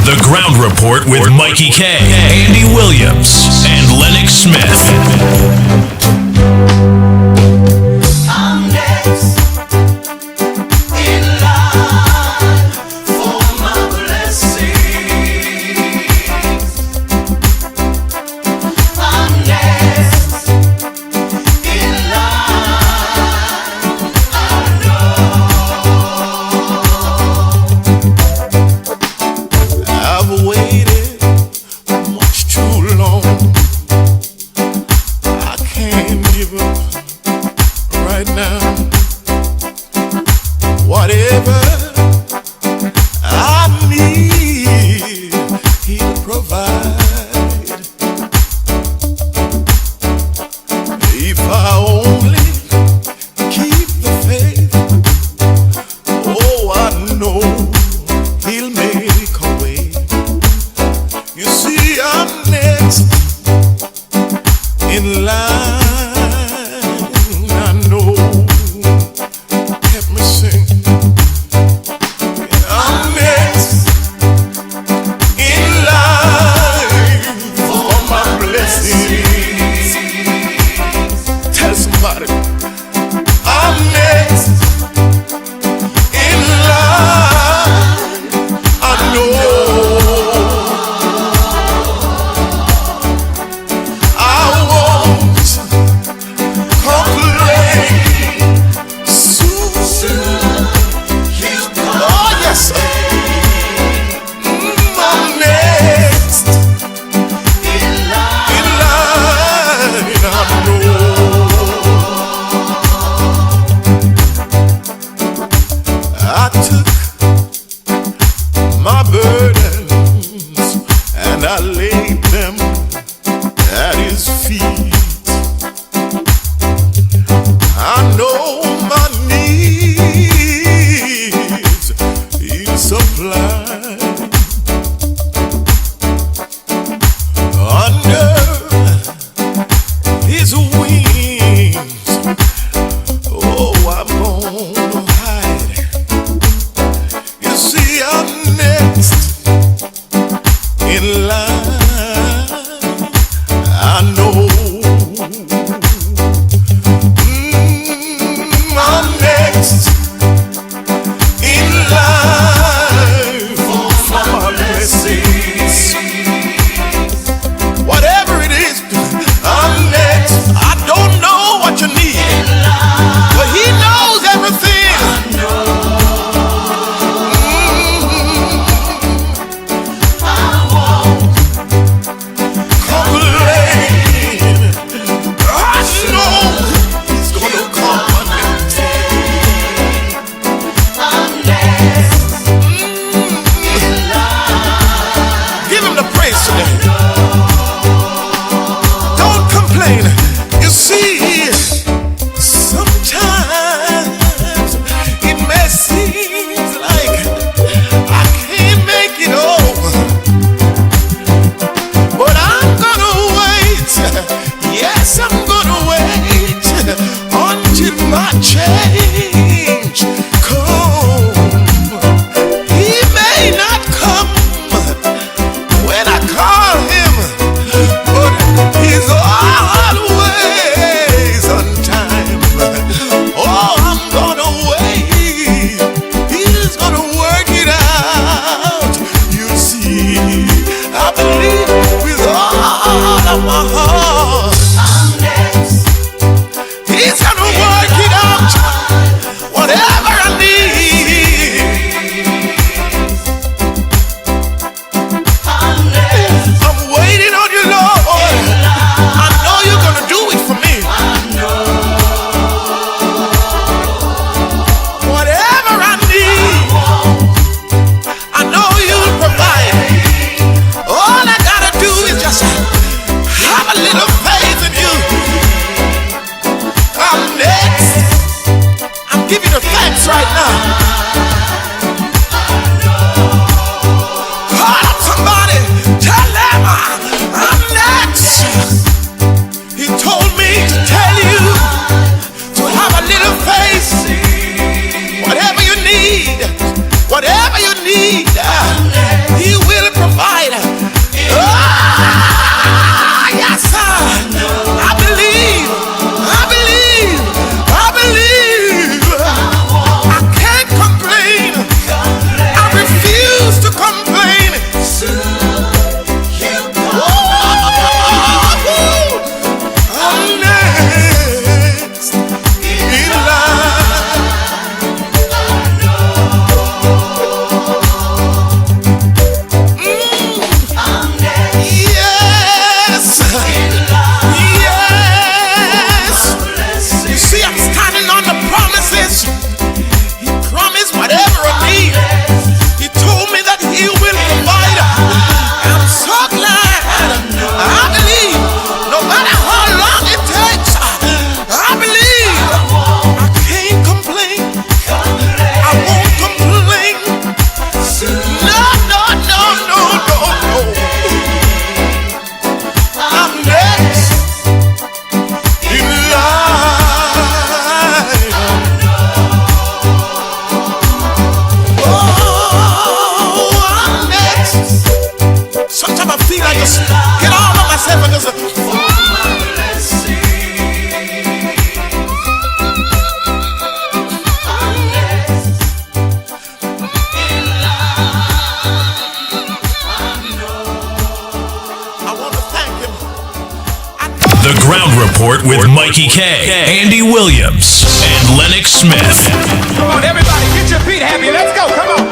The Ground Report with Mickie K, Andy Williams, and Lennox Smith. I'm next in line for my blessings. I'm next in line. I know I've waited much too long. I can't give up right now. Whatever I need, He'll provide. If I only keep the faith, oh, I know He'll make a way. You see, I'm next in line. I know. Help me sing. I'm next in line for my blessings. Tell somebody. I'm next in line. I know. I won't complain. Soon He'll come. Oh yes, sir. I'm next in line. I know. I took my burdens and I laid them at His feet. I know my needs He'll supply. Under His wings, oh, I'm gonna hide. You see, I'm next in line. I know. I'm next in line for my blessings. Whatever it is, I'm next. I don't know what you need, but He knows everything. I won't complain. I know He's gonna come. I'm next in line. Give Him the praise today. Don't complain. You see, sometimes it may seem like I can't make it over, but I'm gonna wait. Yes, I'm gonna wait until my change come. He may not come when I call Him, but He's always on time. Oh, I'm gonna wait. He's gonna work it out. You see, I believe with all of my heart. I'm next. He's gonna work it out. Whatever I need. I'm waiting on You, Lord. I know You're gonna do it for me. Whatever I need, I know You'll provide. All I gotta do is just have a little faith in You. I'm next. I'm giving You thanks right now. Call up somebody, tell them I'm next. He told me to tell you to have a little faith. Whatever you need, He will provide. with Mickie K, Andy Williams, and Lennox Smith. Come on, everybody, get your feet happy. Let's go. Come on.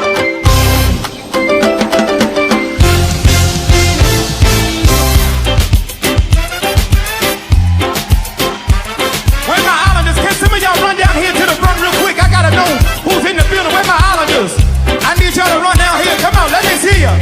Where my islanders? Can some of y'all run down here to the front real quick? I gotta know who's in the building. Where my islanders? I need y'all to run down here. Come on, let me see ya.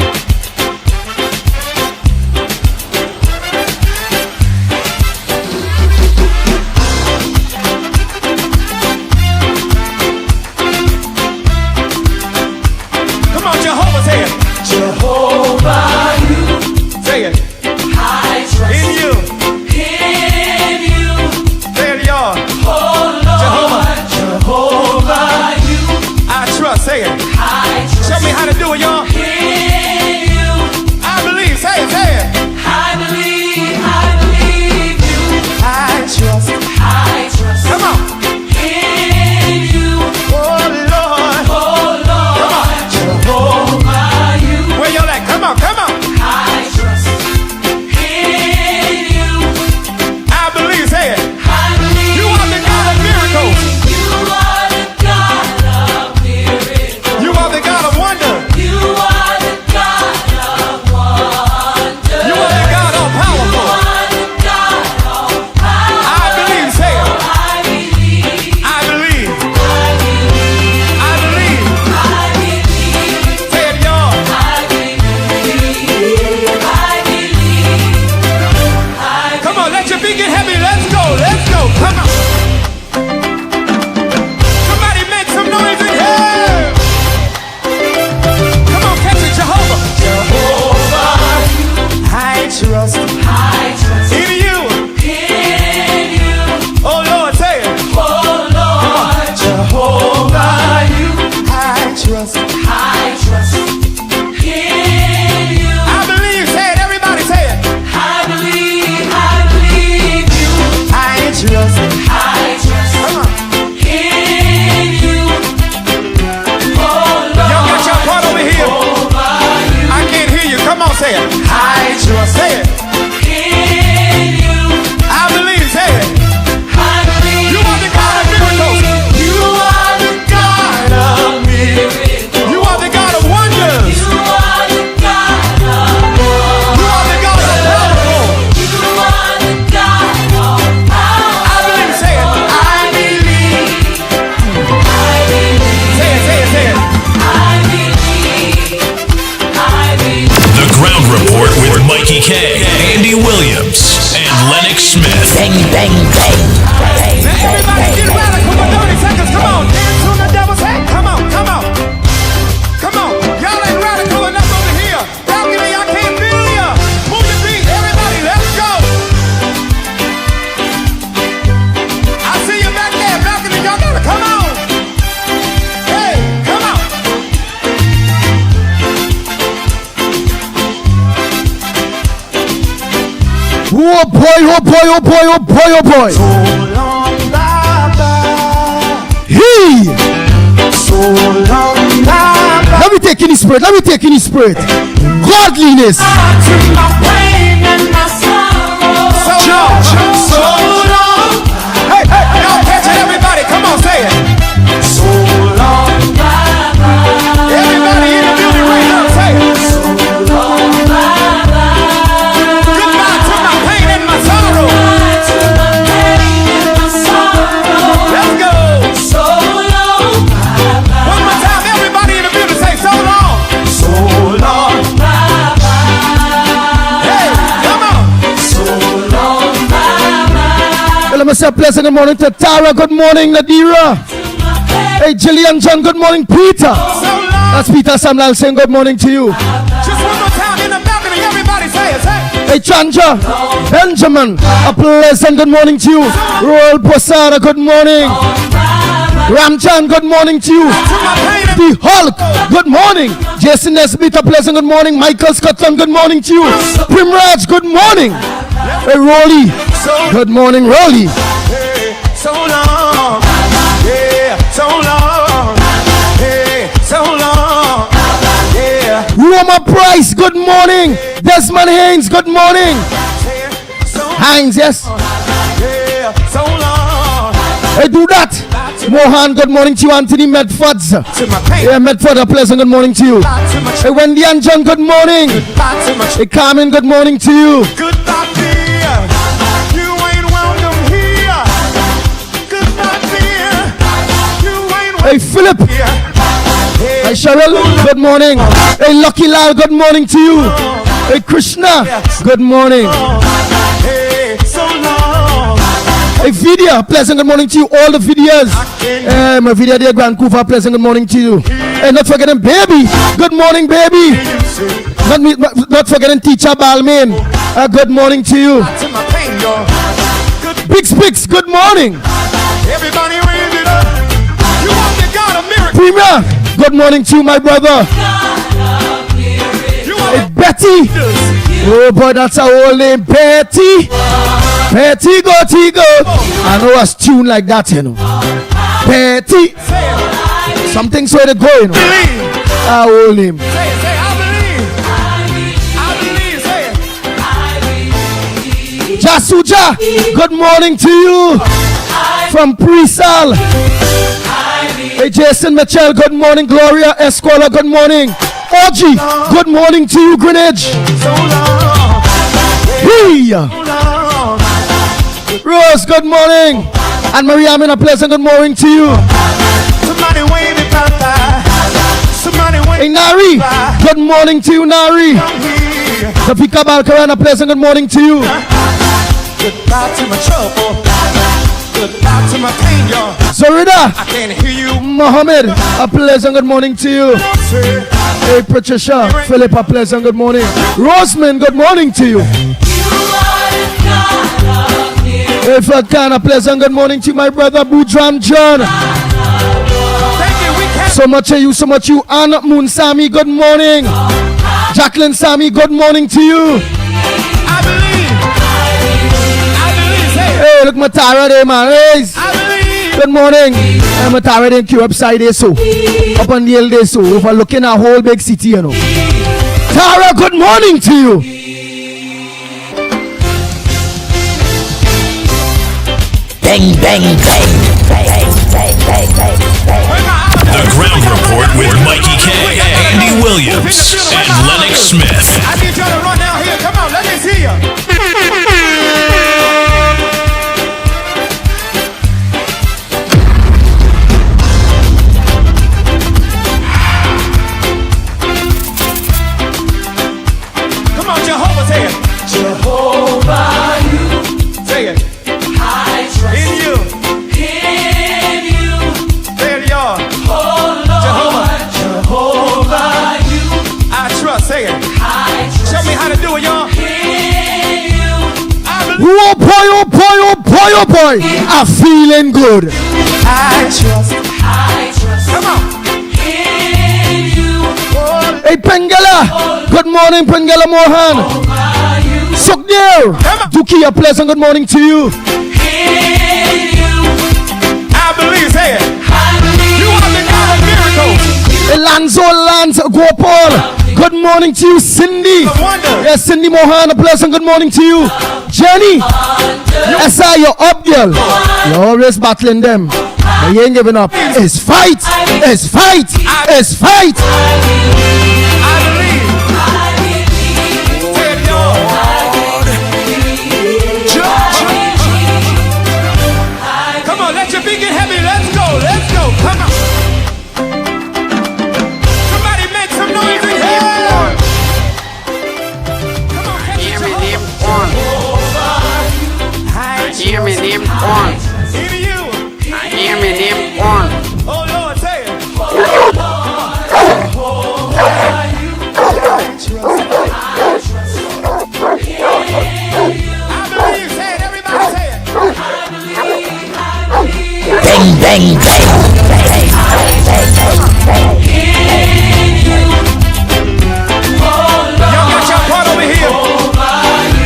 Mickie K, Andy Williams, and Lennox Smith. Bang, bang, bang. Now everybody get radical for 30 seconds. Come on, dance on the devil's head. Come on, come on. Come on. Y'all ain't radical enough over here. Balcony, I can't feel ya. Move your feet, everybody, let's go. I see you back there, balcony, y'all gotta come on. Hey, come on. Oh boy, oh boy, oh boy, oh boy, oh boy. So long, bye-bye. He. So long, bye-bye. Let me take in his spirit. Let me take in his spirit. Godliness. To my pain and my sorrow. So long, so long. Hey, hey, y'all catch it, everybody. Come on, say it. So long, bye-bye. Everybody in the building right now, say it. So long, bye-bye. Goodbye to my pain and my sorrow. To my pain and my sorrow. Let's go. So long, bye-bye. One more time, everybody in the building say so long. So long, bye-bye. Hey, come on. So long, bye-bye. Well, let me say a pleasant good morning to Tara. Good morning, Nadira. Hey, Jillian John. Good morning, Peter. So long. That's Peter Samuel saying good morning to you. Just one more time in the balcony, everybody say it, say it. Hey, Chanja, Benjamin, a pleasant good morning to you. Roel Posada, good morning. Ramchan, good morning to you. To my pain and The Hulk, good morning. Jason Nesbitt, a pleasant good morning. Michael Scotland, good morning to you. Primraj, good morning. Hey, Rolly, good morning, Rolly. hey, so long. Yeah, so long. Hey, so long. Yeah. Roma Price, good morning. Desmond Haynes, good morning. So Haynes, yes. yeah. Hey, do that. Mohan, good morning to you. Anthony Medfords. Yeah, Medford, a pleasant good morning to you. Hey, Wendy and John, good morning. Hey, Carmen, good morning to you. Goodbye, dear. You ain't welcome here. Goodbye, dear. You ain't welcome Hey, Philip. here. Hey, Cheryl, good morning. Hey, Lucky Lal, good morning to you. Hey, Krishna, good morning. Hey, so long. Hey, Vidya, pleasant good morning to you. All the Vidyas. My Vidya dear Vancouver, pleasant good morning to you. Hey, not forgetting Baby. Good morning, Baby. Not forgetting Teacher Balmain. Good morning to you. To my pain, y'all. Good. Big Spix, good morning. Everybody raise it up. You want the God of miracles. Premier, good morning to you, my brother. You want Hey, Betty. Oh boy, that's our old name, Betty. Betty go, T-go. I know a tune like that, you know. Betty. Something's where to go, you know. believe. Our old name. Say, I believe. I believe. Say it. Jasuja, good morning to you. From Presal. Hey, Jason Mitchell, good morning. Gloria Escola, good morning. Audrey, good morning to you, Greenwich. So long. Hey. So long. Rose, good morning. And Maria, a pleasant good morning to you. Somebody wave it back. Somebody Hey, wave Nari, good morning to you, Nari. it here. Tafika Balkaran, a pleasant good morning to you. Goodbye to my trouble. Goodbye to my pain, y'all. Zorida, I can't hear you Mohammed, a pleasant good morning to you. say. Hey, Patricia, Philip, a pleasant good morning. Roseman, good morning to you. Hey, Fatkan, a pleasant good morning to you, my brother Boudram John. Thank you. We can't. So much you. Anna Moon Sami, good morning. Jacqueline Sami, good morning to you. I believe. I believe. Say it. Hey, look, Matara there, man. Hey, I believe. good morning. I'm Matara there, Q upside there, so. Up on the hill there, so. Overlooking a whole big city, you know. Tara, good morning to you. Bang, bang, bang, bang, bang, bang, bang, bang. The Ground Report with Mikey K, Andy Williams, and Lennox Smith. I need y'all to run down here. Come on, let me see you. Come on, Jehovah, say it. Jehovah, you, Say it. I trust In you. in you. Say it, y'all. Oh Lord, Jehovah, you, I trust. Say it. I trust Show me how to do it, y'all. in you. I believe. Oh boy, oh boy, oh boy, oh boy. I'm feeling good. I trust. Come on. In you. Hey, Pengala. Good morning, Pengala Mohan. Sukdeo. Duki, a pleasant good morning to you. In you. I believe. Say it. You are the God of miracles. Lanzo Lance Gopal. Good morning to you, Cindy. Wonder. Yes, Cindy Mohan, a pleasant good morning to you. Jenny. Yes, sir, you're up, girl. You're always battling them. But you ain't giving up. It's fight. It's fight. It's fight. I believe. Say it, y'all. Come on, let your feet get heavy. Let's go. Let's go. Come on. Somebody make some noise in here. Come on, catch it, Jehovah. Hear me name on. Even you. Hear me name on. Oh, Lord, say it. I believe. Say it. Everybody say it. Bang, bang, bang, bang, bang, bang, bang. Y'all got your part over here.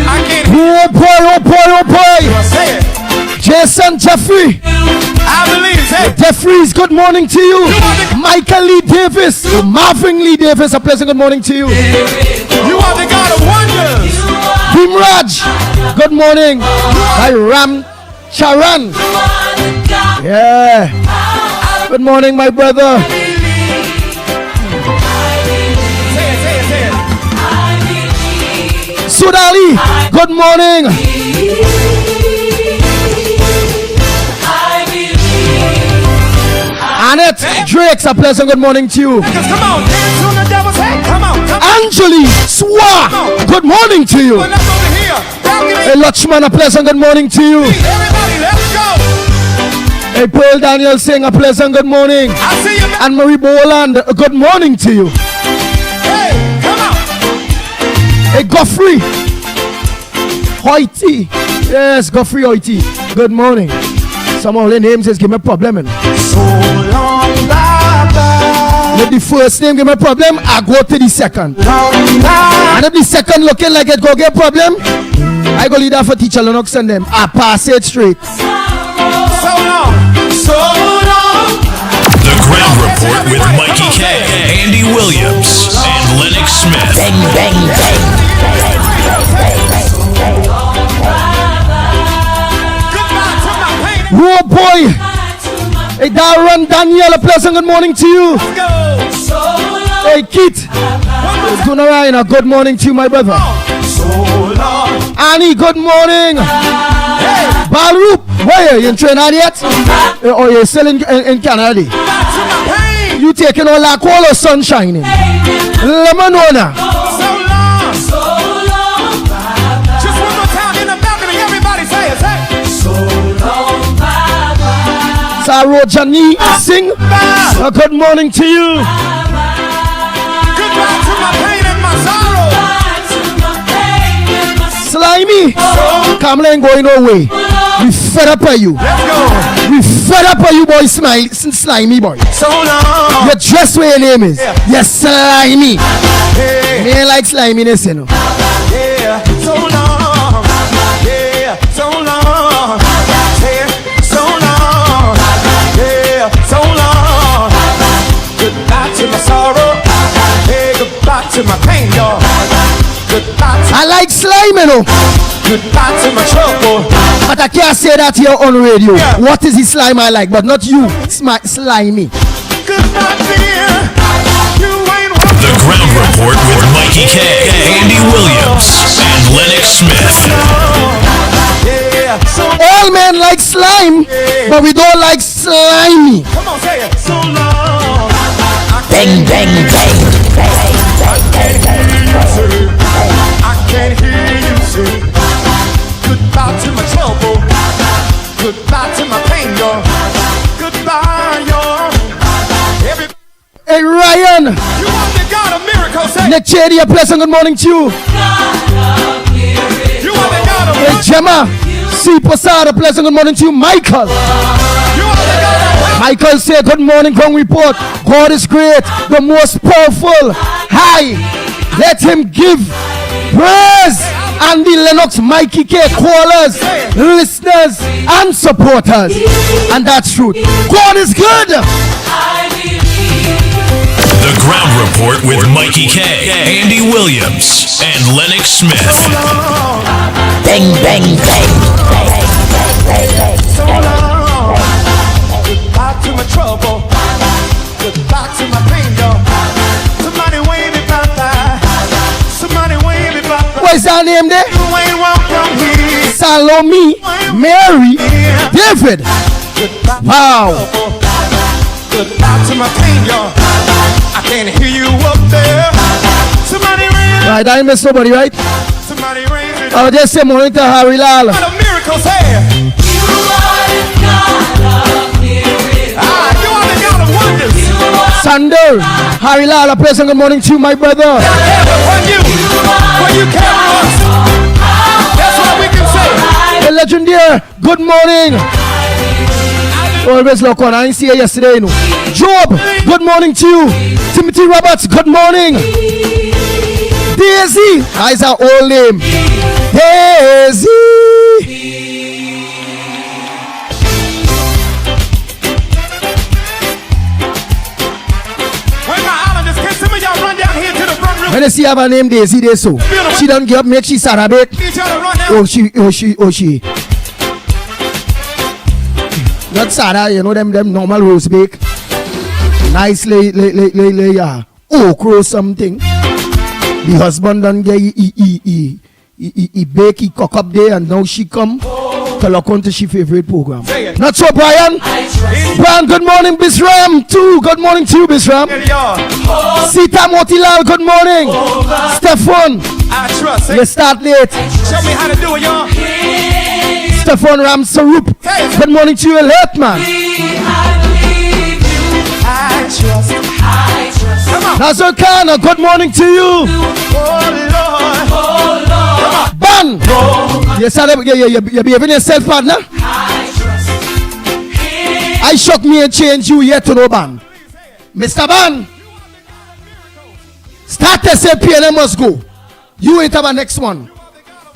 I can't hear Oh boy, oh boy, oh boy. you. Say it. Jason Jeffrey. I believe. Say it. Jeffries, good morning to you. Michael Lee Davis. Marvin Lee Davis, a pleasant good morning to you. You are the God of wonders. Bimraj, good morning. By Ram Charan. Yeah. Good morning, my brother. Sudali, good morning. Annette, Drake's a pleasant good morning to you. Come on, dance on the devil's head. Come on, come on. Angeli, Swa, good morning to you. Put up over here. Balcony. Hey, Lachman, a pleasant good morning to you. Everybody, let's go. Hey, Pearl Daniel saying a pleasant good morning. I see you. And Marie Boland, a good morning to you. Hey, come on. Hey, Godfrey Hoity. Yes, Godfrey Hoity. Good morning. Some of the names is give me a problem. So long, bye-bye. If the first name give me a problem, I go to the second. And if the second looking like it go get problem, I go lead that for teacher Lennox and them. I pass it straight. So long. So long. The Ground Report with Mikey K, Andy Williams, and Lennox Smith. Bang, bang, bang. Goodbye to my pain. Oh boy. Hey, Darren Daniel, a pleasant good morning to you. Let's go. So long. Hey, Keith. Tunarina, good morning to you, my brother. So long. Annie, good morning. Hey. Baruch, where you in Trinidad yet? Or you still in Canada? Goodbye to my pain. You taking all that cold or sun shining? Let me know now. So long. So long. Just one more time in the balcony. Everybody say it. Say. So long. Sarojani, sing. Good morning to you. Goodbye to my pain and my sorrow. Slimy, Kamala ain't going away. We fed up of you. Let's go. We fed up of you, boy. Slimy boy. So long. You dress where your name is. Yes, slimy. Yeah. Me ain't like sliminess, you know. Yeah. So long. Yeah. So long. Yeah. So long. Yeah. So long. Goodbye to my sorrow. Hey, goodbye to my pain, y'all. Goodbye to, I like slime, you know. goodbye to my trouble. But I can't say that here on radio. Yeah. What is the slime I like? But not you. Slimy. Goodbye, dear. You ain't welcome. The Ground Report with Mikey K, Andy Williams, and Lennox Smith. Yeah. So All men like slime, but we don't like slimy. come on, say it. So long. Bang, bang, bang. I can't hear you say goodbye to my trouble. Goodbye to my pain, y'all. Goodbye, y'all. Every Hey, Ryan. you want the God of miracles, say Nick Chady, a pleasant good morning to you. you want the God of Hey, Gemma. C. Posada, a pleasant good morning to you. Michael. you want the God of Michael say good morning, Ground Report. God is great, the most powerful. Hi, let him give praise. Andy Lennox, Mikey K, callers, listeners, and supporters. And that's truth. God is good. The Ground Report with Mikey K, Andy Williams, and Lennox Smith. Bang, bang, bang. so long. Goodbye to my trouble. Goodbye to my pain, y'all. Somebody wave me bye-bye. Somebody wave me bye-bye. What is that name there? You ain't welcome here. Salome, Mary, David. Goodbye. Wow. Goodbye to my pain, y'all. I can't hear you up there. Somebody raise, Right, I miss nobody, right? somebody raise it. I just say morning to Harry Lal. What a miracle, say. Ah, you are the God of wonders. Sander, Harry Lal, a pleasant good morning to you, my brother. When you carry us, that's what we can say. The legendary, good morning. Always look on, I didn't see you yesterday, you know. Job, good morning to you. Timothy Roberts, good morning. Daisy, that's our old name. Daisy. When my islanders, can some of y'all run down here to the front room? When you see have her name Daisy, they so. She don't give up, make she sad a bit. Need y'all to run down. Oh, she. Not sada, you know them normal roast bake. Nice lay okra something. The husband done get he bake, he cook up there, and now she come to look on to she favorite program. Not so, Brian. Brian, good morning, Bisram. Too. Good morning to you, Bisram. Sita Motilal, good morning. Stefan, I trust. you start late. Show me how to do it, y'all. Stefan Ramsarup, good morning to you, late man. I trust. Come on. Nazar Khan, good morning to you. Oh Lord. Ban, you started, you behaving yourself, partner. I shock me and change you yet to no ban. Mr. Ban, start to say PNM must go. You ain't have a next one.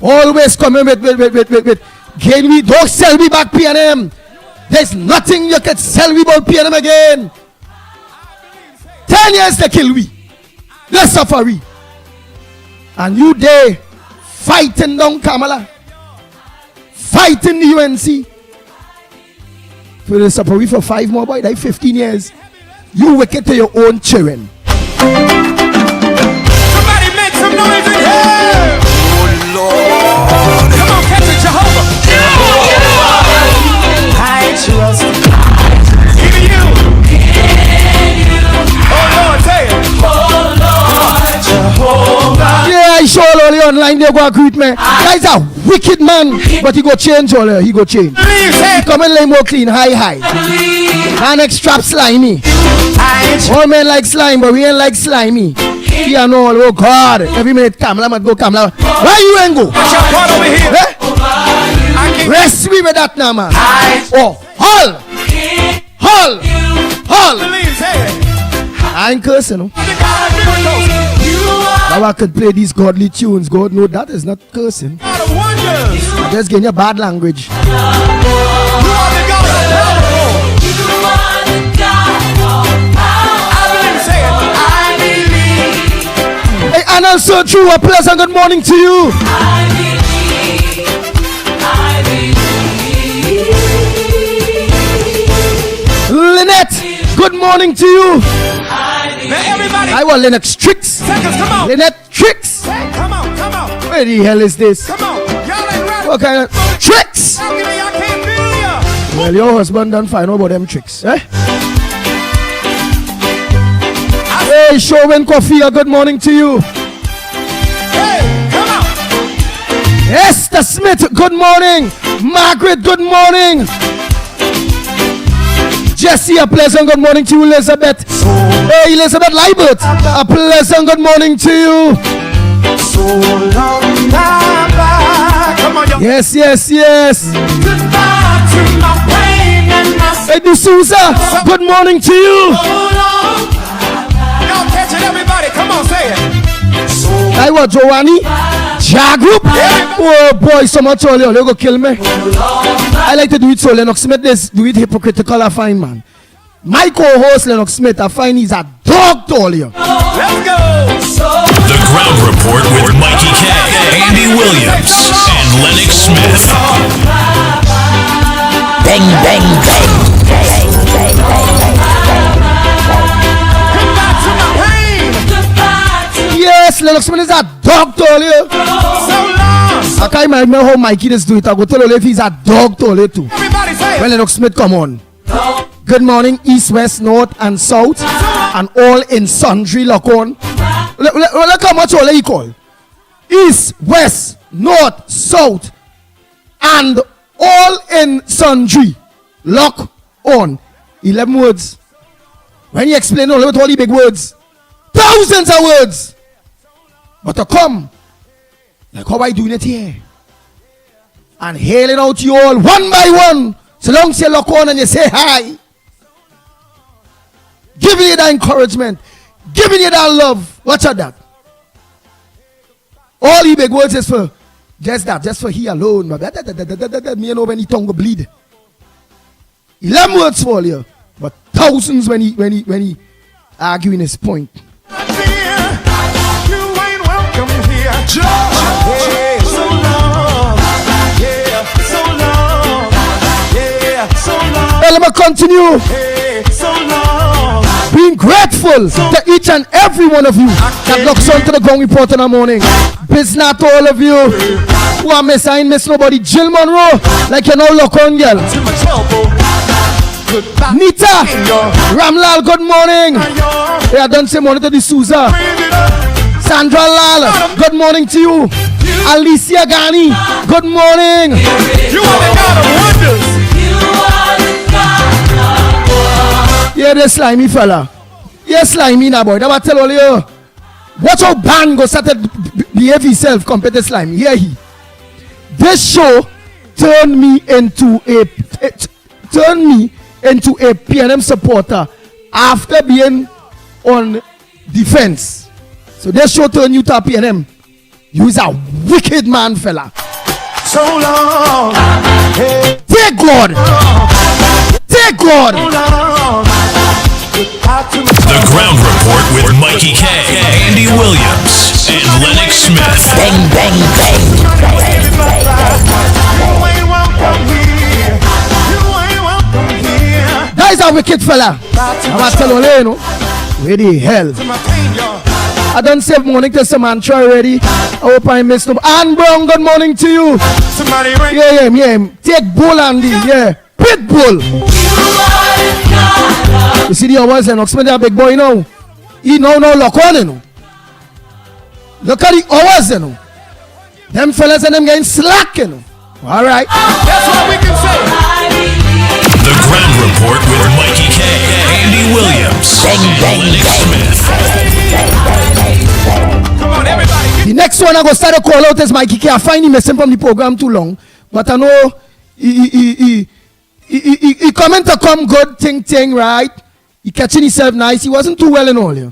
Always coming with gain we don't sell me back PNM. There's nothing you can sell me about PNM again. 10 years they kill we. Let's suffer we. And you there fighting down Kamala. Fighting the UNC. For the suffer we for 5 more boy, like 15 years. You wicked to your own children. Somebody make some noise in here. Oh Lord. Come on, catch it, Jehovah. I trust. Even you. Oh Lord, say it. Oh Lord, Jehovah. Yeah, I saw all the online, they go agree with me. Guy's a wicked man, but he go change all he go change. Believe, say it. Come and lay more clean, high. Lennox trap slimy. All men like slime, but we ain't like slimy. He and all, oh God, every minute Kamala must go Kamala. Why you ain't go? What's your part over here? Eh? I can't. Rest me with that now, man. Oh, Hull. Believe, say it. I ain't cursing, no. The God of miracles. You are Now I could play these godly tunes. God, no, that is not cursing. God of wonders. I'm just getting a bad language. You are the God of power. You are the God of power. I believe, say it. I believe. Hey, and also true, a pleasant good morning to you. I believe. I believe. Lynette, good morning to you. Now everybody, I want Lennox tricks. seconds, come on. Lynette tricks. Hey, come on. Where the hell is this? Come on. Y'all ain't ready. What kind of tricks? Y'all give me, I can't feel ya. Well, your husband done find out about them tricks, eh? Hey, Showin Coffee, good morning to you. Hey, come on. Esther Smith, good morning. Margaret, good morning. Jesse, a pleasant good morning to you, Elizabeth. Hey, Elizabeth Liebert, a pleasant good morning to you. So long, bye-bye. Come on, y'all. Yes. Goodbye to my pain and my Hey, D'Souza, good morning to you. Y'all catch it, everybody. Come on, say it. I was Giovanni. Ja group. Oh boy, so much all you go kill me. I like to do it so Lennox Smith do it hypocritical. I find, man. My co-host Lennox Smith, I find he's a dog to all you. Let's go. The Ground Report with Mikey K, Andy Williams, and Lennox Smith. Bang, bang, bang. Goodbye to my pain. Yes, Lennox Smith is a dog to all you. So long. I can't remember how Mikey just do it. I go tell you if he's a dog to all you too. Everybody say it. When Lennox Smith come on. Good morning, east, west, north, and south, and all in sundry lock on. Look how much all he call. East, west, north, south, and all in sundry lock on. 11 words. When you explain all the big words, thousands of words. But to come, like how I doing it here, and hailing out you all one by one, so long as you lock on and you say hi, giving you that encouragement, giving you that love. Watch out that. All the big words is for just that, just for he alone. Me know when he tongue go bleed. 11 words for you, but thousands when he arguing his point. You ain't welcome here. Yeah, so long. Yeah, so long. Yeah, so long. Well, gonna continue Hey, so long. being grateful to each and every one of you that looks on to the Gong Report in the morning. Business to all of you who are miss. I ain't miss nobody. Jill Monroe, like you know, look on, girl. To my trouble. Goodbye. Nita, Ramlal, good morning. You're Yeah, I done say morning to the Souza. bringing it up. Sandra Lal, good morning to you. Alicia Ghani, good morning. You are the God of wonders. You are the God. Yeah, this slimy fella. Yeah, slimy now, boy. That what tell all you. Watch how band go start to behave himself compared to slimy. Hear he. This show turned me into a PNM supporter after being on defense. So this show turned you to a PNM. You's a wicked man, fella. So long. Hey, Dear God. Dear God. so long. Goodbye to my The Ground Report with Mikey K, Andy Williams, and Lennox Smith. Bang, bang, bang. You ain't welcome here. You ain't welcome here. That is a wicked fella. I'm going to tell you, you know. Where the hell? To my pain, y'all. I done say morning to Samantha already. I hope I missed no. Ann Brown, good morning to you. Somebody ring. Yeah. Take bull, Andy. Yeah. Pit bull. You see the hours and Oxman, that big boy now. He no look on, you know. Look at the hours, you know. Them fellas and them getting slack, you know. All right. That's what we can say. The Ground Report with Mikey K, Andy Williams, Bang, and bang, Lennox bang. Smith. Come on, everybody. The next one I go start to call out is Mikey K. I find him missing from the program too long, but I know he coming to come good thing, right? He catching himself nice. He wasn't too well in all, yeah.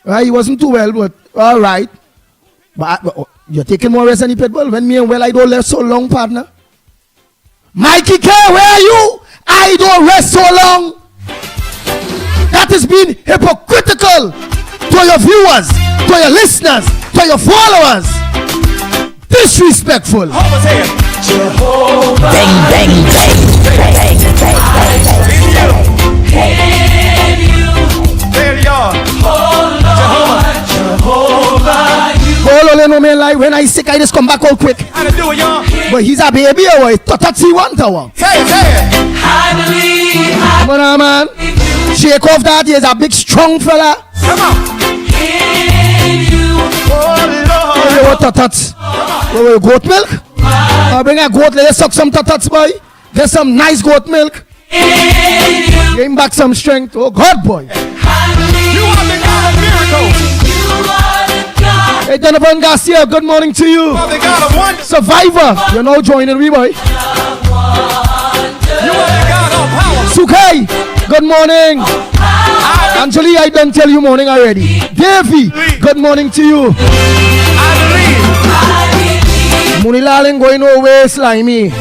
Right? He wasn't too well, but all right. But you're taking more rest than the pitbull. When me and Well I don't left so long, partner. Mikey K, where are you? I don't rest so long. That has been hypocritical to your viewers, to your listeners, to your followers. Disrespectful. Jehovah's here. Jehovah. Bang, bang, bang. Bang, bang, bang. There you are. Jehovah. All no man like when I sick, I just come back all quick. How to do it, y'all? But he's a baby or what? Tatsi one tower. Say it. I believe Come on, man. Shake off that. He's a big, strong fella. Come on. in you. Oh, Hey, Lord. what tatats? What, goat milk? I bring a goat, let us suck some tatats, boy. Get some nice goat milk. Gain back some strength. Oh, God, boy. You are the God of miracles. You are the God. Hey, Donovan Garcia, good morning to you. You are the God of wonders. Survivor, you know, joining me, boy. You are the God of power. Sukai, good morning. Anjali, I done tell you morning already. Davey, good morning to you. I believe. Munilal ain't going nowhere, slimy.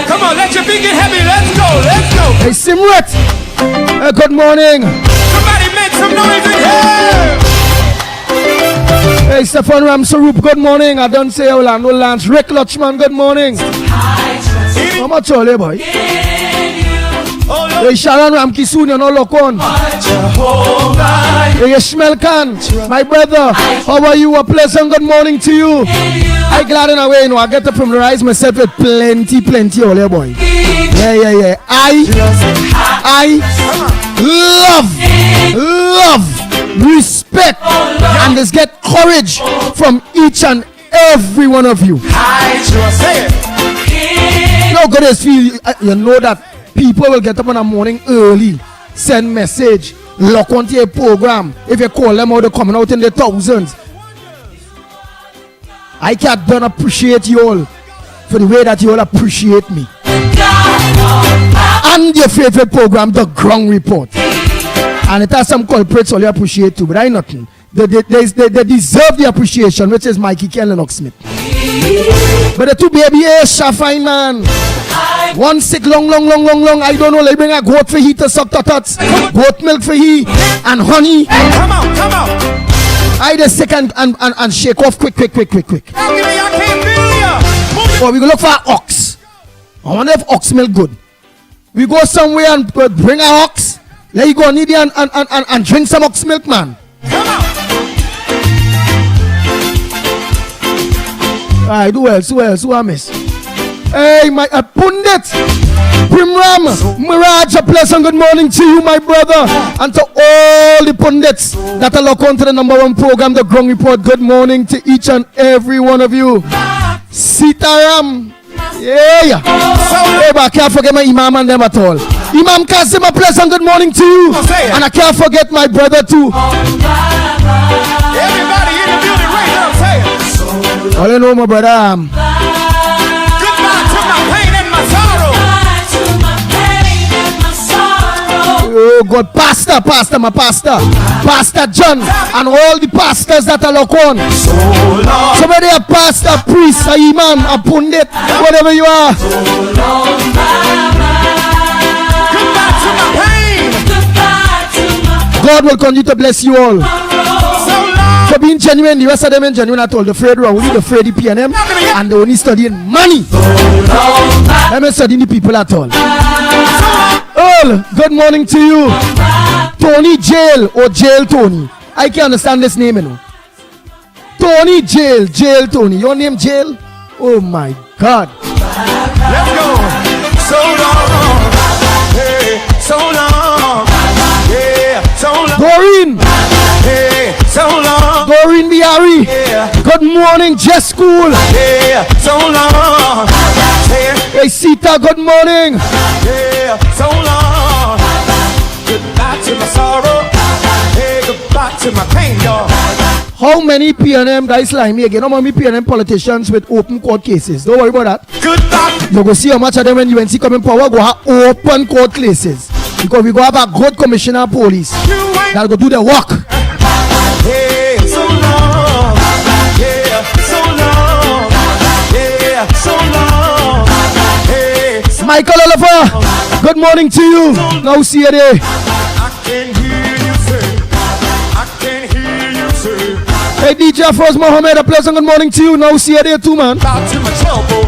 Come on, let your feet get heavy. Let's go. Let's go. Hey, Simret, good morning. Somebody make some noise in here. Hey, Stefan Ramsarup, good morning. I don't say Orlando Lance. Rick Lutchman, good morning. How much all boy? Oh, Lord. Hey, Sharon Ramki soon, you know, look on. Jehovah. Hey, Ishmael Khan, my brother, how are you? A pleasant good morning to you. I glad in a way, you know, I get to familiarize myself with plenty, all here, boy. Yeah. I love, respect, and just get courage from each and every one of you. I trust. Say it. No good as feel, you know that people will get up in the morning early, send message, lock onto your program. If you call them out, they're coming out in the thousands. I can't don't appreciate you all for the way that you all appreciate me. And your favorite program, The Ground Report. And it has some culprits all you appreciate too, but I nothing. They deserve the appreciation, which is Mikey K and Lennox Smith. But the two baby is fine, man. One sick long. I don't know. They bring a goat for he to suck tots. Goat milk for he and honey. Come on. I just sick and shake off quick. I can't feel ya. Move it. Or we go look for an ox. I wonder if ox milk good. We go somewhere and bring our ox. Let you go need and drink some ox milk, man. Come on. Alright, who else? Who I miss? Hey, my pundit, Primram, Mirage, a pleasant good morning to you, my brother, and to all the pundits that are locked onto the #1 program, The Grung Report. Good morning to each and every one of you. Sitaram, yeah. Hey, but I can't forget my Imam and them at all. Imam Kasim, a pleasant good morning to you, and I can't forget my brother too. Everybody in the building right now, say it. All you know, my brother. Goodbye to my pain and my sorrow. Oh God, Pastor, my pastor, Pastor John, and all the pastors that are locked on. Somebody a pastor, priest, a imam, a pundit, whatever you are. Goodbye to my pain. God will continue to bless you all. So long. For being genuine, the rest of them ain't genuine at all. The afraid are only the afraid the PNM, and they only studying money. Them ain't studying the people at all. All, good morning to you. Tony Jail or Jail Tony. I can't understand this name, you know. Tony Jail Tony. Your name Jail? Oh my God. Let's go. So long. Hey, so long. Yeah, so long. Doreen. Hey, so long. Doreen Biari. Yeah, Good morning, Jess School. yeah, so long. Hey, Sita, good morning. Yeah, so long. Goodbye to my sorrow. Hey, goodbye to my pain, y'all. How many PNM guys like me again? How many PNM politicians with open court cases? Don't worry about that. Goodbye. You go see how much of them when UNC come in power go have open court cases. Because we go have a good commissioner of police that'll go do the work. Hey, so long. Yeah, so long. Yeah, so long. Hey, Michael Oliver, good morning to you. Now see you there. I can hear you say. I can hear you say. Hey DJ Froz Mohammed, a pleasant good morning to you. Now see you there too, man. Goodbye to my trouble.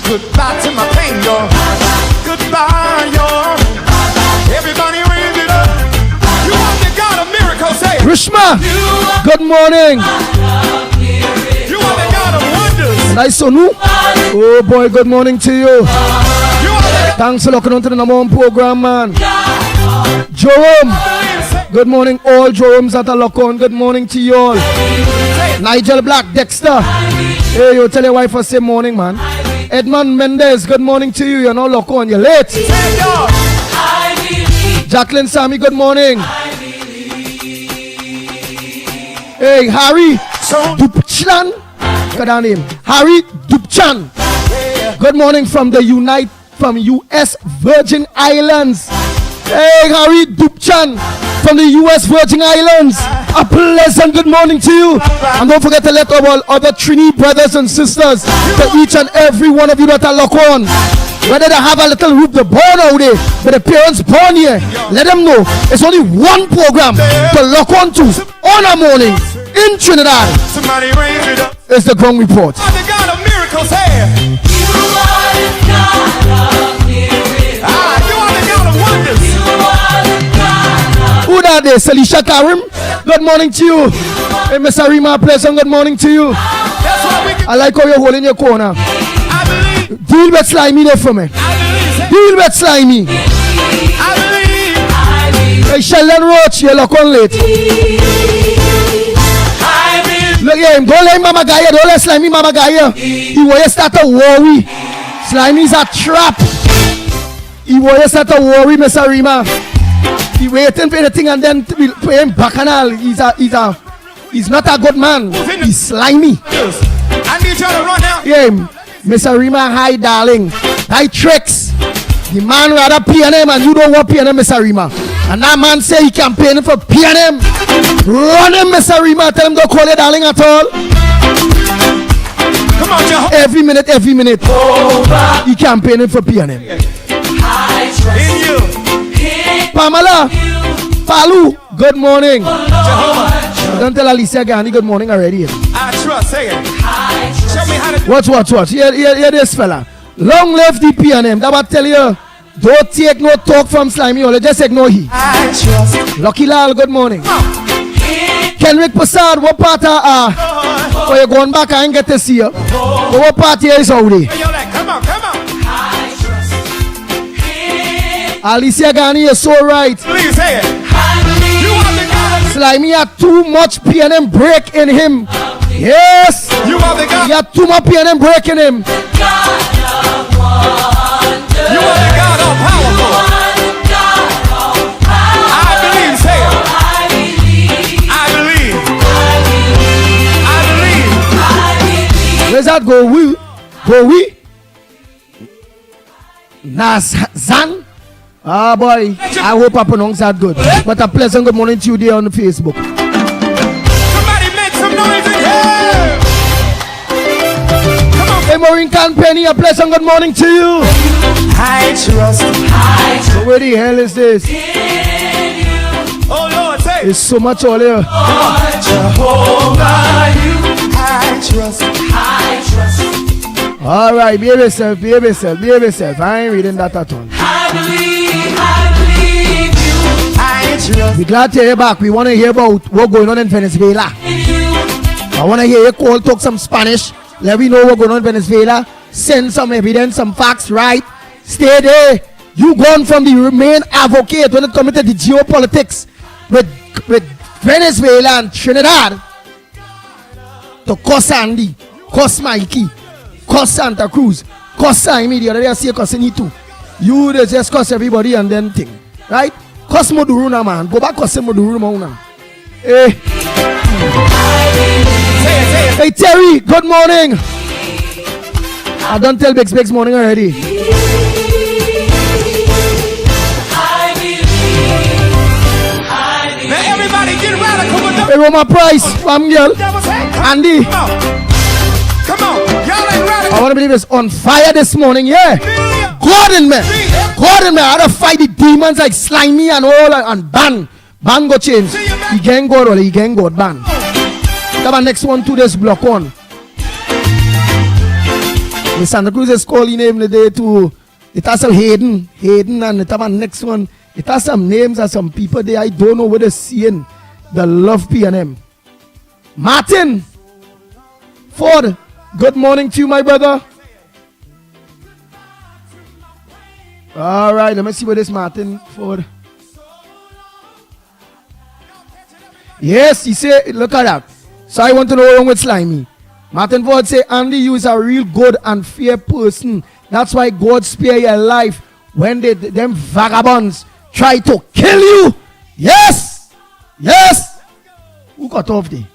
Goodbye to my pain, y'all. Goodbye, y'all. Everybody raise it up. You want the God of miracles, say it. Rishma, good morning. You want the God of wonders. Nice Sonu. Oh boy, good morning to you. You want the Thanks for looking onto the #1 program, man. Jerome, good morning all Jerome's that are locked on. Good morning to you all. Nigel Black, Dexter. Hey, you tell your wife I say morning, man. Edmund Mendez, good morning to you. You're not locked on, you're late. y'all. Jacqueline Sammy, good morning. Hey, Harry Dupchan. Got that name. Harry Dupchan. Good morning from the US Virgin Islands. Hey, Harry Dupchan from the US Virgin Islands. A pleasant good morning to you. And don't forget to let our other Trini brothers and sisters, to each and every one of you that are locked on, whether they have a little group, they born out there, but the parents born here, let them know it's only one program to lock on to on a morning in Trinidad. Somebody raise it up. It's the Grung Report. The God of miracles, hey. Ah, you are the God of wonders. Who that is? Salisha Karim. Good morning to you. Hey, Miss Arima, pleasant good morning to you. That's why we can. I like how you're holding your corner. I believe. Deal with Slimy there for me. I believe. Deal with Slimy. I believe. Hey, Sheldon Roach, you're lock on late. I believe. Look at him. Don't let Mama Gaia. Don't let Slimy Mama Gaia. He will start to worry. Slimy's a trap. He will start to worry, Miss Arima. He waiting for anything and then we pay him bacchanal. He's not a good man. He's slimy. I need y'all to run out. Yeah, Miss Arima, hi darling. Hi tricks. The man rather PNM and you don't want PNM, Miss Arima. And that man say he campaigning for PNM. Run him, Miss Arima. Tell him don't call you darling at all. Come on, y'all. Every minute. He campaigning for PNM. In you. Pamela, Palu, good morning. Jehovah. Don't tell Alicia Gandhi good morning already. I trust. Say it. Show me how to. Watch. Hear this fella. Long live the P&M. That what tell you. Don't take no talk from Slimy. Or just ignore he. I trust. Lucky Lal, good morning. Kenrick Passad, what part are? Oh, you're going back, I ain't get to see you. But what party is already? Hey, yo, like, come on, come on. Alicia Ghani is so right. Please say it. You are the God. Slimy had too much P&M break in him. Yes. You are the God. He had too much P&M break in him. You are the God all powerful. I believe, say it. I believe. Where's that go? Go we? Nazan? Ah boy, I hope I pronounce that good. But a pleasant good morning to you there on the Facebook. Somebody make some noise in here. Come on. Hey Maureen Penny, a pleasant good morning to you. I trust. So where the hell is this? Oh Lord, say it. There's so much all here. Jehovah, you. I trust. Alright, behave yourself. I ain't reading that at all. I believe you. I trust. We're glad to hear back. We want to hear about what's going on in Venezuela. I want to hear you call, talk some Spanish. Let me know what's going on in Venezuela. Send some evidence, some facts, right? Stay there. You gone from the main advocate when it comes to the geopolitics with Venezuela and Trinidad to cuss Andy, cuss Mickie, cuss Santa Cruz, cuss Simon. The other day I see cussing you too. You just cuss everybody and then thing, right? Cuss Moduruna, man. Go back cuss Moduruna now. Hey. Hey Terry, good morning. I don't tell Biggs morning already. Now everybody get radical with the Hey Roma Price, fam girl. Andy. Come on. Y'all ain't radical. I want to believe it's on fire this morning, yeah. Gordon, man. I had to fight the demons like Slimy and all and ban go change. He gang God or he gang God ban. Come on, next one to this block on. The Santa Cruz is calling name today too. It has some Hayden and it have next one. It has some names of some people there. I don't know what they're seeing. The love P&M. Martin Ford, good morning to you, my brother. All right, let me see what this Martin Ford. Yes, he said, look at that. So I want to know what's wrong with Slimy. Martin Ford say, Andy, you is a real good and fair person. That's why God spare your life when them vagabonds try to kill you. Yes. Who got off there?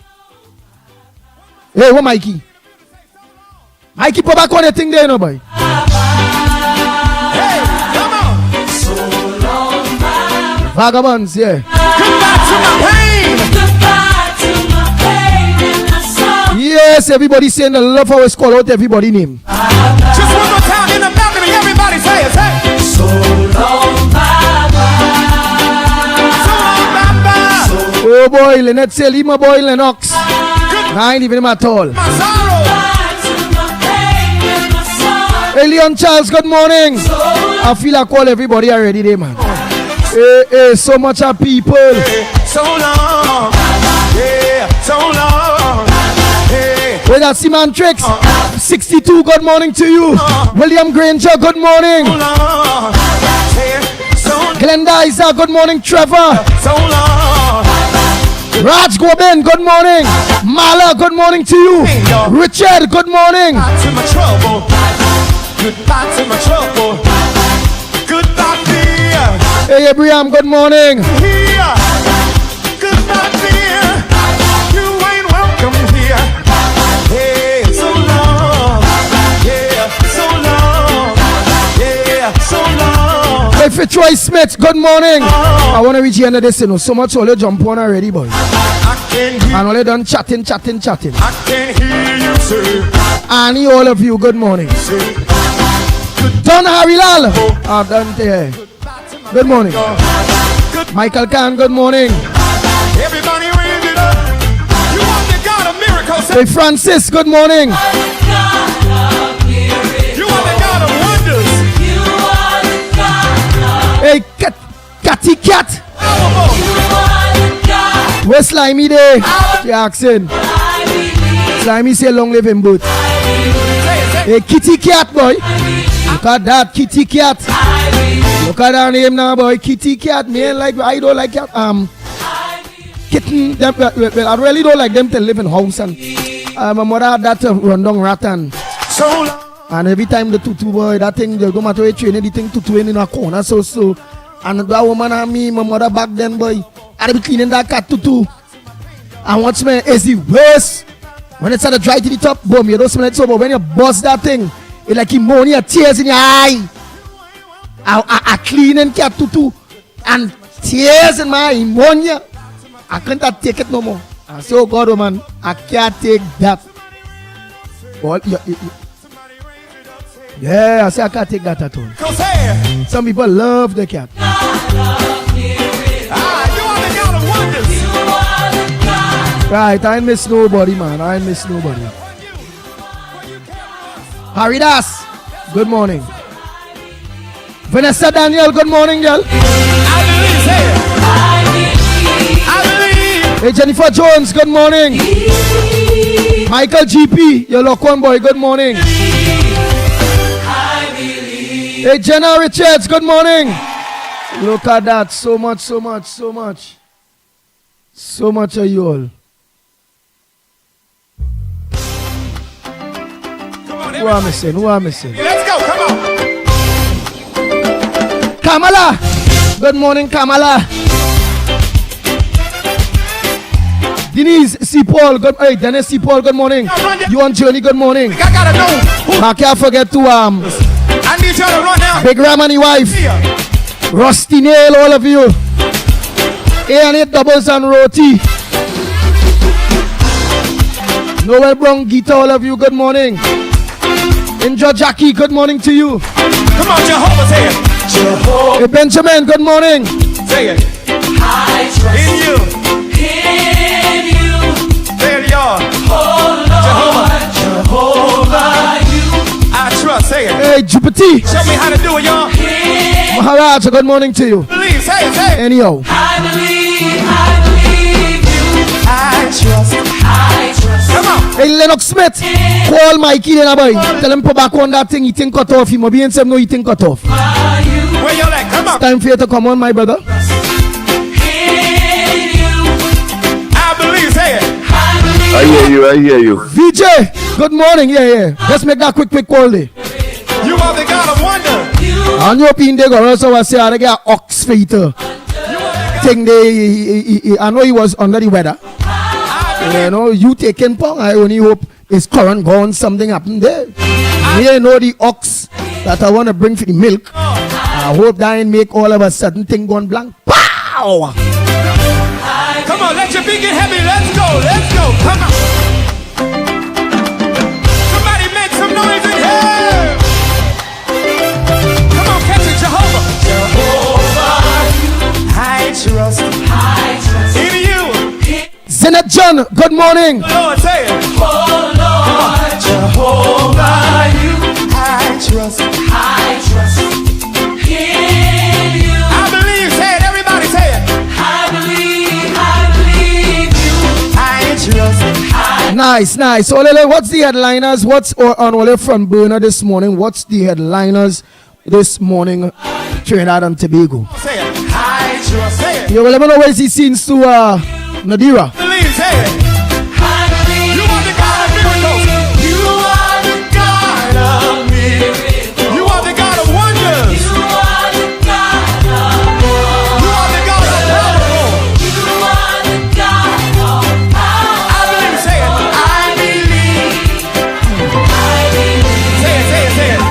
Hey, what Mickie? Mickie, put back on the thing there, no boy. Hey, come on. Vagabonds, yeah. Goodbye to my pain. Yes, everybody saying the love always call out everybody name. Just one more time in the balcony, everybody say it. Hey. So long, Baba. Oh boy, Lennox say, leave my boy Lennox. I ain't even him at all. My sorrow. Hey, Leon Charles, good morning. I feel I call everybody already there, man. Hey, so much of people. So long. Yeah, so long. Where that Simon Tricks? 62, good morning to you. William Granger, good morning. Glenda Isa, good morning. Trevor. So long. Raj Goben, good morning. Mala, good morning to you. Richard, good morning. Goodbye to my trouble. Goodbye to my trouble. Goodbye, fear. Hey, Abraham, good morning. Here. Goodbye, fear. You ain't welcome here. Hey, so long. Yeah, so long. Yeah, so long. Hey, Fitzroy Smith, good morning. I want to reach the end of this, you know. So much all you jump on already, boy. I can hear. And all you done chatting. I can hear you say. Annie, all of you, good morning. Don Harilal. Dante. Good morning. Michael Khan, good morning. Everybody raise it up. You are the God of miracles. Hey, Francis, good morning. You are the God of Hey, Catty Cat. God. Where's Slimy there? She asking. Slimy say long live him both. Hey, Kitty Cat boy. Look at that Kitty Cat. Look at her name now, boy. Kitty Cat. Man, like I don't like cat. Kitten. Them, well, I really don't like them to live in house and. My mother had that rundown rattan. So long. And every time the tutu boy, that thing they go matter training the thing tutu in a corner so. And that woman and me, my mother back then boy, I'd be cleaning that cat tutu. And what's me is the worst. When it's at the dry to the top, boom, you don't smell it so, but when you bust that thing, it's like ammonia, tears in your eye. I cleaning cat tutu and tears in my ammonia. I can't take it no more. I say, oh God, woman, I can't take that. Well, yeah, I say I can't take that at all. Some people love the cat. You are the God of wonders. Right, I ain't miss nobody, man. I ain't miss nobody. Haridas, good morning. Vanessa Daniel, good morning, girl. I believe, say it. I believe. Hey, Jennifer Jones, good morning. Michael GP, your lock one boy, good morning. Hey, Jenna Richards, good morning. Look at that, so much. So much of you all. Who am I missing? Let's go, come on. Kamala, good morning, Kamala. Denise C. Paul, Dennis C. Paul, good morning. You on Journey, good morning. I gotta know who. I can't forget to I need y'all to run down. Big Ram and his wife, Rusty Nail, all of you. A&8 doubles and roti. Noel Brown Gita, all of you, good morning. Enjoy Jackie, good morning to you. Come on, Jehovah, say it. Jehovah. Hey, Benjamin, good morning. Say it. I trust In you. in you. Say it, y'all. Oh Lord, Jehovah, you. I trust, say it. Hey, Jupiter. Show me how to do it, y'all. Maharaja, good morning to you. Believe, say it, say it. Anyhow. I believe you. I trust. Come on. Hey, Lennox Smith, call Mickie then, boy. Tell him put back on that thing, he think cut off. He must be in some no, he think cut off. Where y'all at? Come on. Time for you to come on, my brother. In you. I believe, say it. I hear you. VJ, good morning. Yeah. Let's make that quick call there. You are the God of wonder. And you in there, go also I say I get ox feeder. Thing they, I know he was under the weather. You know, you taking pong. I only hope his current gone. Something happened there. You know the ox that I want to bring for the milk. I hope that ain't make all of a sudden thing gone blank. Pow! Come on, let your feet get heavy. Let's go. Come on. Somebody make some noise in here. Come on, catch it, Jehovah. I trust in you. Zenet John, good morning. Lord, say it. Oh Lord, Jehovah, you. I trust in you. I believe, say it. Everybody say it. I believe you. I trust. Nice. So, what's the headliners? What's on Ole front burner this morning? What's the headliners this morning? Trinidad and Tobago. Say it. I trust. Say it. You will never know where he scenes to Nadira. Believe, say it. You are the God of miracles. You are the God of miracles. You are the God of wonders. You are the God of You are the God of powerful. You are the God of power. I believe, say it. I believe. Say it.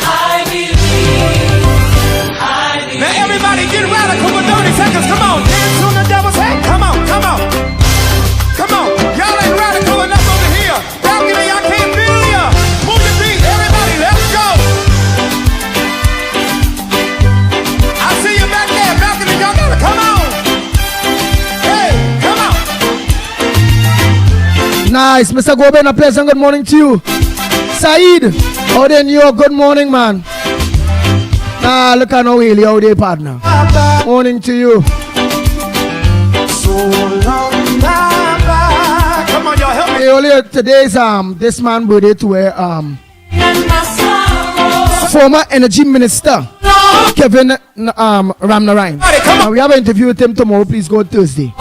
I believe Nice. Mr. Goben, a pleasant good morning to you. Saeed, how then you? Good morning, man. Nah, look at no Willie, how they partner. Morning to you. So long, bye-bye. Come on, y'all, help me. Hey, earlier today's this man birthday to former energy minister Kevin Ramnarine. And we have an interview with him tomorrow. Please go Thursday.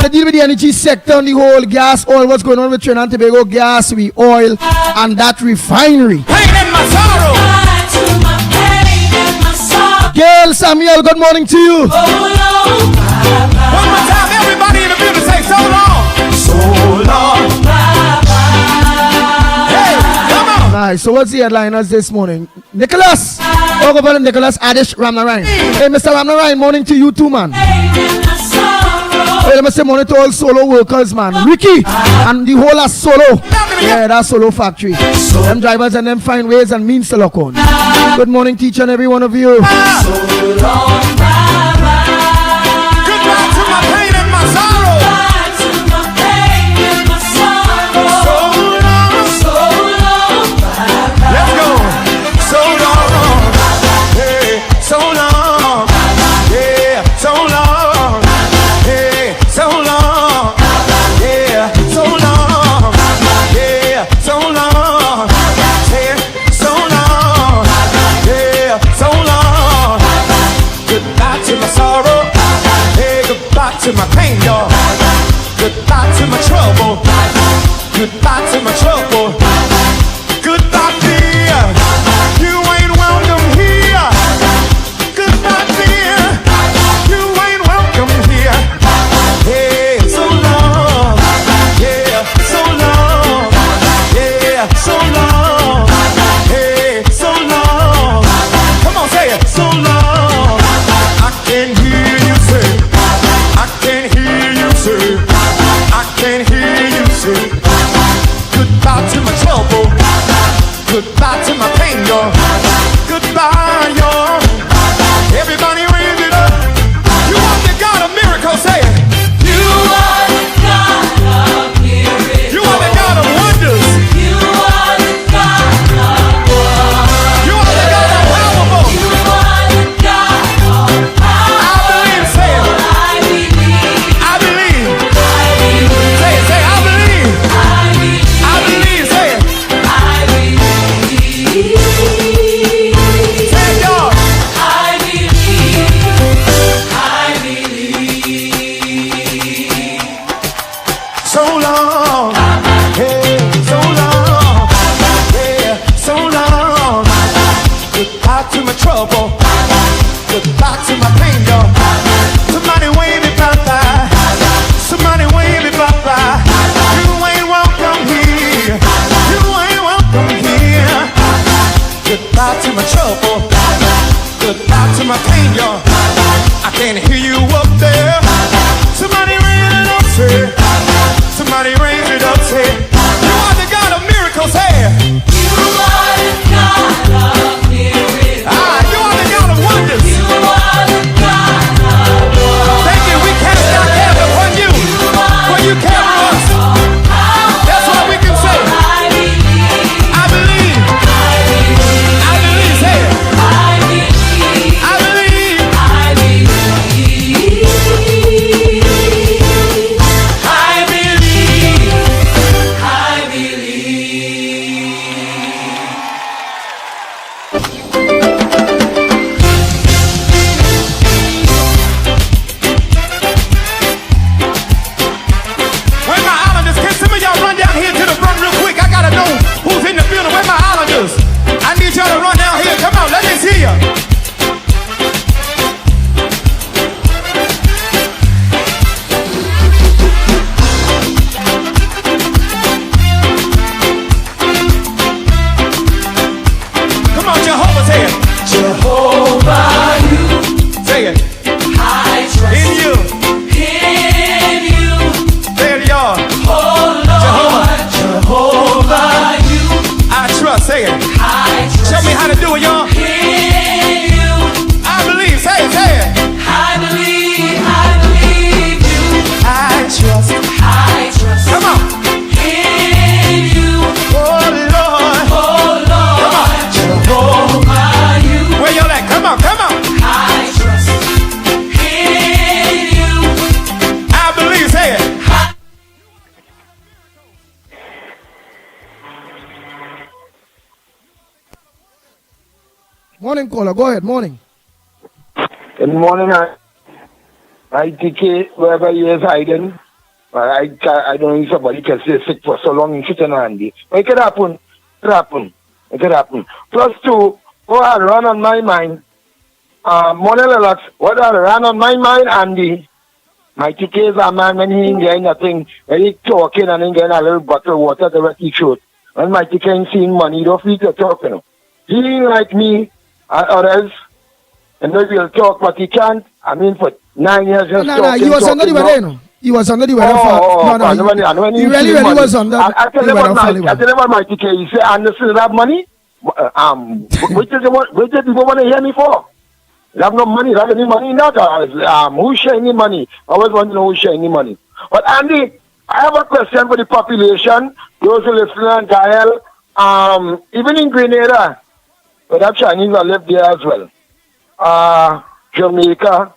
To deal with the energy sector and the whole gas, oil, what's going on with Trinidad and Tobago gas, oil, and that refinery. Pain in my sorrow. Gail Samuel, good morning to you. One more time, everybody in the building say so long. So long. Hey, come on. Nice. So what's the headliners this morning? Nicholas. Talk about Nicholas Adish Ramnarine. Hey, Mr. Ramnarine, morning to you too, man. Hey, let me say morning to all solo workers, man. Ricky and the whole solo. Yeah, that solo factory. Them drivers and them find ways and means to lock on. Good morning, teacher, and every one of you. So long, goodbye to my pain and my sorrow. So long, let's go. So long, hey, so long, yeah, so long, hey, so long, yeah, so long, yeah, so long, hey, so long, yeah, so long. Goodbye to my sorrow, hey, goodbye to my pain, y'all. Goodbye to my trouble, goodbye to my trouble. Goodbye, dear, you ain't welcome here. Goodbye, dear, you ain't welcome here. Hey, so long, yeah, so long, yeah, so long, hey, so long. Come on, say it, so long. I can hear you say, I can hear you say, I can hear you say, goodbye to my trouble, goodbye to my pain, y'all. Goodbye, y'all. Everybody raise it up. You are the God of miracles, say it. You are the God of miracles. You are the God of wonders. You are the God of wonders. You are the God of powerful. You are the God of power. I believe, say it. I believe. I believe. I believe. Say it, say I believe. I believe. I believe, say it. I believe. Say it, y'all. I believe. I believe. So long. Hey, so long. Yeah, so long. Goodbye to my trouble. Goodbye to my pain, y'all. Somebody wave me bye-bye. Somebody wave me bye-bye. You ain't welcome here. You ain't welcome here. Goodbye to my trouble. Goodbye to my pain, y'all. I can't hear you up there. Somebody raise it up, say. Somebody raise it up, say. You are the God of miracles, hey. You are the God of miracles. Ah, you are the God of wonders. You are the God of wonders. Thank you. We cast our care upon you. For you carry us. That's what we can say. I believe. I believe. I believe. Say it. I believe. I believe. I believe. I believe. I Where my islanders? Can some of y'all run down here to the front real quick? I gotta know who's in the building. Where my islanders? I need y'all to run down here. Come on, let me see ya. Come on, Jehovah, say it. Jehovah, you. Say it. I trust in you. In you. Say it, y'all. Oh, Lord. Jehovah, you. I trust. Say it. I trust. Show me how to do it, y'all. In you. I believe. Say it, say it. I believe you. I trust. I trust. Come on. Morning, caller. Go ahead. Morning. Good morning, I TK, wherever he is hiding. I don't know if somebody can stay sick for so long in sitting handy. But it could happen. It could happen. Plus two, what had run on my mind, morning Lennox, what had run on my mind, Andy. My TK is a man when he ain't getting nothing, when he talking and he getting a little bottle of water to rest his throat. When my TK ain't seeing money, he don't feel to talk, you know. He ain't like me and others. And maybe he'll talk, but he can't. I mean, for 9 years just talking. No, you was under the weather, you know. You was under the weather for... He really was under I tell the weather. I tell him about my TK. He say, Anderson, you have money? What do people want to hear me for? You have no money. You have any money? Not. Who's sharing any money? I always want to know who's sharing any money. But Andy, I have a question for the population. Those who listen on Gael. Even in Grenada, but that Chinese that live there as well. Jamaica,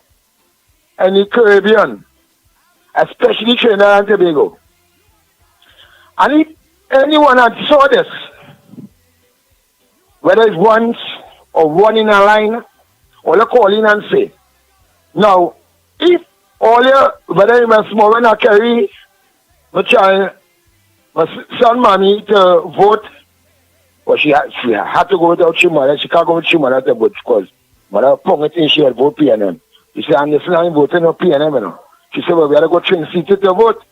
and the Caribbean, especially Trinidad and Tobago. And if anyone had saw this, whether it's once or one in a line, or they call in and say, now, if all your, whether you must small and carry my child, my son mommy to vote, well, she had to go without she mother. She can't go with she mother to vote because mother Pong think she had vote PNM. She said, Anderson, I'm voting no PNM, you know. She said, well, we had to go Trinity to vote.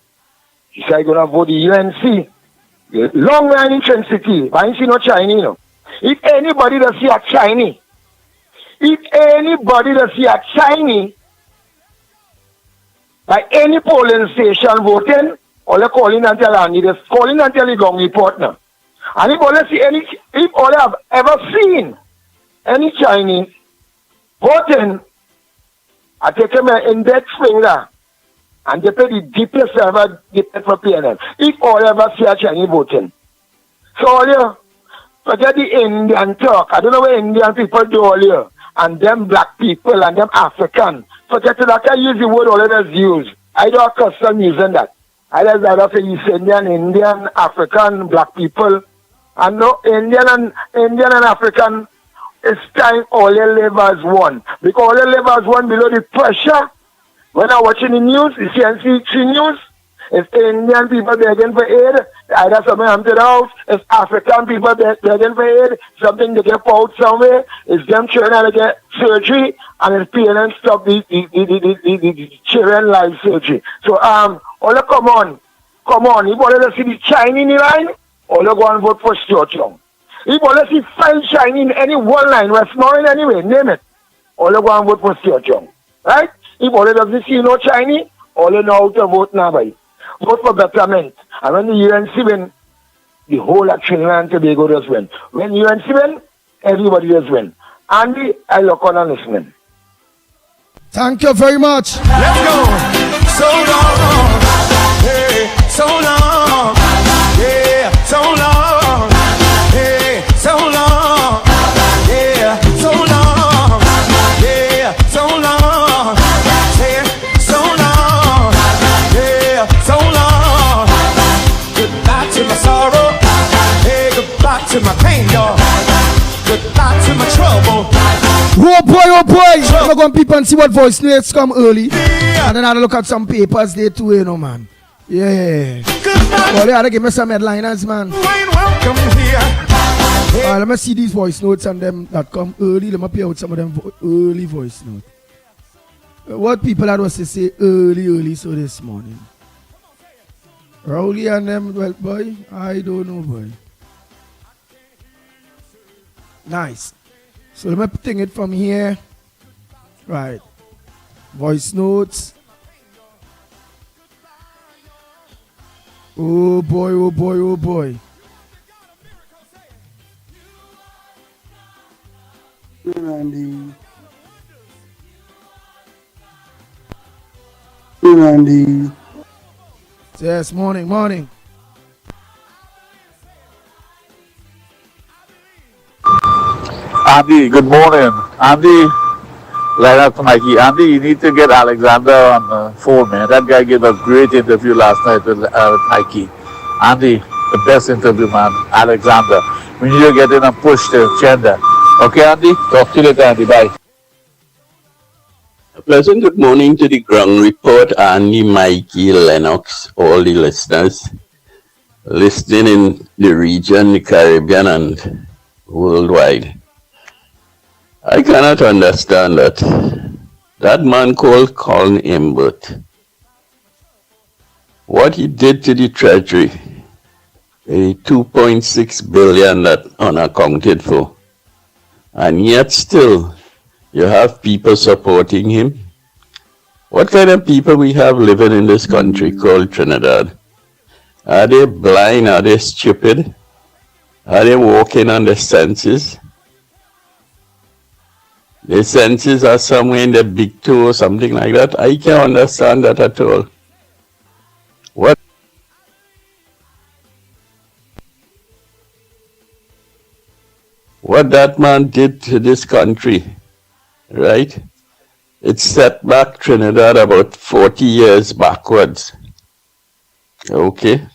She said, I'm going to vote the UNC. Long line in Trinity, but I ain't see no Chinese, you know. If anybody does see a Chinese, by any polling station voting, all they call in and tell Andy, they call in and tell the gong report now. And if all have ever seen any Chinese voting, I take them in that finger and they pay the deepest ever depend for PNL. If all ever see a Chinese voting. So all you forget the Indian talk. I don't know what Indian people do all you. And them black people and them African. Forget it, I can use the word all others use. I don't custom using that. I just rather say East Indian, African, black people. And no Indian and African, it's time all they live as one. Because all they live as one below the pressure. When I'm watching the news, the CNC news, it's Indian people begging for aid. Either something happened to the house. It's African people begging for aid. Something they get out somewhere. It's them children to get surgery. And it's paying and stop the children life surgery. So, all come on. If all they see the Chinese in the line, all they go and vote for Stuart Young. If all they see 5 Chinese in any one line, Westmoreland anyway, name it, all they go and vote for Stuart Young. Right? If all they doesn't see no Chinese, all they know how to vote now by. Vote for betterment. And when the UNC win, the whole of Trinidad and Tobago does win. When UNC win, everybody does win. Andy, I look on and listening. Thank you very much. Let's go. So long. Hey, so long. Yeah, so long. Hey, so long. Yeah, so long. Yeah, so long. Hey, so long. Yeah, so long. Goodbye to my sorrow. Hey, goodbye to my pain, y'all. Goodbye to my trouble. Oh boy. I'm going to peep and see what voice notes come early. And then I'll look at some papers there too, you know, man. Yeah. Well, they ought to give me some headliners, man. Welcome here. Let me see these voice notes and them that come early. Let me play out some of them early voice notes. What people that was to say early so this morning. Rowley and them, well, boy, I don't know, boy. Nice. So let me think it from here. Right. Voice notes. Oh boy. Randy. Yes, morning. Andy, good morning. Andy, Lennox, Mickie. Andy, you need to get Alexander on the phone, man. That guy gave a great interview last night with Mickie. Andy, the best interview, man. Alexander. We need to get in and push the agenda. Okay, Andy. Talk to you later, Andy. Bye. A pleasant good morning to the ground report, Andy, Mikey, Lennox, all the listeners listening in the region, the Caribbean, and worldwide. I cannot understand that man called Colin Imbert, what he did to the treasury, a 2.6 billion that unaccounted for, and yet still you have people supporting him. What kind of people we have living in this country called Trinidad? Are they blind? Are they stupid? Are they walking on their senses? Their senses are somewhere in the big toe or something like that. I can't understand that at all. What that man did to this country, right? It set back Trinidad about 40 years backwards. Okay?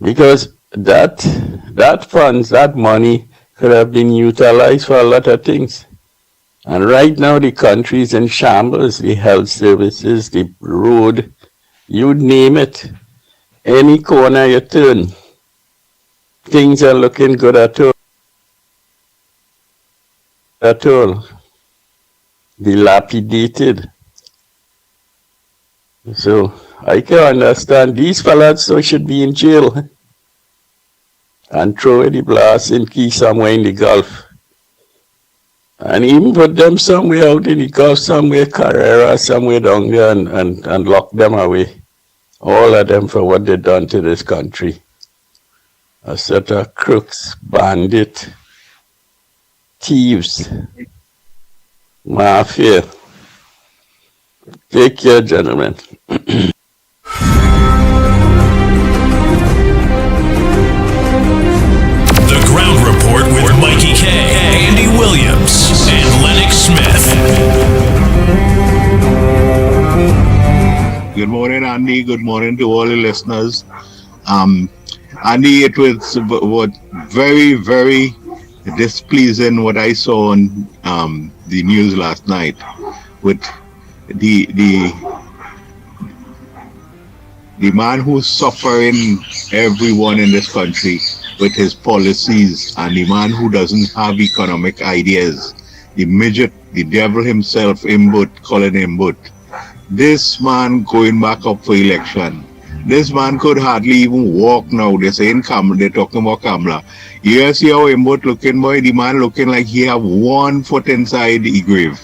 Because that funds, that money could have been utilized for a lot of things. And right now the country is in shambles, the health services, the road, you name it. Any corner you turn, things are looking good at all. Dilapidated. So I can understand these fellas so should be in jail and throw the blasting key somewhere in the Gulf. And even put them somewhere out in the Gulf, somewhere Carrera, somewhere down there and lock them away. All of them for what they done to this country. A set of crooks, bandit, thieves, mafia. Take care, gentlemen. The Ground Report with Mikey K, Andy Williams, and Lennox Smith. Good morning, Andy. Good morning to all the listeners. Andy, it was very, very displeasing what I saw on the news last night with the man who's suffering everyone in this country with his policies, and the man who doesn't have economic ideas, the midget, the devil himself, Colin Imbert. This man going back up for election. This man could hardly even walk now. They're saying they're talking about Kamala. You see how Imbert looking, boy? The man looking like he have 1 foot inside the grave.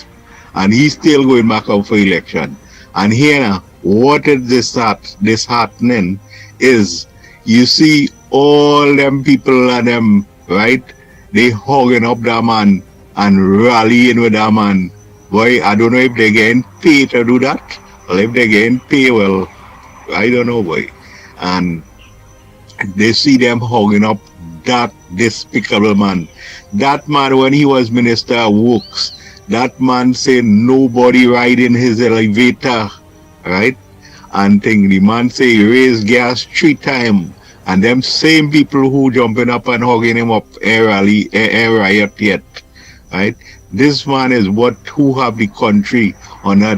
And he's still going back up for election. And here now, what is this happening is, you see all them people and them, right? They hugging up that man and rallying with that man. Boy, I don't know if they're getting paid to do that. Or if they're getting paid, well, I don't know, boy. And they see them hugging up that despicable man. That man, when he was Minister of Works, that man said nobody ride in his elevator, right? And the man say he raised gas 3 times. And them same people who jumping up and hugging him up air riot yet, right? This man is who have the country on a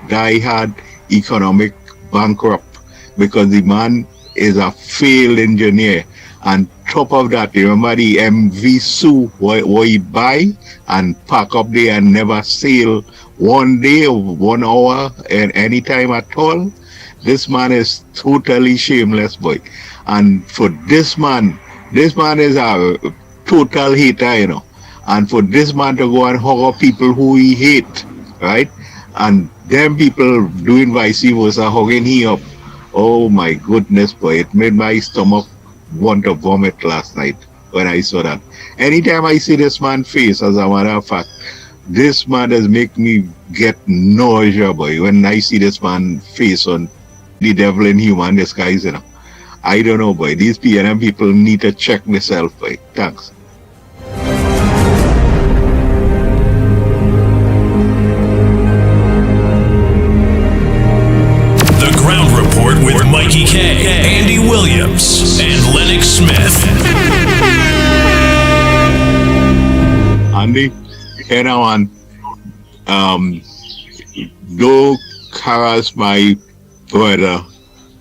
die-hard economic bankrupt, because the man is a failed engineer. And top of that, remember the MV Sue what he buy and pack up there and never sail 1 day or 1 hour at any time at all. This man is totally shameless, boy. And for this man is a total hater, you know. And for this man to go and hug up people who he hate, right? And them people doing vice versa, hugging him up. Oh my goodness, boy. It made my stomach want to vomit last night when I saw that. Anytime I see this man's face, as a matter of fact, this man does make me get nausea, boy, when I see this man's face on the devil in human disguise, you know. I don't know, boy. These PNM people need to check themselves, boy. Thanks. The Ground Report with Mikey K, Andy Williams, and Lennox Smith. Andy. Here now, and do harass my brother,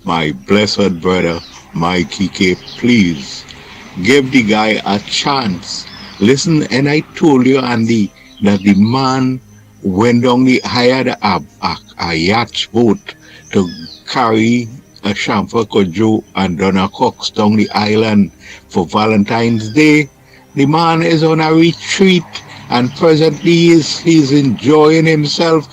my blessed brother, Mickie K. Please give the guy a chance. Listen, and I told you, Andy, that the man went down, hired a yacht boat to carry a Shamfa Kojo and Donna Cox down the island for Valentine's Day. The man is on a retreat, and presently he's enjoying himself.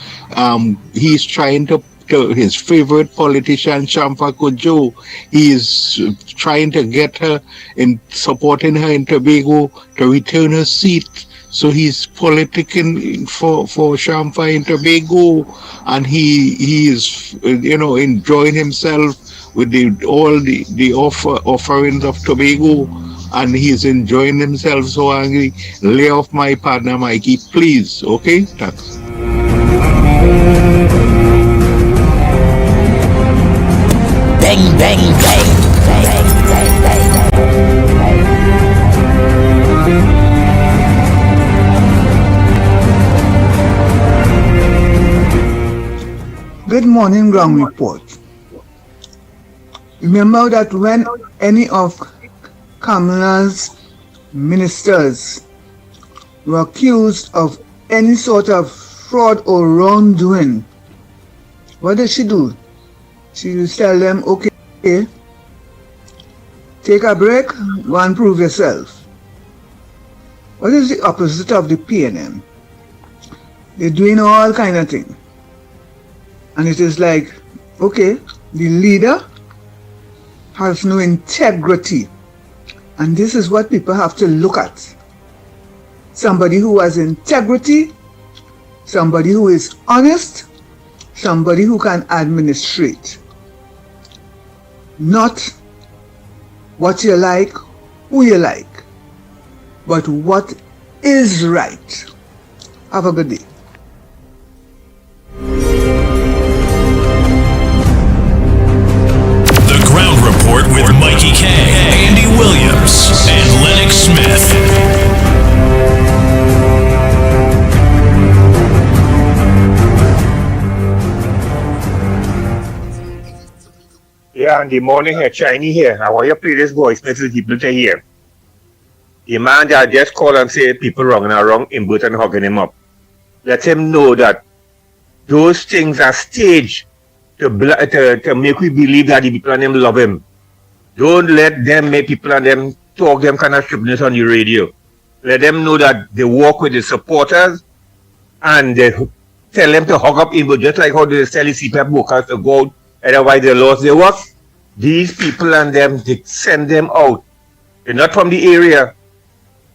He's trying to his favorite politician, Shamfa Kojo. He is trying to get her in supporting her in Tobago to return her seat. So he's politicking for Shamfa in Tobago, and he is enjoying himself with all the offerings of Tobago, and he's enjoying himself. So I lay off my partner Mickie, please. Okay, thanks. Bang, bang, bang. Good morning, ground report. Remember that when any of Kamala's ministers were accused of any sort of fraud or wrongdoing, what did she do? She used to tell them, okay, take a break, go and prove yourself. What is the opposite of the PNM? They're doing all kind of things. And it is like, okay, the leader has no integrity. And this is what people have to look at. Somebody who has integrity, somebody who is honest, somebody who can administrate. Not what you like, who you like, but what is right. Have a good day. The Ground Report with Mickie K, Andy Williams, and Lennox Smith. Yeah, and the morning here, Chinese here. I want you to play this voice message people to hear. The man that just called and say people wrong and are wrong in both and hugging him up. Let him know that those things are staged to make we believe that the people and them love him. Don't let them make people and them talk them kind of stupidness on the radio. Let them know that they work with the supporters and they tell them to hug up in, but just like how they tell the CPAP workers to go out, otherwise they lost their work. These people and them, they send them out. They're not from the area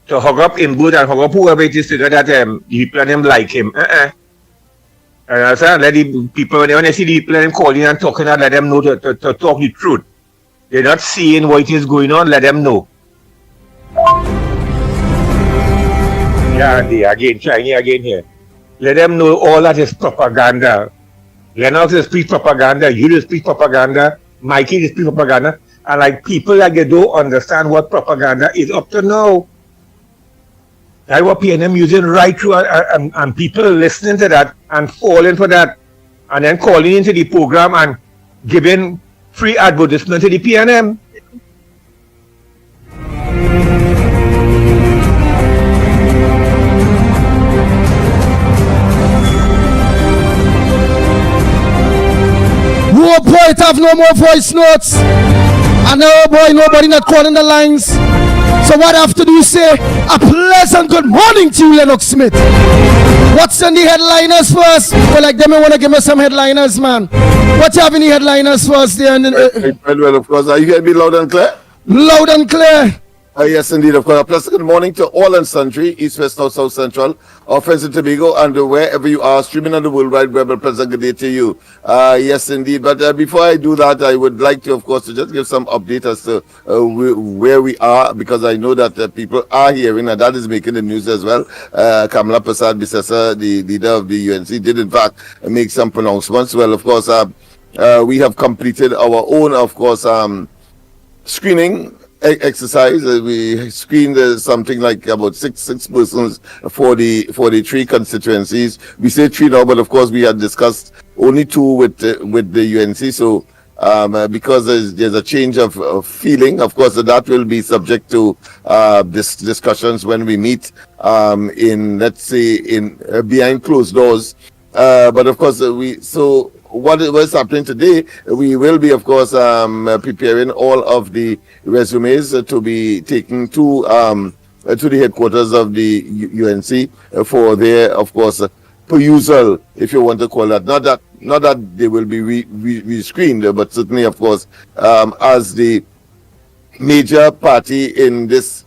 to hug up in good and hug up whoever it is to know that the people and them like him. And I say, let the people, when they see the people and them calling and talking, let them know to talk the truth. They're not seeing what is going on, let them know. Yeah, again, Chinese again here. Let them know all that is propaganda. Lennox is speak propaganda, you just speak propaganda, Mickie is speak propaganda, and like people that they don't understand what propaganda is up to now. That's what PNM using right through, and people listening to that and falling for that, and then calling into the program and giving free advertisement to the PNM. Oh boy, it have no more voice notes. And oh boy, nobody not calling the lines. So what I have to do is say a pleasant good morning to you, Lennox Smith. What's in the headliners first? Well, like them, I want to give me some headliners, man. What you have in the headliners first there? Well, of course. Are you hearing me loud and clear? Loud and clear. Yes, indeed, of course. A pleasant good morning to all and sundry, East, West, North, South, Central, our friends in Tobago, and wherever you are, streaming on the World Wide Web. A pleasant good day to you. Yes, indeed. But before I do that, I would like to, of course, to just give some update as to where we are, because I know that people are hearing, and that is making the news as well. Kamala Prasad Bisesa, the leader of the UNC, did in fact make some pronouncements. Well, of course, we have completed our own, of course, screening exercise. We screened something like about six persons for the three constituencies. We say three now, but of course we had discussed only two with the UNC. So because there's a change of feeling, of course that will be subject to discussions when we meet in, let's say, in behind closed doors. But of course what was happening today, we will be, of course, preparing all of the resumes to be taken to the headquarters of the UNC for their, of course, perusal, if you want to call that. Not that they will be re-screened, but certainly, of course, as the major party in this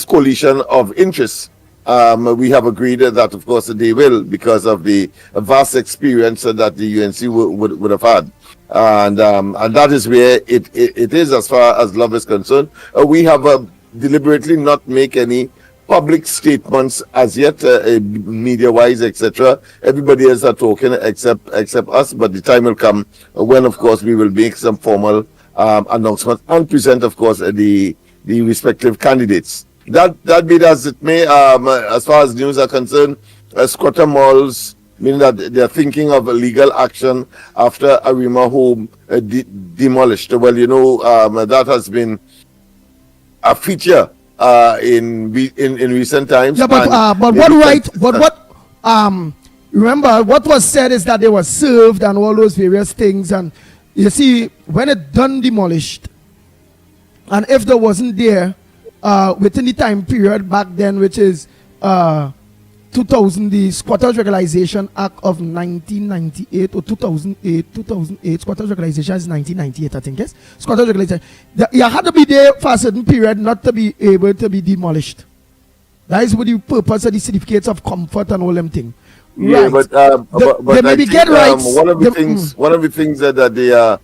coalition of interests. We have agreed that, of course, they will, because of the vast experience that the UNC would have had. And that is where it is as far as love is concerned. We have deliberately not make any public statements as yet, media-wise, etc. Everybody else are talking except us, but the time will come when, of course, we will make some formal announcements and present, of course, the respective candidates. That be it as it may, as far as news are concerned, Squatter malls, meaning that they are thinking of legal action after Arima home demolished. Well, that has been a feature in recent times. Yeah, but what right? But remember what was said is that they were served and all those various things, and you see when it done demolished, and if there wasn't there. Within the time period back then, which is 2000, the Squatters Regularization Act of 1998 or 2008, Squatters Regularization is 1998, I think, yes? Squatters Regularization. You had to be there for a certain period not to be able to be demolished. That is what the purpose of the certificates of comfort and all them things. Yeah, right. but they maybe get rights. One of the things that they are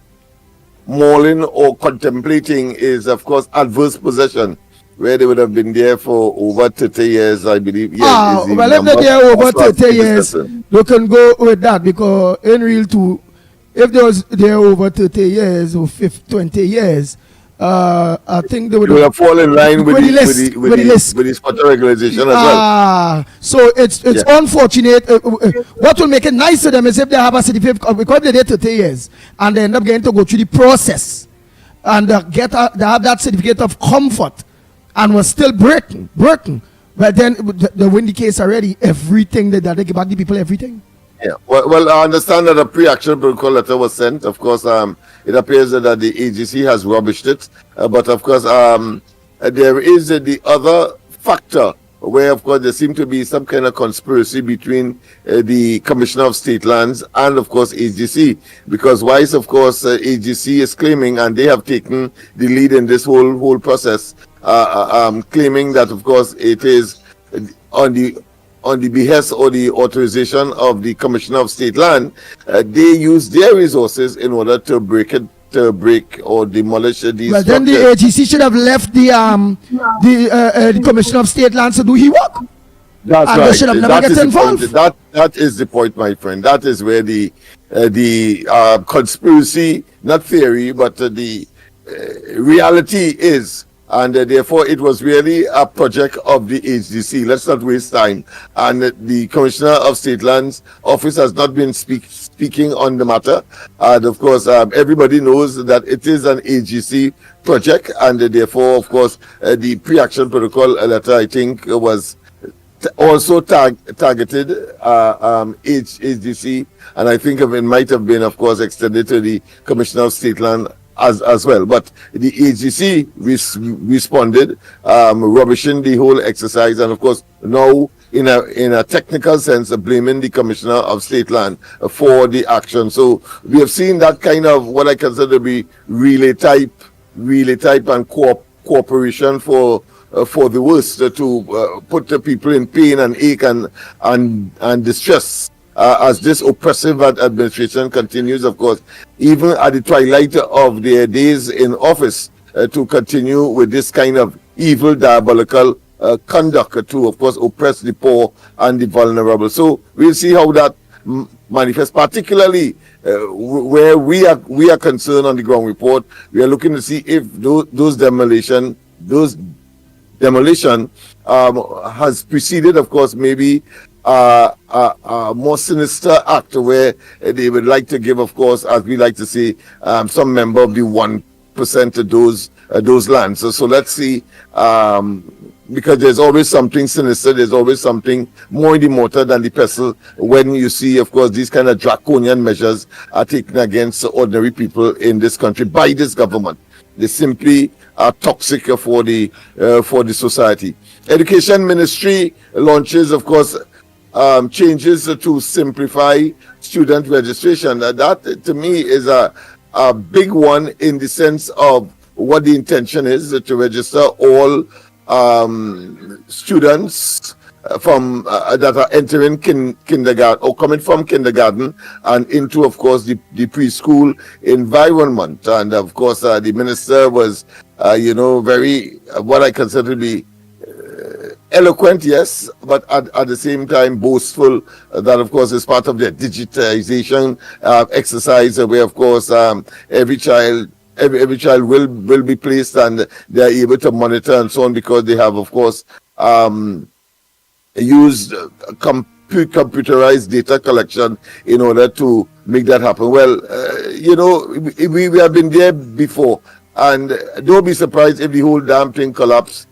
mulling or contemplating is, of course, adverse possession, where they would have been there for over 30 years, I believe. Well, if they're there over 30 years, they can go with that, because in real too, if they was there over 30 years or 20 years, I think they would have fallen in line with the Squatter Regularization as well. So it's unfortunate. What will make it nice to them is if they have a certificate, because they're there 30 years, and they end up getting to go through the process, and they have that certificate of comfort, and was still breaking. But then they win the case already. Everything that they give back the people everything. Yeah. Well, I understand that a pre-action protocol letter was sent. Of course, it appears that the AGC has rubbished it. But of course, there is the other factor where, of course, there seemed to be some kind of conspiracy between the Commissioner of State Lands and, of course, AGC. Because WISE, of course, AGC is claiming, and they have taken the lead in this whole process, claiming that, of course, it is on the behest or the authorization of the Commissioner of State Land. They use their resources in order to break or demolish these. Well, then the AGC should have left the Commissioner of State Land to do his work. That's and right. They should have never get involved. That is the point, my friend. That is where the conspiracy, not theory, but the reality is. And therefore, it was really a project of the HDC. Let's not waste time. And the Commissioner of State Lands office has not been speaking on the matter. And of course, everybody knows that it is an HGC project. And therefore, of course, the pre-action protocol letter, I think, was also targeted HDC. And I think it might have been, of course, extended to the Commissioner of State Land as well. But the AGC responded, rubbishing the whole exercise, and of course now in a technical sense blaming the Commissioner of State Land for the action. So we have seen that kind of what I consider to be relay type and cooperation for the worst, to put the people in pain and ache and distress. As this oppressive administration continues, of course, even at the twilight of their days in office, to continue with this kind of evil, diabolical conduct to, of course, oppress the poor and the vulnerable. So we'll see how that manifest, particularly where we are concerned on the ground report. We are looking to see if those demolition has preceded, of course, maybe a more sinister act where they would like to give, of course, as we like to say, some member of the 1% of those lands. So let's see, because there's always something sinister, there's always something more in the mortar than the pestle when you see, of course, these kind of draconian measures are taken against ordinary people in this country by this government. They simply are toxic for the society. Education Ministry launches, of course, changes to simplify student registration. That to me is a big one in the sense of what the intention is to register all students from that are entering kindergarten or coming from kindergarten and into, of course, the preschool environment. And of course, the minister was, very what I consider to be eloquent, yes, but at the same time boastful. That, of course, is part of their digitization exercise, where, of course, every child will be placed and they are able to monitor and so on, because they have, of course, used computerized data collection in order to make that happen. Well, we have been there before, and don't be surprised if the whole damn thing collapses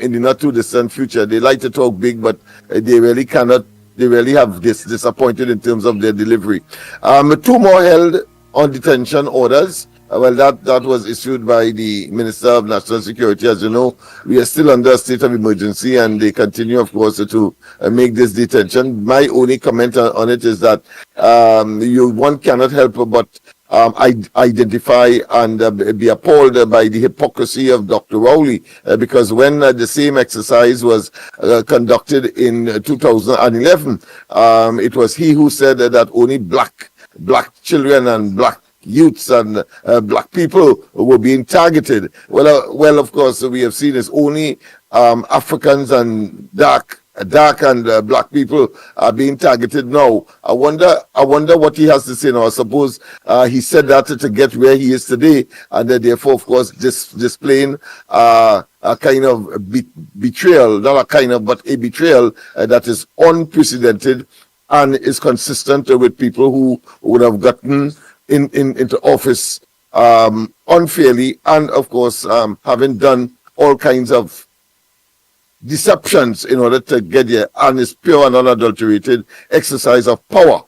in the not too distant future. They like to talk big, but they really cannot. They really have disappointed in terms of their delivery. 2 more held on detention orders. Well, that was issued by the Minister of National Security. As you know, we are still under a state of emergency, and they continue, of course, to make this detention. My only comment on it is that one cannot help but identify and be appalled by the hypocrisy of Dr. Rowley, because when the same exercise was conducted in 2011, it was he who said that only black children and black youths and black people were being targeted. Well, of course, we have seen it's only Africans and dark and black people are being targeted now. I wonder what he has to say now. I suppose he said that to get where he is today, and therefore, of course, displaying a kind of betrayal, not a kind of, but a betrayal that is unprecedented and is consistent with people who would have gotten into office unfairly, and of course having done all kinds of deceptions in order to get there, and it's pure and unadulterated exercise of power.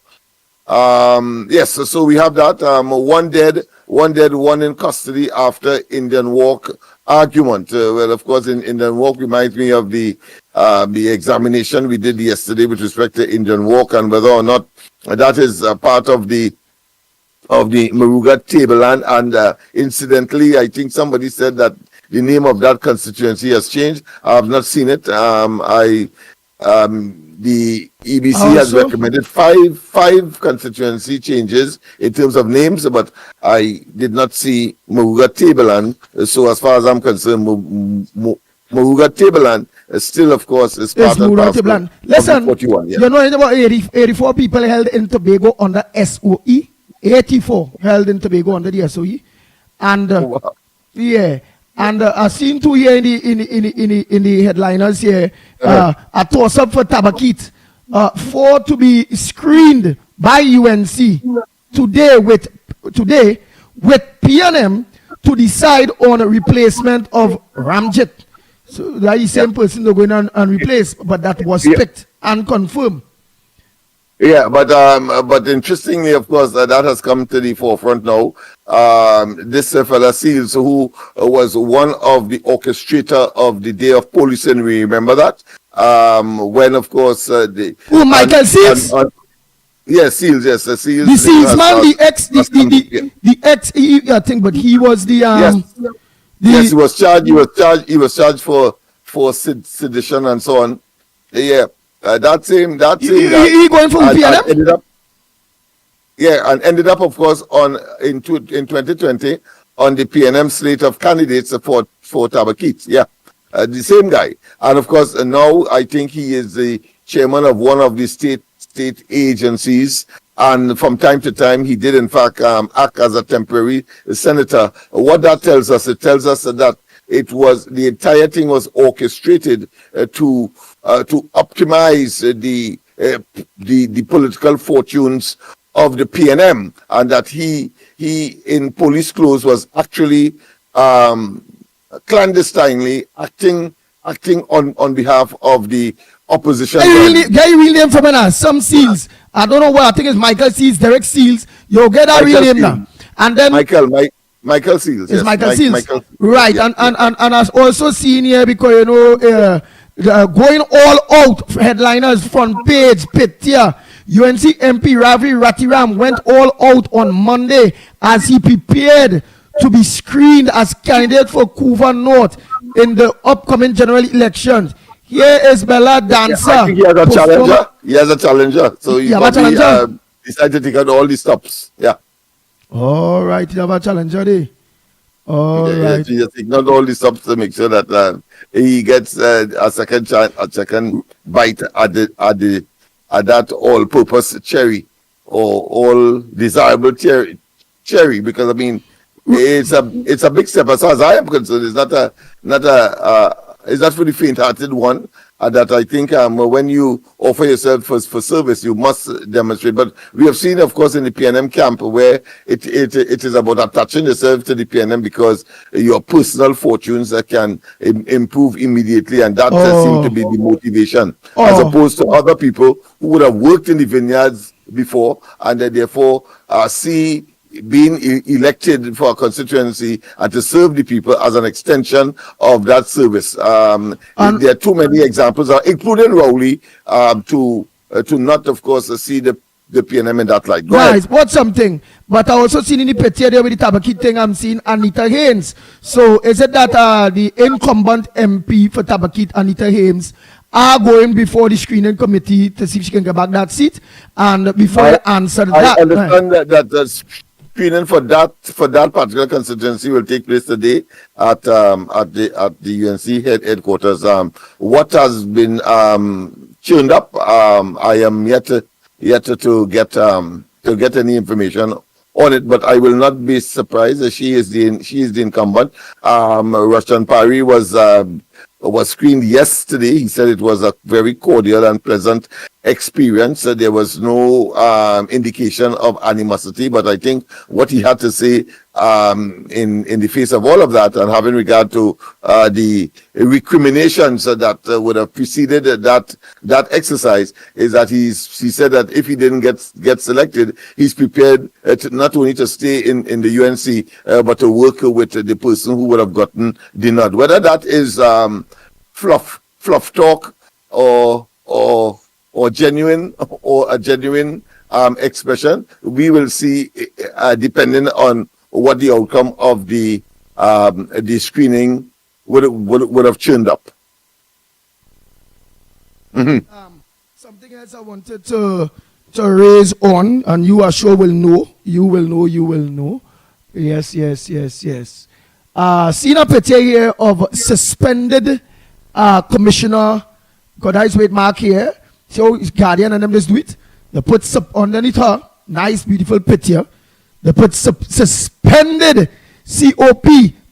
Yes, so we have that. One dead, one in custody after Indian Walk argument. Well, of course, in Indian Walk reminds me of the examination we did yesterday with respect to Indian Walk, and whether or not that is part of the Maruga tableland. And incidentally, I think somebody said that the name of that constituency has changed. I have not seen it. The EBC has recommended five constituency changes in terms of names, but I did not see Maruga tableland. So as far as I'm concerned, Maruga tableland still, of course, is part of the Listen, 41, yeah. You know about 84 people held in Tobago under SOE. 84 held in Tobago under the SOE, and yeah, and I seen 2 here in the headliners here. A toss up for Tabakit, 4 to be screened by UNC today with PNM to decide on a replacement of Ramjet. So that is the same person they're going on and replace, but that was picked and confirmed. Yeah, but interestingly, of course, that has come to the forefront now. This fella Seals, who was one of the orchestrator of the day of policing, we remember that? When, of course, Michael Seals? Yes, Seals, yes. Seals. The Seals man, the ex, I think, but he was the... yes, he was charged for sedition and so on. Yeah. That same guy. He going for PNM? Ended up, of course, in 2020 on the PNM slate of candidates for Tabakit. Yeah, the same guy. And of course, now I think he is the chairman of one of the state state agencies. And from time to time, he did, in fact, act as a temporary senator. What that tells us, it tells us that the entire thing was orchestrated to optimize the political fortunes of the PNM, and that he in police clothes was actually clandestinely acting on behalf of the opposition. Get real name from us. Some Seals. I don't know what. I think it's Michael Seals, Derek Seals. You get that real name now. And then Michael Seals. It's yes, Michael Seals. Michael, right. Yeah, and I've also seen here because going all out headliners front page Petia. UNC MP Ravi Ratiram went all out on Monday as he prepared to be screened as candidate for Couva North in the upcoming general elections. Here is Bella Dancer. I think he has a challenger. He has a challenger. So he probably decided to take out all the stops. Yeah. All right. You have a challenger there. All right. He just ignored all the stops to make sure that he gets a second chance, a second bite at that all-purpose cherry or all desirable cherry. Because I mean, it's a big step as far as I am concerned. It's not for the faint-hearted one. That I think when you offer yourself for service, you must demonstrate. But we have seen, of course, in the PNM camp where it is about attaching yourself to the PNM because your personal fortunes can improve immediately, and that seems to be the motivation, as opposed to other people who would have worked in the vineyards before and therefore see being elected for a constituency and to serve the people as an extension of that service. There are too many examples, including Rowley, to not, of course, see the PNM in that light. Right, what's something? But I also seen in the Petia there with the Tabakit thing, I'm seeing Anita Haynes. So is it that the incumbent MP for Tabakit, Anita Haynes, are going before the screening committee to see if she can get back that seat? And before I answer that, I understand that screening for that particular constituency will take place today at the UNC headquarters. What has been tuned up, I am yet to get any information on it, but I will not be surprised that she is the incumbent. Russian Parry was screened yesterday. He said it was a very cordial and pleasant experience. There was no indication of animosity, but I think what he had to say in the face of all of that, and having regard to the recriminations that would have preceded that exercise, is that he said that if he didn't get selected, he's prepared not only to stay in the UNC but to work with the person who would have gotten the nod. Whether that is fluff talk or genuine or a genuine expression, we will see depending on what the outcome of the screening would have turned up. Mm-hmm. Something else I wanted to raise on, and you are sure will know. You will know. Yes. Seen a picture here of suspended commissioner. God, I wait mark here. So his guardian and them just do it. They put underneath her, nice beautiful picture. They put suspended COP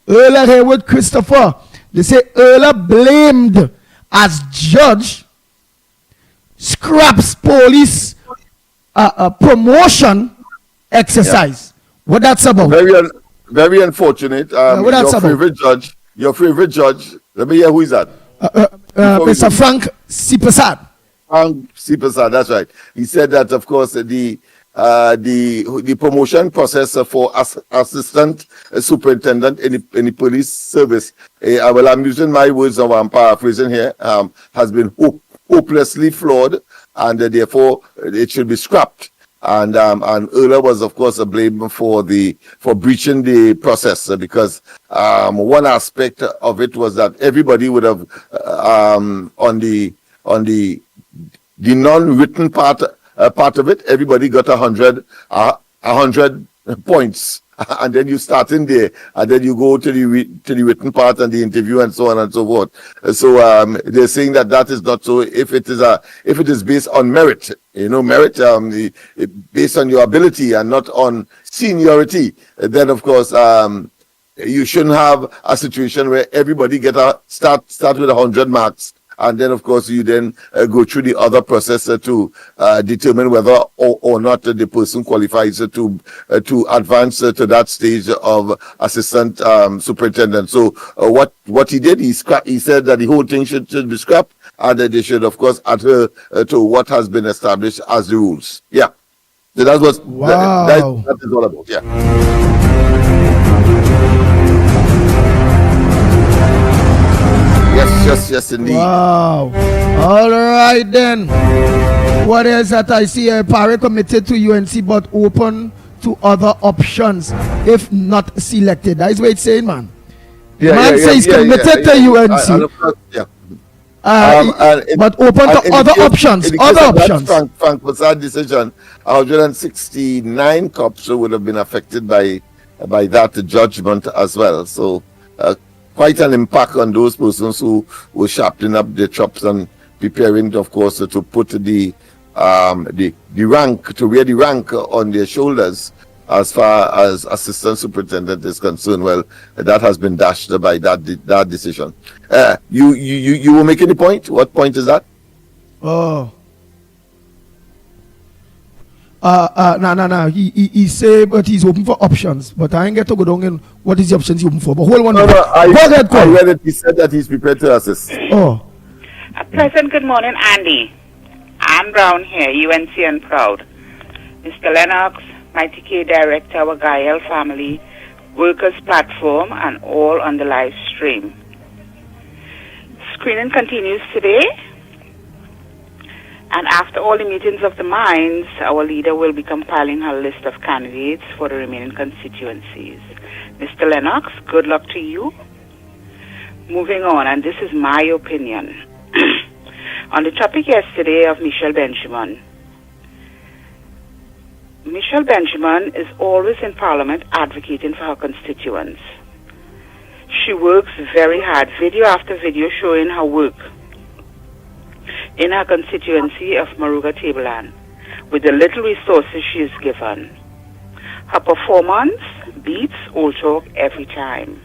Earl Haywood Christopher. They say Earl blamed as judge scraps police promotion exercise. Yeah. What that's about? Very unfortunate. What that's your favorite judge. Let me hear who is that. Mr. Frank Sipasad. Frank Sipasad, that's right. He said that, of course, the promotion process for assistant superintendent in the police service, I'm using my words now, I'm paraphrasing here, has been hopelessly flawed, and therefore it should be scrapped. And Earl was, of course, blamed for breaching the process because one aspect of it was that everybody would have on the non-written part of it, everybody got 100 points, and then you start in there, and then you go to the written part and the interview and so on and so forth. So they're saying that is not so. If it is based on merit, merit, based on your ability and not on seniority, then of course you shouldn't have a situation where everybody start with 100 marks, and then of course you then go through the other process to determine whether or not the person qualifies to advance to that stage of assistant superintendent. So what he did, he said that the whole thing should be scrapped, and they should of course adhere to what has been established as the rules. Yeah, so that's what that is all about. Yeah. Yes, indeed. Wow. All right then. What is that I see? Parry committed to UNC but open to other options if not selected. That is what it's saying, man. Man says he's committed to UNC. But open to other options. Other options. Frank Prasad decision, 169 cops would have been affected by that judgment as well. So quite an impact on those persons who were sharpening up their chops and preparing, of course, to put the rank, to wear the rank on their shoulders as far as assistant superintendent is concerned. Well, that has been dashed by that decision. You were making the point. What point is that? No. He say, but he's open for options. But I ain't get to go down in what is the options he's open for. But hold on. I read it. He said that he's prepared to assist. Oh. President, good morning, Andy. Ann Brown here, UNC and proud. Mr. Lennox, Mickie, Director, our Gael family, Workers Platform, and all on the live stream. Screening continues today. And after all the meetings of the minds, our leader will be compiling her list of candidates for the remaining constituencies. Mr. Lennox, good luck to you. Moving on, and this is my opinion. On the topic yesterday of Michelle Benjamin. Michelle Benjamin is always in Parliament advocating for her constituents. She works very hard, video after video showing her work in her constituency of Maruga Tableland with the little resources she is given. Her performance beats Old Talk every time.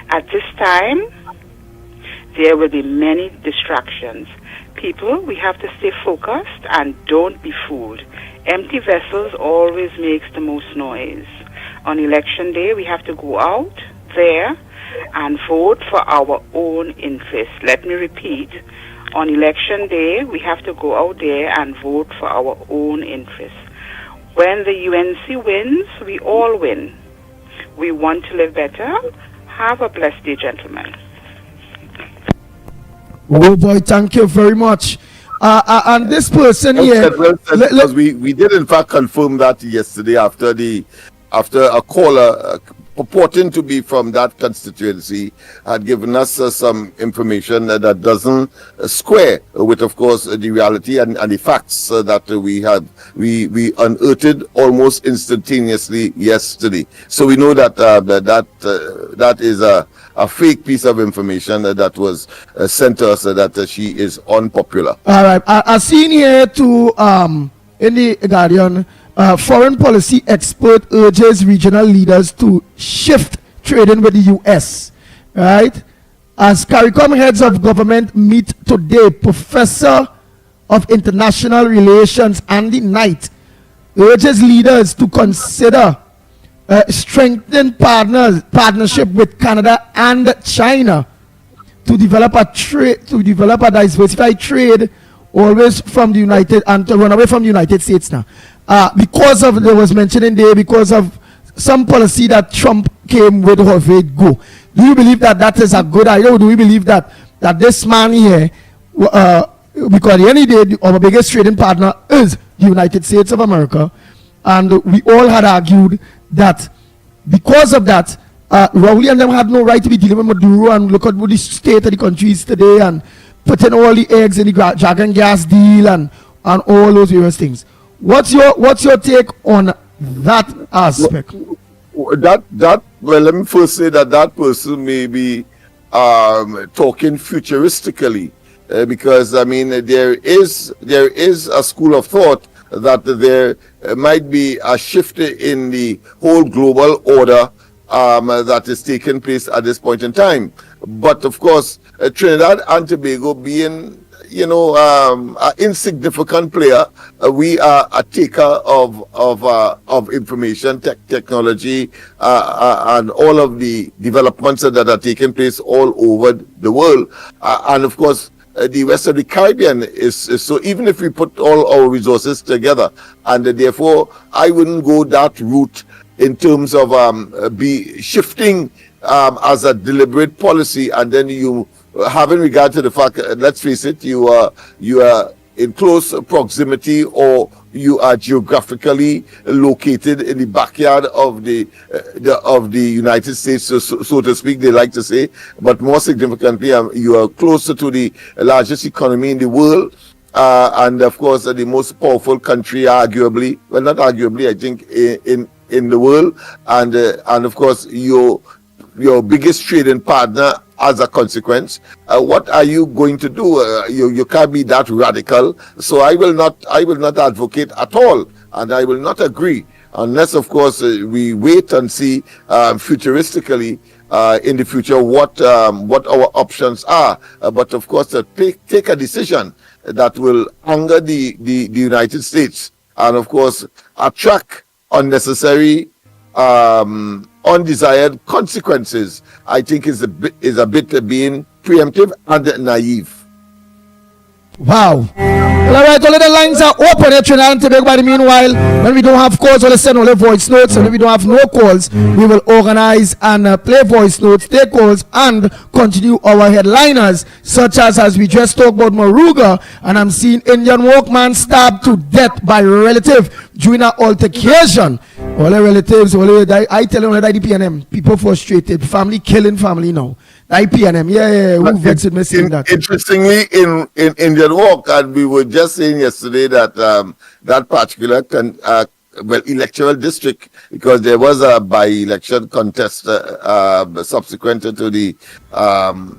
At this time, there will be many distractions. People, we have to stay focused and don't be fooled. Empty vessels always makes the most noise. On election day, we have to go out there and vote for our own interests. Let me repeat. On election day, we have to go out there and vote for our own interests. When the UNC wins, we all win. We want to live better. Have a blessed day, gentlemen. Oh boy, thank you very much. And this person here, because we did in fact confirm that yesterday after a caller purporting to be from that constituency had given us some information that doesn't square with, of course, the reality and the facts that we unearthed almost instantaneously yesterday. So we know that that is a fake piece of information that was sent to us that she is unpopular. All right, I seen here too in the Guardian. Foreign policy expert urges regional leaders to shift trading with the U.S. Right? As CARICOM heads of government meet today, Professor of International Relations Andy Knight urges leaders to consider strengthening partnership with Canada and China to develop a diversified trade, always from the United and to run away from the United States now. Because of, there was mentioning there, because of some policy that Trump came with, how it go. Do you believe that is a good idea, or do we believe that this man here, because at the end of the day, our biggest trading partner is the United States of America, and we all had argued that because of that, Rowley and them had no right to be dealing with Maduro, and look at what the state of the country is today, and putting all the eggs in the dragon gas deal, and all those various things. What's your take on that aspect? Well, let me first say that person may be talking futuristically because I mean there is a school of thought that there might be a shift in the whole global order that is taking place at this point in time. But of course, Trinidad and Tobago being an insignificant player, we are a taker of information, technology, and all of the developments that are taking place all over the world. And of course, the rest of the Caribbean is so, even if we put all our resources together, and therefore I wouldn't go that route in terms of be shifting as a deliberate policy, and then you having regard to the fact, let's face it, you are in close proximity, or you are geographically located in the backyard of the United States, so to speak, they like to say. But more significantly, you are closer to the largest economy in the world, and of course the most powerful country, arguably, well, not arguably, I think, in the world, and of course your biggest trading partner. As a consequence, what are you going to do? You can't be that radical. So I will not advocate at all, and I will not agree unless, of course, we wait and see futuristically in the future what our options are. But of course, take a decision that will anger the United States, and of course attract unnecessary undesired consequences, I think is a bit being preemptive and naive. Wow. Well, all right, all of the lines are open here, Trinidad and Tobago. By the meanwhile, when we don't have calls, we'll send all the voice notes. And if we don't have no calls, we will organize and play voice notes, take calls, and continue our headliners, such as we just talked about Moruga, and I'm seeing Indian workman stabbed to death by relative during an altercation. All the relatives, I tell them that the PNM, people frustrated, family killing family now. IPNM, who vexed me saying that? Interestingly, in Indian Walk, and we were just saying yesterday that that particular electoral district, because there was a by-election contest subsequent to the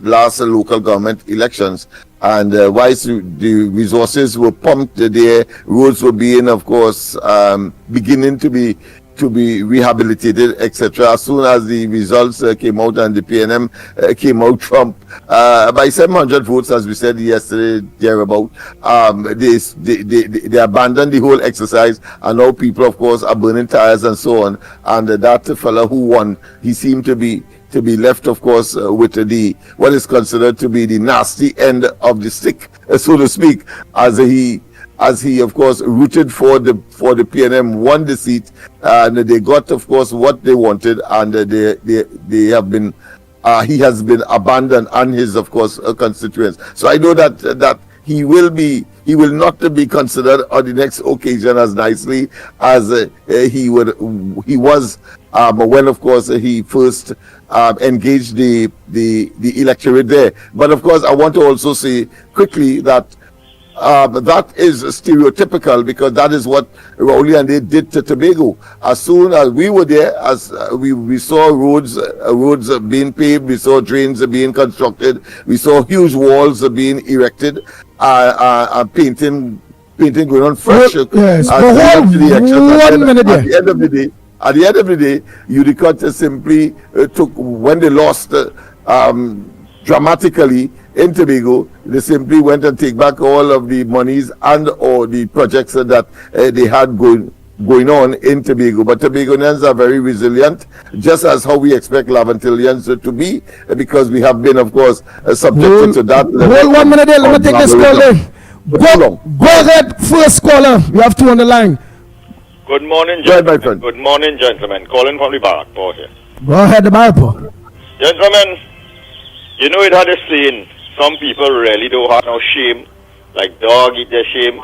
last local government elections, and whilst the resources were pumped there, roads were being, of course, beginning to be rehabilitated, etc. As soon as the results came out and the PNM came out Trump by 700 votes, as we said yesterday, thereabout, they abandoned the whole exercise, and now people, of course, are burning tires and so on. And that fellow who won, he seemed to be left, of course, with what is considered to be the nasty end of the stick, so to speak, as he, of course, rooted for the PNM, won the seat, and they got, of course, what they wanted, and they have been, he has been abandoned and his, of course, constituents. So I know that he will not be considered on the next occasion as nicely as he was when, of course, he first engaged the electorate there. But of course, I want to also say quickly that that is stereotypical, because that is what Rowley and they did to Tobago. As soon as we were there, as we saw roads being paved, we saw drains being constructed, we saw huge walls being erected, painting going on fresh. Yes, at the end of the day, Unicott simply took, when they lost dramatically in Tobago, they simply went and take back all of the monies and or the projects that they had going on in Tobago. But Tobagonians are very resilient, just as how we expect Lavantillians to be, because we have been, of course, subjected to that. Hold 1 minute there, let me take this call there. Go ahead, first caller. We have two on the line. Good morning, gentlemen. Good morning, gentlemen. Calling from the Barakpur here. Go ahead, the Barakpur. Gentlemen, you know it had a saying, some people really don't have no shame, like dog eat their shame.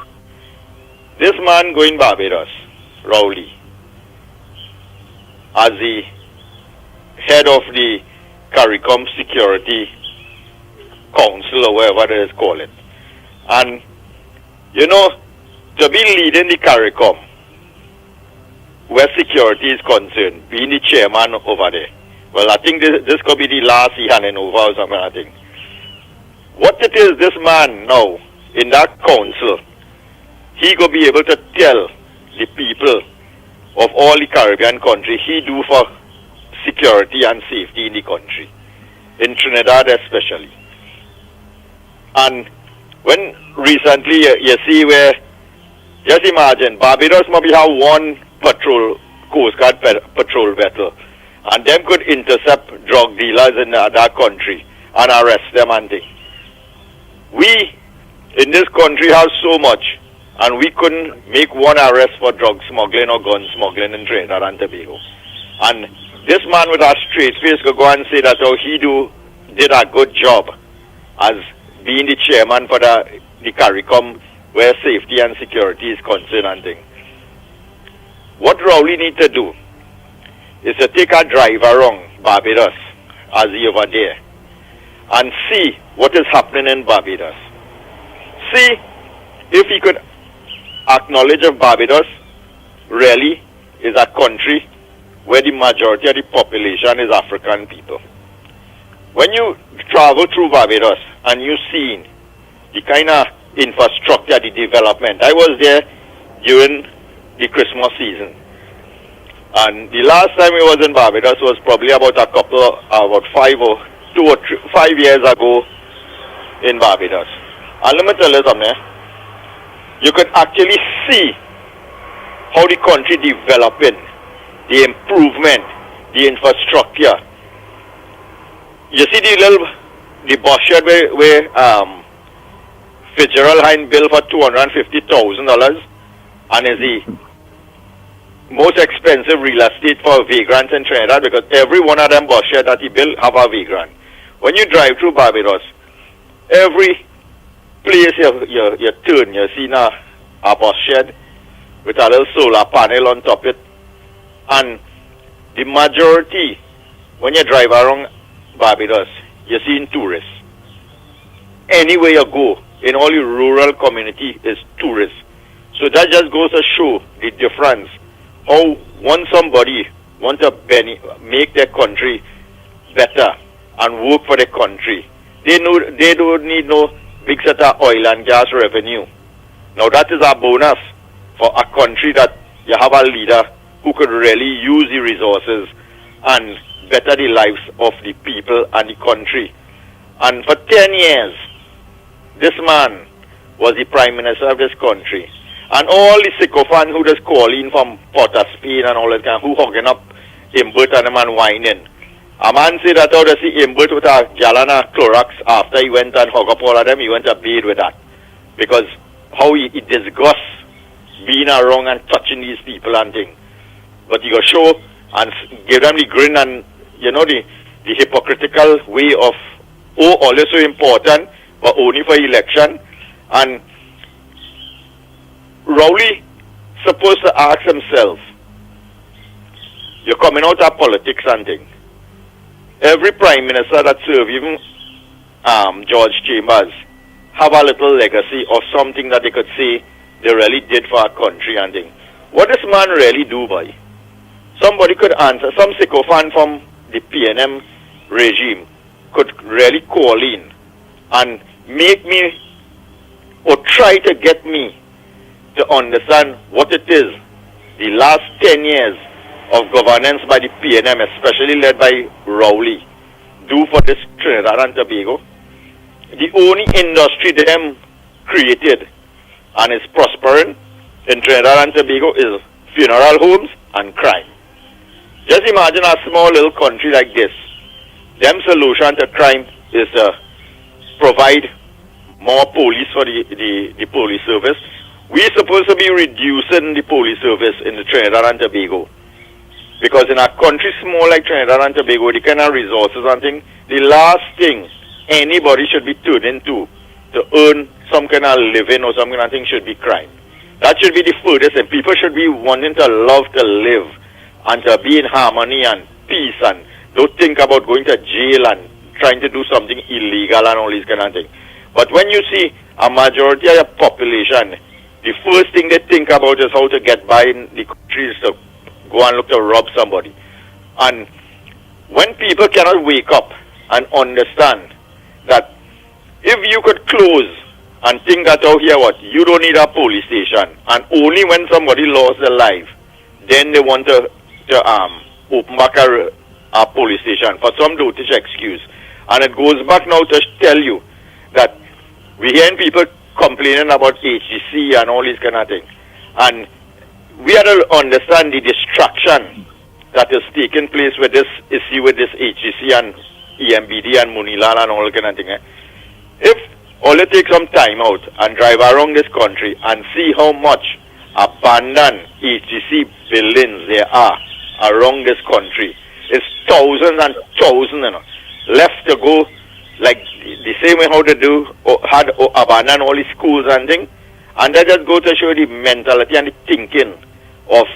This man going Barbados, Rowley, as the head of the CARICOM Security Council, or whatever they call it. And, you know, to be leading the CARICOM, where security is concerned, being the chairman over there. Well, I think this could be the last he handing over or something, I think. what it is, this man now in that council, he go be able to tell the people of all the Caribbean countries he do for security and safety in the country, in Trinidad especially. And when recently you see where, just imagine, Barbados maybe have one Coast Guard patrol vessel, and them could intercept drug dealers in that country and arrest them and things. We in this country have so much, and we couldn't make one arrest for drug smuggling or gun smuggling in Trinidad and Tobago. And this man with a straight face could go and say that he did a good job as being the chairman for the CARICOM where safety and security is concerned and things. What Rowley need to do is to take a drive around Barbados as he over there and see what is happening in Barbados. See if he could acknowledge if Barbados really is a country where the majority of the population is African people. When you travel through Barbados and you see the kind of infrastructure, the development. I was there during the Christmas season. And the last time we was in Barbados was probably about 5 years ago in Barbados. And let me tell you something. You could actually see how the country developing, the improvement, the infrastructure. You see the bus shed where Fitzgerald Hine built for $250,000 and is the most expensive real estate for vagrants in Trinidad, because every one of them bus shed that he built have a vagrant. When you drive through Barbados, every place you turn, you see a bus shed with a little solar panel on top of it. And the majority, when you drive around Barbados, you're seeing tourists. Anywhere you go, in all the rural community is tourists. So that just goes to show the difference. How once somebody want to make their country better and work for the country, they don't need no big set of oil and gas revenue. Now that is a bonus for a country that you have a leader who could really use the resources and better the lives of the people and the country. And for 10 years, this man was the Prime Minister of this country. And all the sycophants who just call in from Port of Spain and all that kind, who hugging up Imbert and the man whining. A man said that how to see Imbert with a gallon of Clorox after he went and hug up all of them, he went to bed with that. Because how he disgusts being around and touching these people and things. But he go show and give them the grin and, you know, the hypocritical way of, all is so important, but only for election. And Rowley supposed to ask himself, you're coming out of politics and things. Every prime minister that served, even George Chambers, have a little legacy or something that they could say they really did for our country and things. What this man really do, boy? Somebody could answer. Some sycophant from the PNM regime could really call in and make me or try to get me to understand what it is the last 10 years of governance by the PNM, especially led by Rowley, do for this Trinidad and Tobago. The only industry them created and is prospering in Trinidad and Tobago is funeral homes and crime. Just imagine a small little country like this. Them solution to crime is to provide more police for the police service. We're supposed to be reducing the police service in the Trinidad and Tobago. Because in a country small like Trinidad and Tobago, the kind of resources and things, the last thing anybody should be turned into to earn some kind of living or some kind of thing should be crime. That should be the furthest, and people should be wanting to love to live and to be in harmony and peace and don't think about going to jail and trying to do something illegal and all these kind of things. But when you see a majority of the population, the first thing they think about is how to get by in the country is to go and look to rob somebody. And when people cannot wake up and understand that if you could close and think that out here what, you don't need a police station, and only when somebody lost their life, then they want to open back a police station for some dotage excuse. And it goes back now to tell you that we're hearing people complaining about HGC and all these kind of things. And we have to understand the distraction that is taking place with this issue with this HGC and EMBD and Munilal and all kind of thing. If only take some time out and drive around this country and see how much abandoned HGC buildings there are around this country. It's thousands and thousands, you know, left to go, like the same way how they had abandoned all the schools and things. And that just go to show the mentality and the thinking of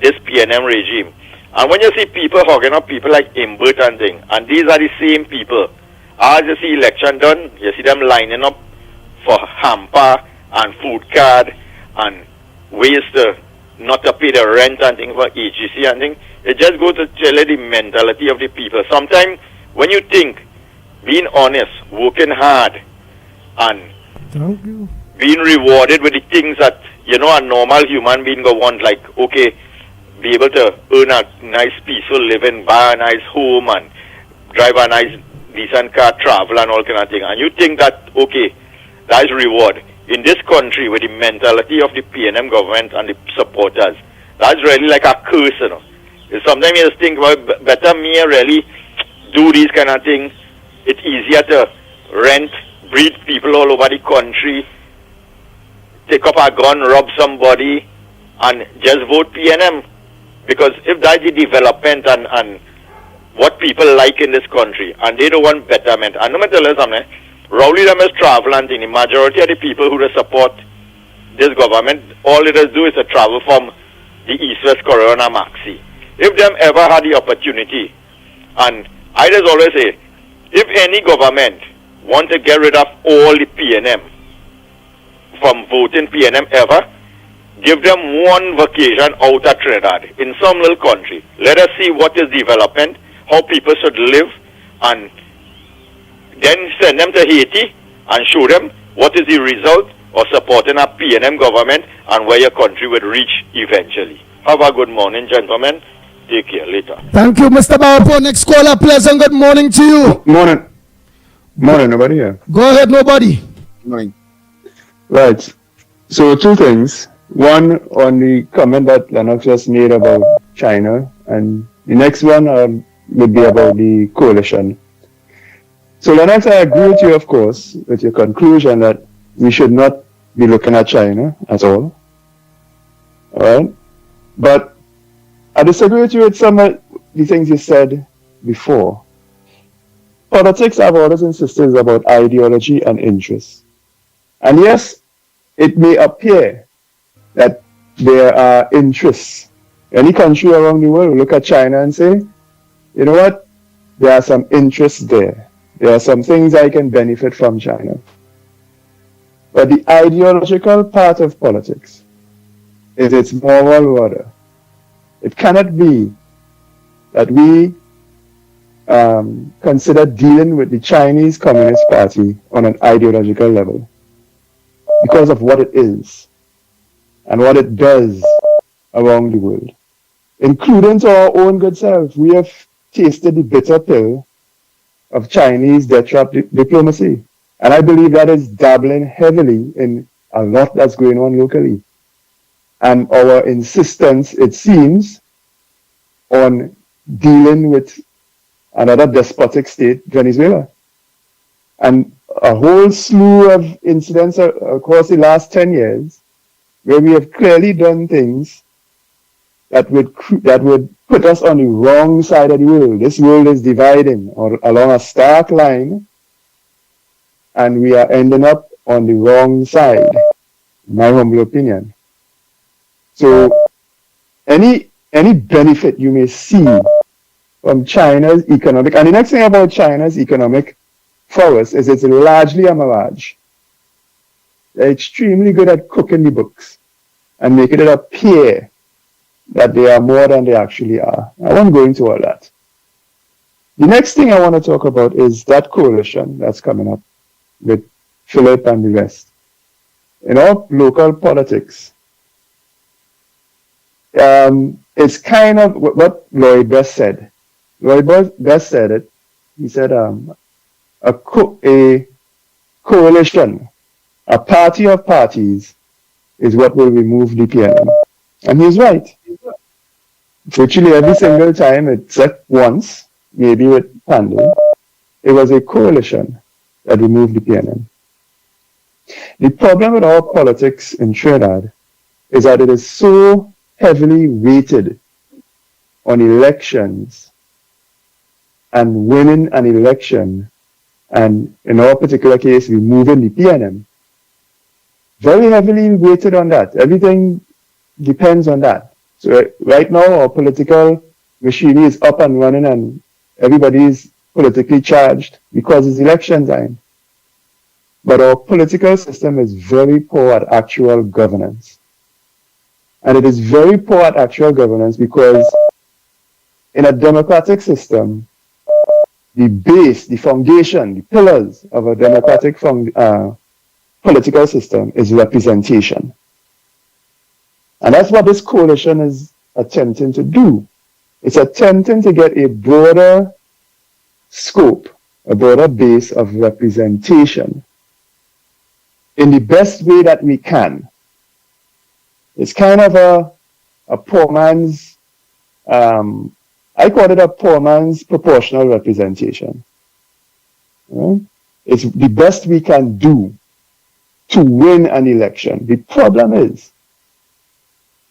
this PNM regime. And when you see people hogging up people like Imbert and things, and these are the same people, as you see election done, you see them lining up for hamper and food card and ways to not to pay the rent and things for HGC and things. It just goes to tell you the mentality of the people. Sometimes when you think, being honest, working hard, and being rewarded with the things that, you know, a normal human being go want, like, okay, be able to earn a nice peaceful living, buy a nice home, and drive a nice decent car, travel and all kind of thing. And you think that, okay, that is reward. In this country, with the mentality of the PNM government and the supporters, that's really like a curse, you know. Sometimes you just think, well, better me really do these kind of things. It's easier to rent, breed people all over the country, take up a gun, rob somebody, and just vote PNM. Because if that's the development and what people like in this country, and they don't want betterment, and no matter something, Rowley them is travel and the majority of the people who support this government, all it does do is to travel from the East-West Corridor and Maxi. If them ever had the opportunity, and I just always say, if any government want to get rid of all the PNM from voting PNM ever, give them one vacation out of Trinidad in some little country. Let us see what is development, how people should live, and then send them to Haiti and show them what is the result of supporting a PNM government and where your country would reach eventually. Have a good morning, gentlemen. Take care later. Thank you, Mr. Bawapo. Next caller, pleasant good morning to you. Morning. Morning, nobody here. Go ahead, nobody. Morning. Right. So two things. One on the comment that Lennox just made about China, and the next one would be about the coalition. So Lennox, I agree with you, of course, with your conclusion that we should not be looking at China at all. All right? But I disagree with you with some of the things you said before. Politics, I've always insisted, is about ideology and interest. And yes, it may appear that there are interests. Any country around the world will look at China and say, you know what, there are some interests there. There are some things I can benefit from China. But the ideological part of politics is its moral order. It cannot be that we consider dealing with the Chinese Communist Party on an ideological level because of what it is and what it does around the world, including to our own good self. We have tasted the bitter pill of Chinese death trap diplomacy, and I believe that is dabbling heavily in a lot that's going on locally. And our insistence, it seems, on dealing with another despotic state, Venezuela. And a whole slew of incidents across the last 10 years where we have clearly done things that would put us on the wrong side of the world. This world is dividing along a stark line, and we are ending up on the wrong side, in my humble opinion. So any benefit you may see from China's economic, and the next thing about China's economic for us is it's largely a mirage. They're extremely good at cooking the books and making it appear that they are more than they actually are. I won't go into all that. The next thing I want to talk about is that coalition that's coming up. with Philip and the rest. In our local politics, it's kind of what Lloyd Best said. Lloyd Best said it. He said a coalition, a party of parties, is what will remove the PNM. And he's right. Virtually every single time, except once, maybe with Pandey, it was a coalition that removed the PNM. The problem with our politics in Trinidad is that it is so heavily weighted on elections and winning an election, and in our particular case, removing the PNM. Very heavily weighted on that. Everything depends on that. So right now, our political machinery is up and running, and everybody is politically charged because it's election time. But our political system is very poor at actual governance. And it is very poor at actual governance because in a democratic system, the base, the foundation, the pillars of a democratic political system is representation. And that's what this coalition is attempting to do. It's attempting to get a broader scope, a broader base of representation in the best way that we can. It's kind of a poor man's, I call it a poor man's proportional representation. Right? It's the best we can do to win an election. The problem is,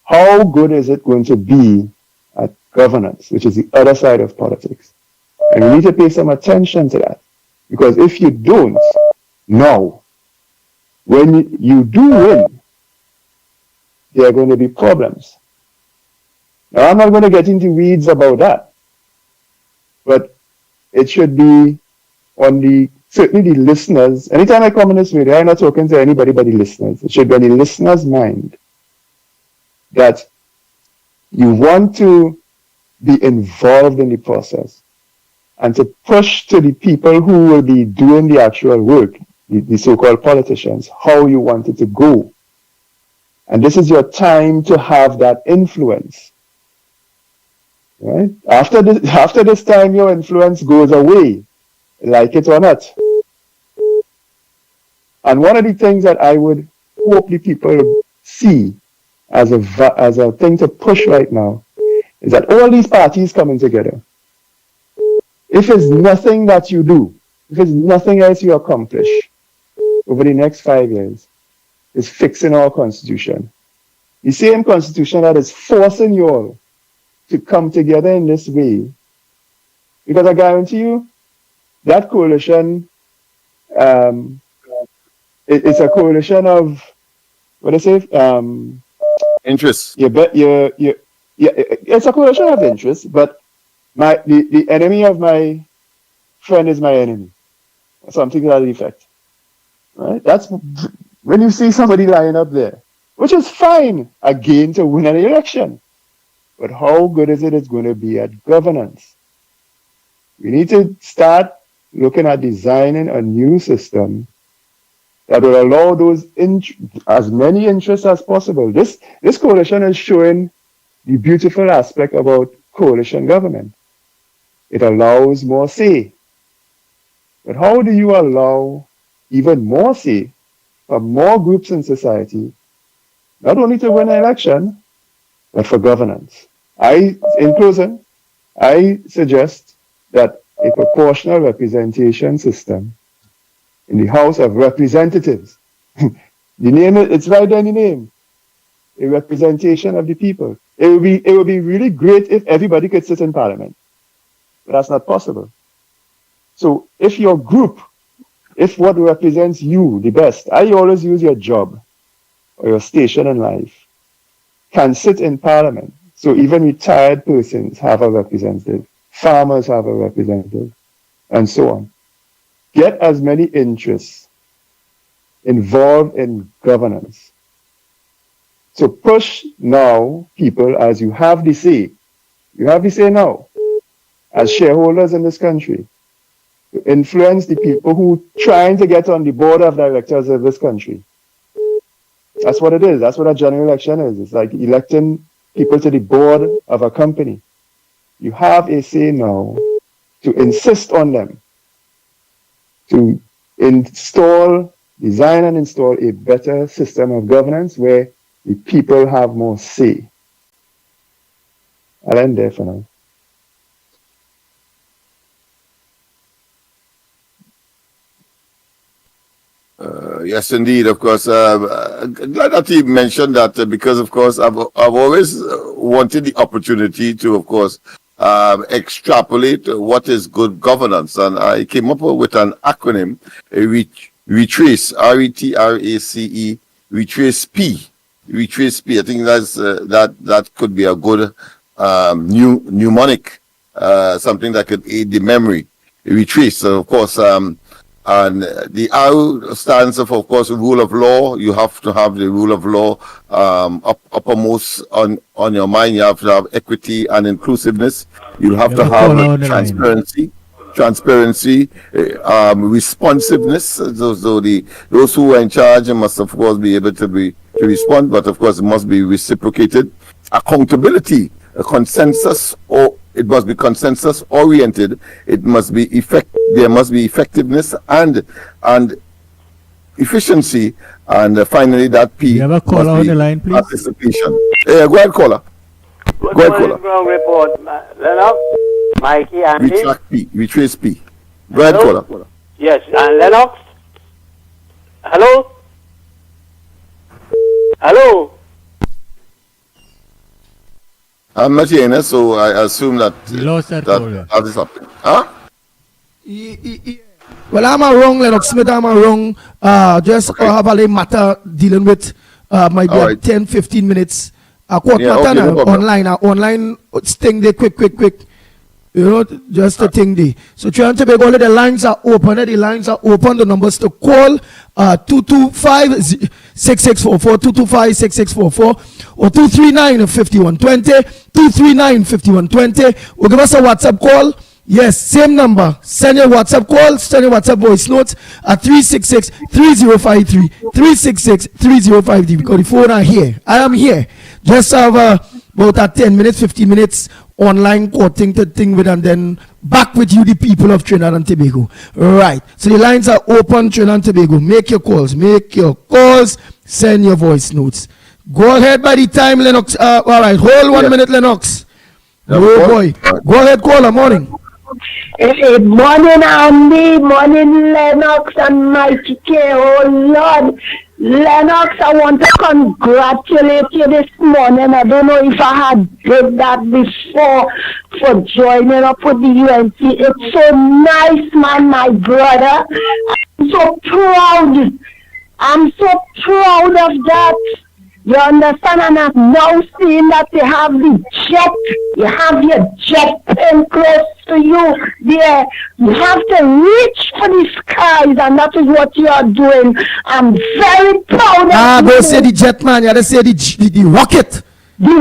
how good is it going to be at governance, which is the other side of politics? And we need to pay some attention to that. Because if you don't, now, when you do win, there are going to be problems. Now, I'm not going to get into weeds about that. But it should be on certainly the listeners. Anytime I come in this video, I'm not talking to anybody but the listeners. It should be on the listener's mind that you want to be involved in the process and to push to the people who will be doing the actual work, the so-called politicians, how you want it to go. And this is your time to have that influence. Right? After this time, your influence goes away, like it or not. And one of the things that I would hope the people see as a thing to push right now is that all these parties coming together, if it's nothing that you do, if it's nothing else you accomplish over the next 5 years, is fixing our constitution. The same constitution that is forcing you all to come together in this way. Because I guarantee you, that coalition, it's a coalition of, what I say? Interests. It's a coalition of interests, but the enemy of my friend is my enemy. Something to that effect. Right? That's when you see somebody lying up there, which is fine, again, to win an election. But how good is it going to be at governance? We need to start looking at designing a new system that will allow those as many interests as possible. This coalition is showing the beautiful aspect about coalition government. It allows more say. But how do you allow even more say for more groups in society, not only to win an election, but for governance? In closing, I suggest that a proportional representation system in the House of Representatives, the name, it's right there in the name, a representation of the people. It would be really great if everybody could sit in Parliament, but that's not possible. So if your group, if what represents you the best, I always use your job or your station in life, can sit in Parliament. So even retired persons have a representative, farmers have a representative, and so on. Get as many interests involved in governance. So push now, people, as you have the say. You have the say now, as shareholders in this country. to influence the people who trying to get on the board of directors of this country. That's what it is. That's what a general election is. It's like electing people to the board of a company. You have a say now to insist on them to design and install a better system of governance where the people have more say. I'll end there for now. Yes, indeed. Of course, glad that you mentioned that because, of course, I've always wanted the opportunity to, of course, extrapolate what is good governance, and I came up with an acronym: RETRACE, RETRACE, RETRACE P. RETRACE P. I think that could be a good new mnemonic, something that could aid the memory. RETRACE, so of course. And the R stands for, of course, rule of law. You have to have the rule of law uppermost on your mind. You have to have equity and inclusiveness. You have to have transparency, responsiveness. So those who are in charge must, of course, be able to respond, but of course, it must be reciprocated. Accountability, a consensus, or it must be consensus oriented. It must be there must be effectiveness and efficiency, and finally that P. You have a caller on the line, please. Participation. Go ahead, caller. Good Go ahead, morning, caller. report. Lennox, Mikey, Andy. Retrace P. Go ahead, caller. Yes, and Lennox. Hello. Hello. I'm not hearing, so I assume that lost that is happening. Huh? Well, I'm a wrong, Lennox Smith. I'm a wrong. Just have a matter dealing with might be 10-15 minutes. Online thing they quick. You know, just a thing there. So Trinidad and Tobago, the lines are open. The lines are open. The numbers to call 225-6644, 225-6644, or 239-5120, 239-5120. Or give us a WhatsApp call. Yes, same number. Send your WhatsApp call, send your WhatsApp voice notes at 366-3053, 366-3053, because the phone are here. I am here. Just have about 10 minutes, 15 minutes online quoting to thing with, and then back with you, the people of Trinidad and Tobago. Right. So the lines are open, Trinidad and Tobago. Make your calls, send your voice notes. Go ahead by the time, Lennox. All right, hold 1 minute, Lennox. Oh boy. Go ahead, caller, morning. Hey, morning, Andy. Morning, Lennox and Mickie K. Oh, Lord. Lennox, I want to congratulate you this morning. I don't know if I had did that before for joining up with the UNC. It's so nice, man, my brother. I'm so proud. I'm so proud of that. You understand? And I'm now seeing that you have the jet. You have your jet plane close to you there. You have to reach for the skies, and that is what you are doing. I'm very proud of you. Don't say the jet, man. You have to say the rocket. The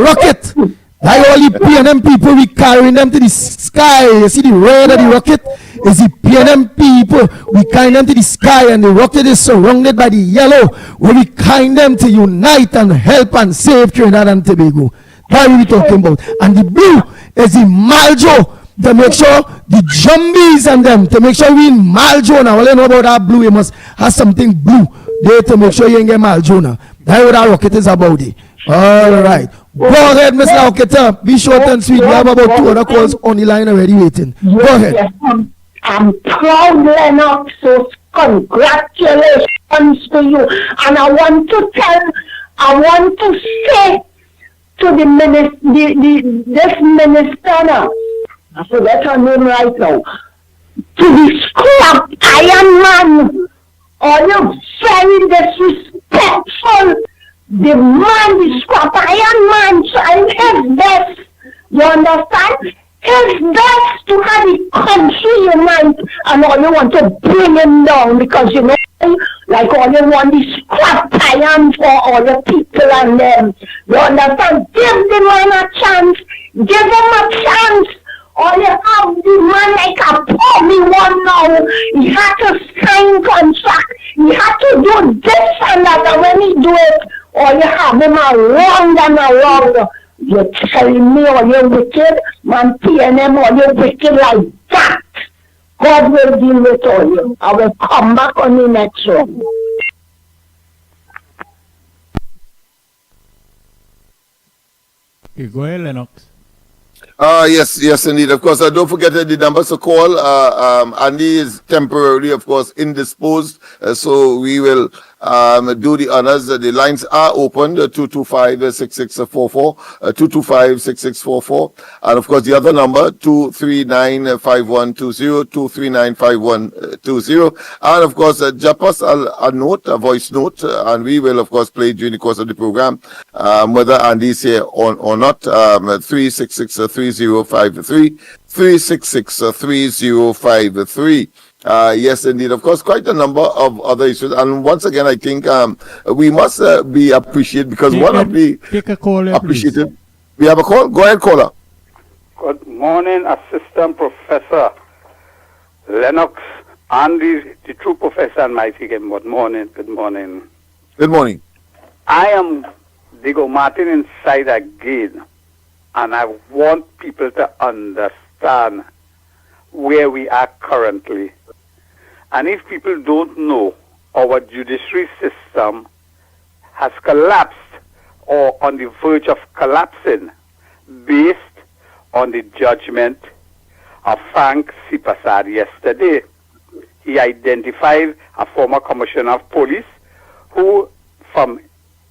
rocket. Like all the PNM people, we carrying them to the sky. You see the red of the rocket is the PNM people. We carry them to the sky, and the rocket is surrounded by the yellow. We carry them to unite and help and save Trinidad and Tobago. That's what we're talking about. And the blue is the Maljo, to make sure the jumbies and them, to make sure we in Maljo now. All you know about that blue, you must have something blue there to make sure you ain't get Maljo now. That's what that rocket is about it. All right. Go ahead, Ms. Lauketa. Be short and sweet. We have about 2 other calls on the line already waiting. Go ahead. Yes, I'm proud, Lennox. So congratulations to you. And I want to say to the minister, this minister now, I forget her name right now, to the scrap iron man. Are you very disrespectful? The man, the scrap iron man, trying his best. You understand? His best to have the country unite, and all you want to bring him down because you know, like all you want is scrap iron for all the people and them. You understand? Give the man a chance. Give him a chance. All you have the man like a pommy one now. He had to sign contract. He had to do this and that. And when he do it, all you have him around and around. You're telling me all you're wicked? Man, PNM, all you're wicked like that. God will deal with all you. I will come back on the next one. Okay, go ahead, Lennox. Yes, indeed. Of course, don't forget the numbers to call. Andy is temporarily, of course, indisposed, so we will do the honors. The lines are open, 225-6644, 225-6644, and of course, the other number, 239-5120, 239-5120, and of course, drop us a note, a voice note, and we will, of course, play during the course of the program, whether Andy's here or not. 366-3053, 366-3053. Yes, indeed. Of course, quite a number of other issues. And once again, I think we must be appreciated because take a call, appreciated. Please. We have a call. Go ahead, caller. Good morning, Assistant Professor Lennox, Andy, the true professor, and Mickie. Good morning. Good morning. Good morning. I am Diego Martin inside again, and I want people to understand where we are currently. And if people don't know, our judiciary system has collapsed or on the verge of collapsing based on the judgment of Frank Sipasad yesterday. He identified a former commissioner of police who, from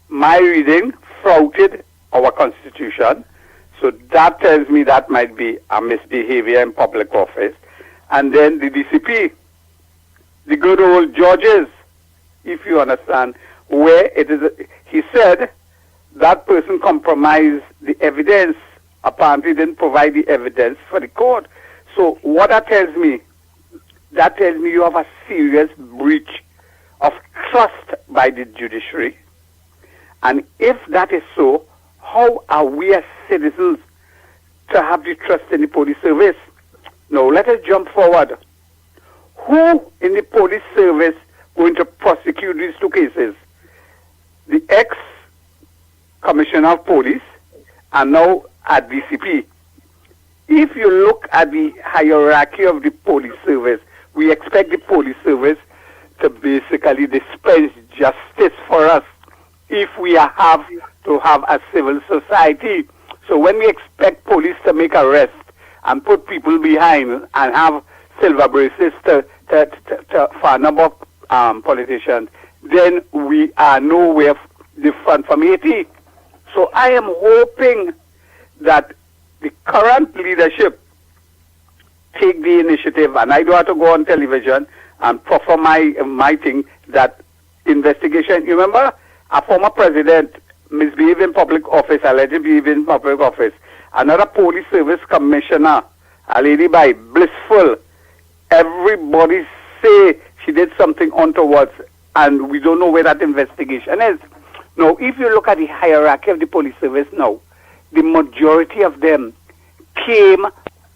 my reading, flouted our constitution. So that tells me that might be a misbehavior in public office. And then the DCP, the good old judges, if you understand, where it is, he said that person compromised the evidence, apparently didn't provide the evidence for the court. So what that tells me you have a serious breach of trust by the judiciary. And if that is so, how are we as citizens to have the trust in the police service? Now, let us jump forward. Who in the police service going to prosecute these two cases? The ex-commissioner of police and now at DCP. If you look at the hierarchy of the police service, we expect the police service to basically dispense justice for us if we have to have a civil society. So when we expect police to make arrests and put people behind and have silver bracelets for a number of politicians, then we are nowhere different from Haiti. So I am hoping that the current leadership take the initiative, and I don't have to go on television and proffer my thing, that investigation. You remember a former president misbehaved in public office, allegedly behaved in public office. Another police service commissioner, a lady by Blissful, everybody say she did something untoward, and we don't know where that investigation is. Now, if you look at the hierarchy of the police service now, the majority of them came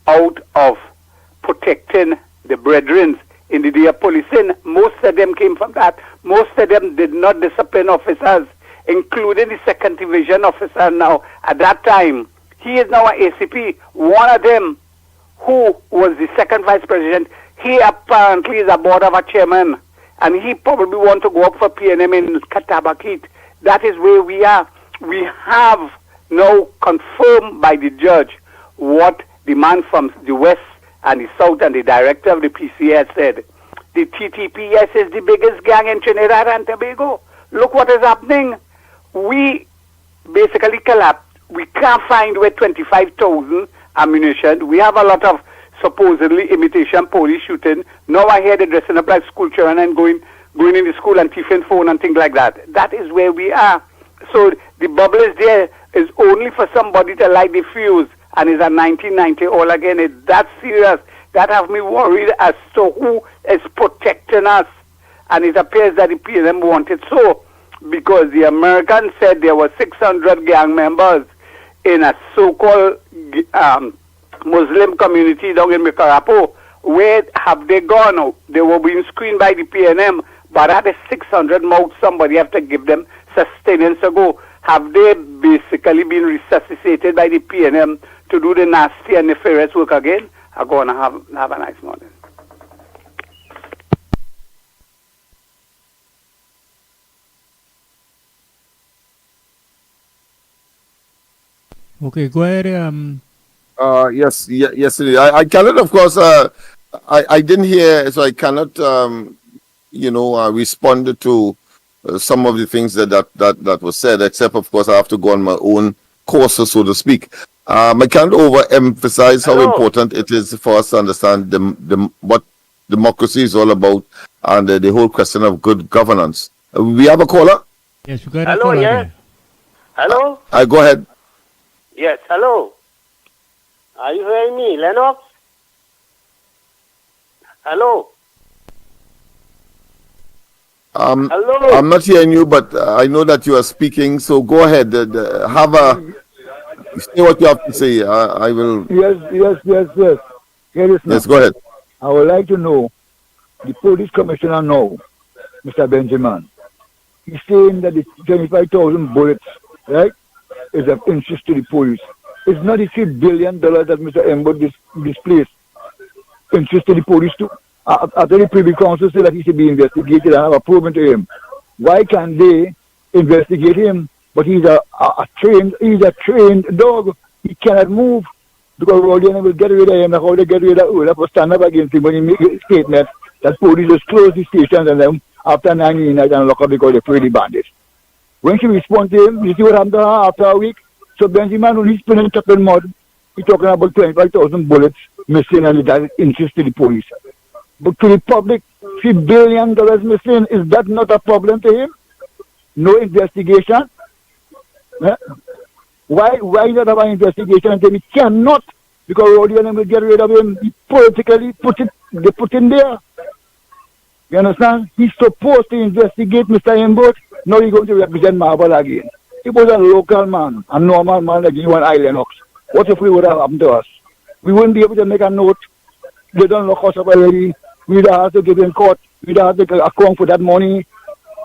out of protecting the brethren in the day of policing. Most of them came from that. Most of them did not discipline officers, including the second division officer now. At that time, he is now an ACP. One of them, who was the second vice president, he apparently is a board of a chairman, and he probably want to go up for PNM in Katabakit. That is where we are. We have now confirmed by the judge what the man from the west and the south and the director of the PCS said. The TTPS is the biggest gang in Trinidad and Tobago. Look what is happening. We basically collapsed. We can't find where 25,000 ammunition. We have a lot of supposedly imitation police shooting. Now I hear they're dressing up like school children and going in the school and thieving phone and things like that. That is where we are. So the bubble is there. Is only for somebody to light the fuse, and it's a 1990 all again. It's that serious. That have me worried as to who is protecting us. And it appears that the PNM wanted so, because the Americans said there were 600 gang members in a so-called Muslim community down in Mikarapo. Where have they gone? They were being screened by the PNM, but at the 600 mouths, somebody have to give them sustenance to go. Have they basically been resuscitated by the PNM to do the nasty and nefarious work again? I'm going to have a nice morning. Okay, go ahead. Yes, indeed. I cannot, of course, I didn't hear, so I cannot, respond to some of the things that was said, except, of course, I have to go on my own course, so to speak. I can't overemphasize how important it is for us to understand what democracy is all about and the whole question of good governance. We have a caller? Yes, we got a caller. Yes. Hello? Go ahead. Yes, hello. Are you hearing me, Lennox? Hello? Hello? I'm not hearing you, but I know that you are speaking, so go ahead. Say what you have to say. I will... Yes. Here is yes, go ahead. I would like to know, the police commissioner now, Mr. Benjamin, he's saying that the 25,000 bullets, right, is of interest to the police. It's not the $3 billion that Mr. Embo displaced interest to the police too. After the Privy Council said that he should be investigated and have a probe into him, why can't they investigate him? But he's a trained dog. He cannot move because all they will get rid of him. Like how they get rid of Ola for stand up against him when he make a statement that police just close the stations and then after 9 years and lock up because they're pretty bandits. When she respond to him, you see what happened to her after a week? So Benjamin, when he's spinning top in mud, he's talking about 25,000 bullets missing and that interest to the police. But to the public, $3 billion missing, is that not a problem to him? No investigation? Why not have an investigation until he cannot? Because Rodian will get rid of him. He politically they put him there. You understand? He's supposed to investigate Mr. Embot. Now he's going to represent Marble again. He was a local man, a normal man like you and I, Lennox. What if we would have happened to us? We wouldn't be able to make a note. They don't lock us up already. We'd have to give him court. We'd have to account for that money.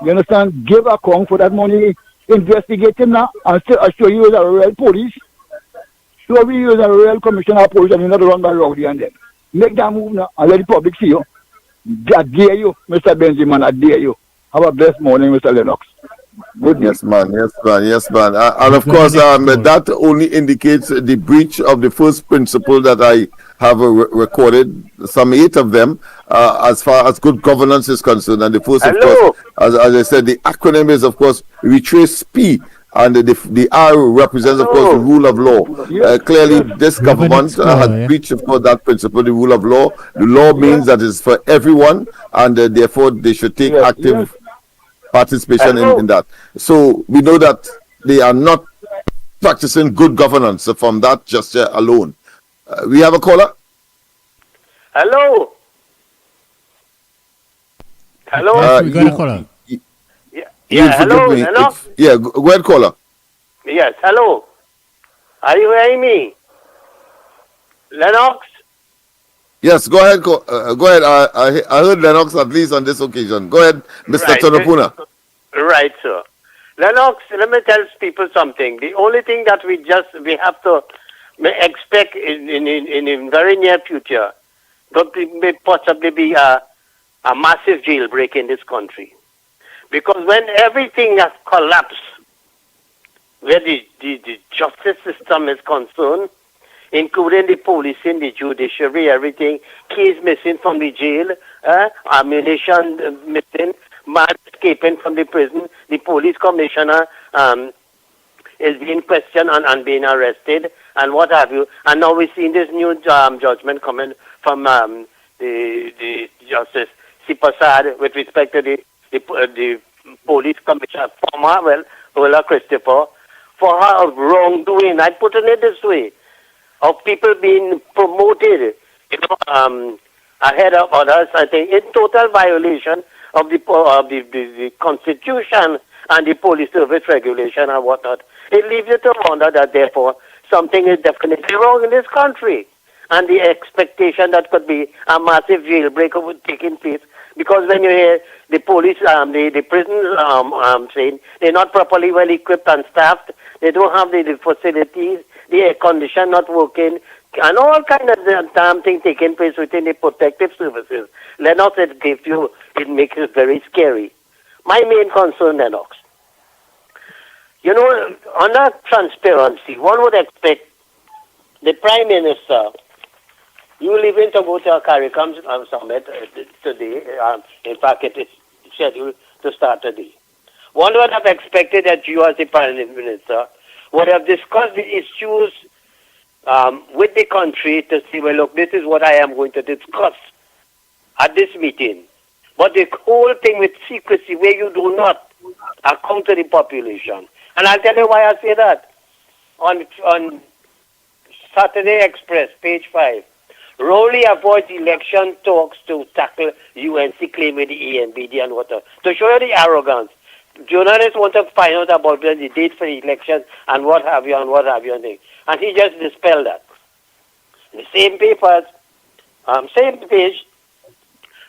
You understand? Give account for that money. Investigate him now and show you as a real police. Show you as a real commissioner of police and you're not run by Rowdy and them. Make that move now and let the public see you. I dare you, Mr. Benjamin, I dare you. Have a blessed morning, Mr. Lennox. Good yes, man. And of course, that only indicates the breach of the first principle that I have recorded, some 8 of them, as far as good governance is concerned. And the first, of course, as I said, the acronym is, of course, retrace P, and the R represents, of course, the rule of law. Clearly, this government has breached, of course, that principle, the rule of law. The law means that it's for everyone, and therefore they should take active participation in that. So we know that they are not practicing good governance from that gesture alone. We have a caller. Hello. Hello. We got a caller. Hello. Hello. Go ahead, caller. Yes. Hello. Are you hearing me, Lennox? Yes, go ahead. Go ahead. I heard Lennox at least on this occasion. Go ahead, Mr. Tonopuna. Right, sir. Lennox, let me tell people something. The only thing that we have to expect in the very near future, may possibly be a massive jailbreak in this country. Because when everything has collapsed, where the justice system is concerned, including the policing, the judiciary, everything, keys missing from the jail, ammunition missing, man escaping from the prison, the police commissioner is being questioned and being arrested, and what have you. And now we're seeing this new judgment coming from the Justice Sipasad with respect to the police commissioner, Ola Christopher, for her wrongdoing. I put it this way, of people being promoted, ahead of others, I think, in total violation of the Constitution and the police service regulation and whatnot. It leaves you to wonder that, therefore, something is definitely wrong in this country. and the expectation that could be a massive jailbreak would taking place. Because when you hear the police, the prisons saying they're not properly well equipped and staffed, they don't have the facilities, the air condition not working, and all kind of damn thing taking place within the protective services. Lennox, it makes it very scary. My main concern, Lennox, under transparency, one would expect the Prime Minister, you leaving to go to a CARICOM summit today. In fact, it is scheduled to start today. One would have expected that you, as the Prime Minister, would have discussed the issues with the country to see, well, look, this is what I am going to discuss at this meeting. But the whole thing with secrecy, where you do not account to the population. And I'll tell you why I say that. On Saturday Express, page 5, Rowley avoids election talks to tackle UNC claim with the ENBD and whatever. To show you the arrogance, journalists want to find out about the date for the election and what have you. And he just dispelled that. In the same papers, same page,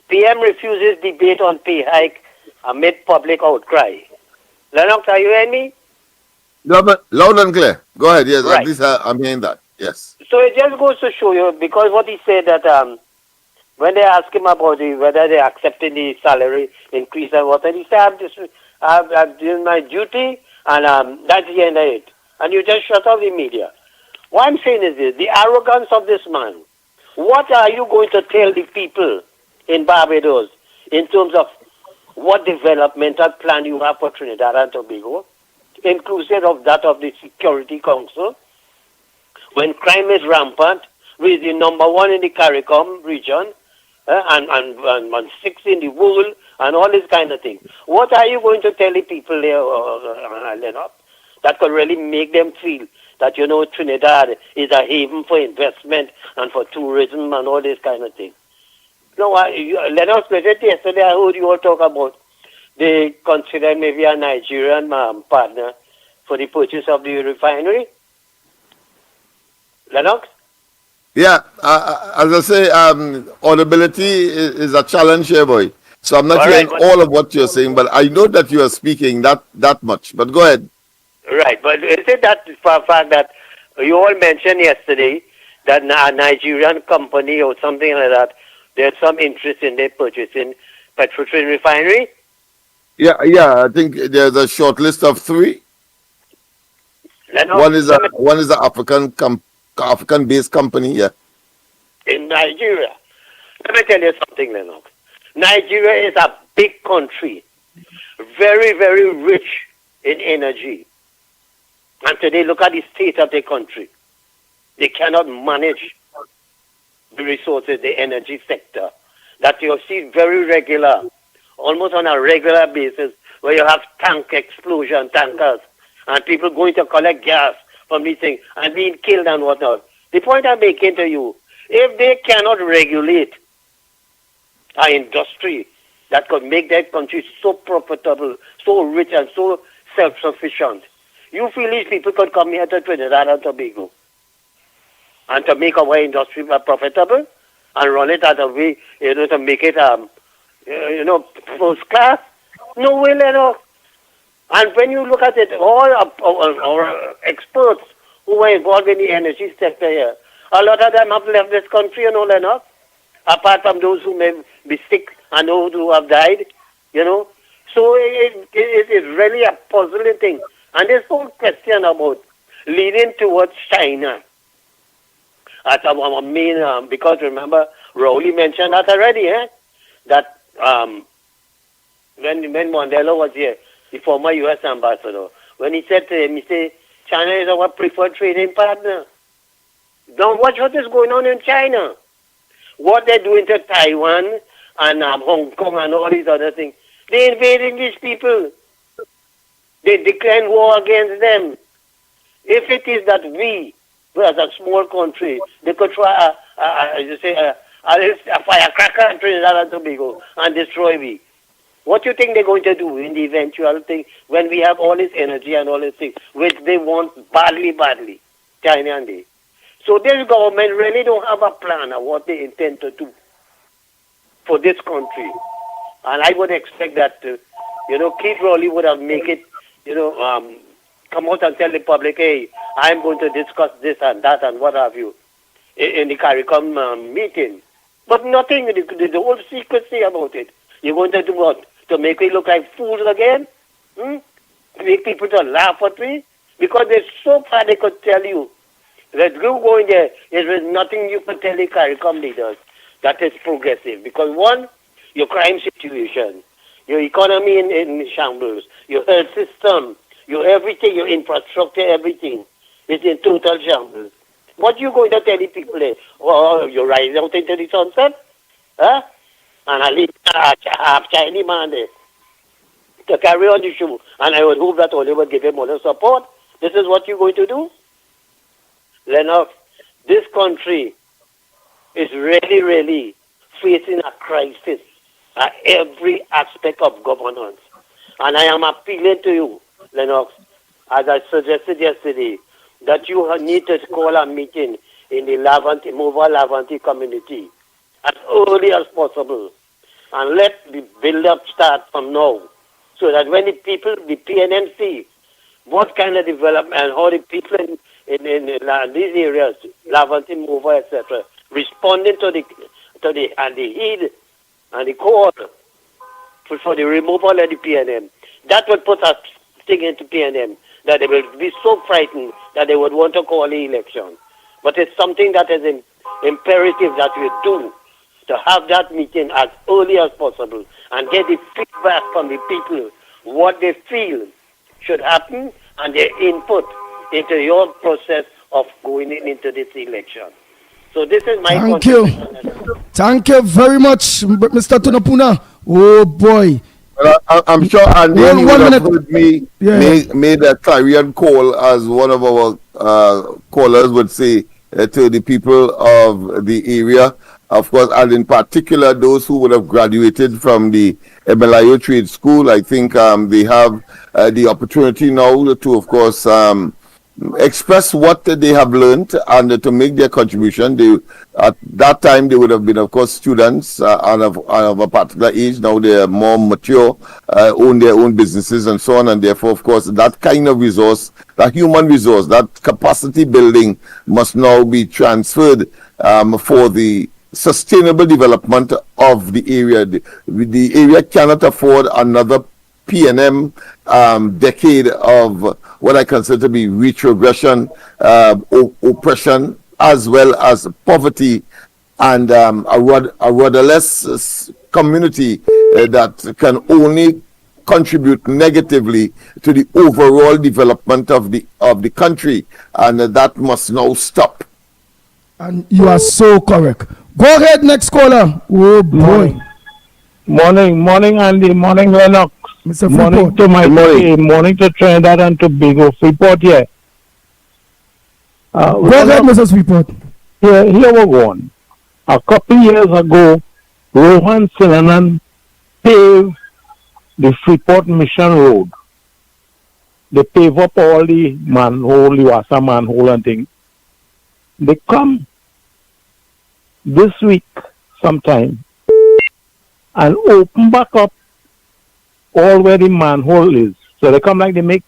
PM refuses debate on pay hike amid public outcry. Lennox, are you hearing me? Loud and clear. Go ahead. Yes, right. At least I'm hearing that. Yes. So it just goes to show you, because what he said that when they asked him about whether they accepted the salary increase and what, and he said, I've done my duty, and that's the end of it. And you just shut off the media. What I'm saying is this, the arrogance of this man. What are you going to tell the people in Barbados in terms of what developmental plan you have for Trinidad and Tobago, inclusive of that of the Security Council, when crime is rampant, with the number 1 in the CARICOM region, and 6 in the world, and all this kind of thing. What are you going to tell the people there, Lennox, that could really make them feel that, Trinidad is a haven for investment and for tourism and all this kind of thing? No, Lennox, yesterday I heard you all talk about they consider maybe a Nigerian partner for the purchase of the refinery. Lennox? Yeah, as I say, audibility is a challenge here, boy. So I'm not hearing all of what you're saying, but I know that you are speaking that much. But go ahead. Right, but is it that for a fact that you all mentioned yesterday that a Nigerian company or something like that, there's some interest in their purchasing Petrotrin refinery? Yeah, I think there's a short list of 3. One is an African-based company, yeah. In Nigeria. Let me tell you something, Lennox. Nigeria is a big country, very, very rich in energy. And today, look at the state of the country. They cannot manage the resources, the energy sector. That you see very regular, almost on a regular basis, where you have tank explosion, tankers, and people going to collect gas from these things and being killed and whatnot. The point I'm making to you, if they cannot regulate an industry that could make that country so profitable, so rich and so self-sufficient, you feel these people could come here to Trinidad and Tobago and to make our industry profitable and run it as a way, to make it, first class? No way, Lennox. And when you look at it, all our experts who were involved in the energy sector here, a lot of them have left this country, Lennox, apart from those who may be sick and those who have died, So it is really a puzzling thing. And this whole question about leading towards China as our main, because remember, Rowley mentioned that already, that when Mandela was here, the former U.S. ambassador, when he said to him, he said, China is our preferred trading partner. Now watch what is going on in China. What they're doing to Taiwan and Hong Kong and all these other things. They're invading these people. They declared war against them. If it is that we, as a small country, they could try a firecracker in Trinidad and Tobago and destroy me. What do you think they're going to do in the eventual thing when we have all this energy and all these things, which they want badly, China and they? So this government really don't have a plan of what they intend to do for this country. And I would expect that, Keith Rowley would have make it, come out and tell the public, hey, I'm going to discuss this and that and what have you in the CARICOM meeting. But nothing, the whole secrecy about it. You're going to do what? To make me look like fools again? Make people to laugh at me? Because they're so far they could tell you that you go in there, there is nothing you can tell the CARICOM leaders that is progressive. Because one, your crime situation, your economy in shambles, your health system, your everything, your infrastructure, everything is in total shambles. What you going to tell the people there? Oh, you rise out into the sunset? Huh? And I leave a Chinese man there to carry on the show. And I would hope that all would give him other support. This is what you're going to do? Lennox, this country is really, really facing a crisis at every aspect of governance. And I am appealing to you, Lennox, as I suggested yesterday, that you need to call a meeting in the Mova Lavanti community as early as possible. And let the build-up start from now. So that when the people, the PNM see what kind of development and how the people in these areas, Lavanti, Mova, etc., responding to the heed and the call for the removal of the PNM, that would put a thing into PNM that they will be so frightened that they would want to call the election. But it's something that is imperative that we do, to have that meeting as early as possible and get the feedback from the people, what they feel should happen and their input into your process of going into this election. So this is my contribution. Thank you very much, Mr. Tunapuna. Oh boy. Well, I'm sure Andy would have heard me Yeah. made a clarion call, as one of our callers would say, to the people of the area, of course, and in particular those who would have graduated from the Emelayo Trade School. I think they have the opportunity now to, of course, express what they have learned and to make their contribution. They, at that time, they would have been, of course, students and of a particular age. Now they are more mature, own their own businesses and so on. And therefore, of course, that kind of resource, that human resource, that capacity building must now be transferred for the sustainable development of the area. The area cannot afford another PNM decade of what I consider to be retrogression, oppression, as well as poverty, and a rudderless community that can only contribute negatively to the overall development of the country, and that must now stop. And you are so correct. Go ahead, next caller. Oh boy. Morning, Andy. Morning, Lennox. Mr. Morning Freeport. to Mickie. Morning to Trinidad and Tobago. Freeport here. Go ahead, Mrs. Freeport. Here we're going. A couple years ago, Rohan Silanan paved the Freeport Mission Road. They pave up all the manhole, the Wassa manhole and things. They come this week sometime and open back up all where the manhole is. So they come like they make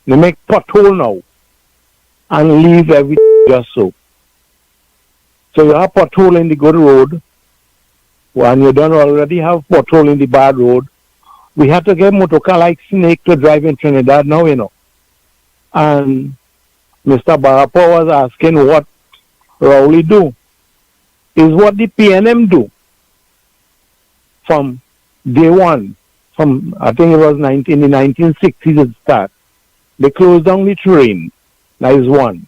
pothole now and leave everything just so. So you have pothole in the good road, and you don't already have pothole in the bad road. We have to get motorcar like Snake to drive in Trinidad now, And Mr. Barapa was asking what Rowley do. Is what the PNM do from day one. From, I think it was in the 1960s it started. They closed down the train. That is one.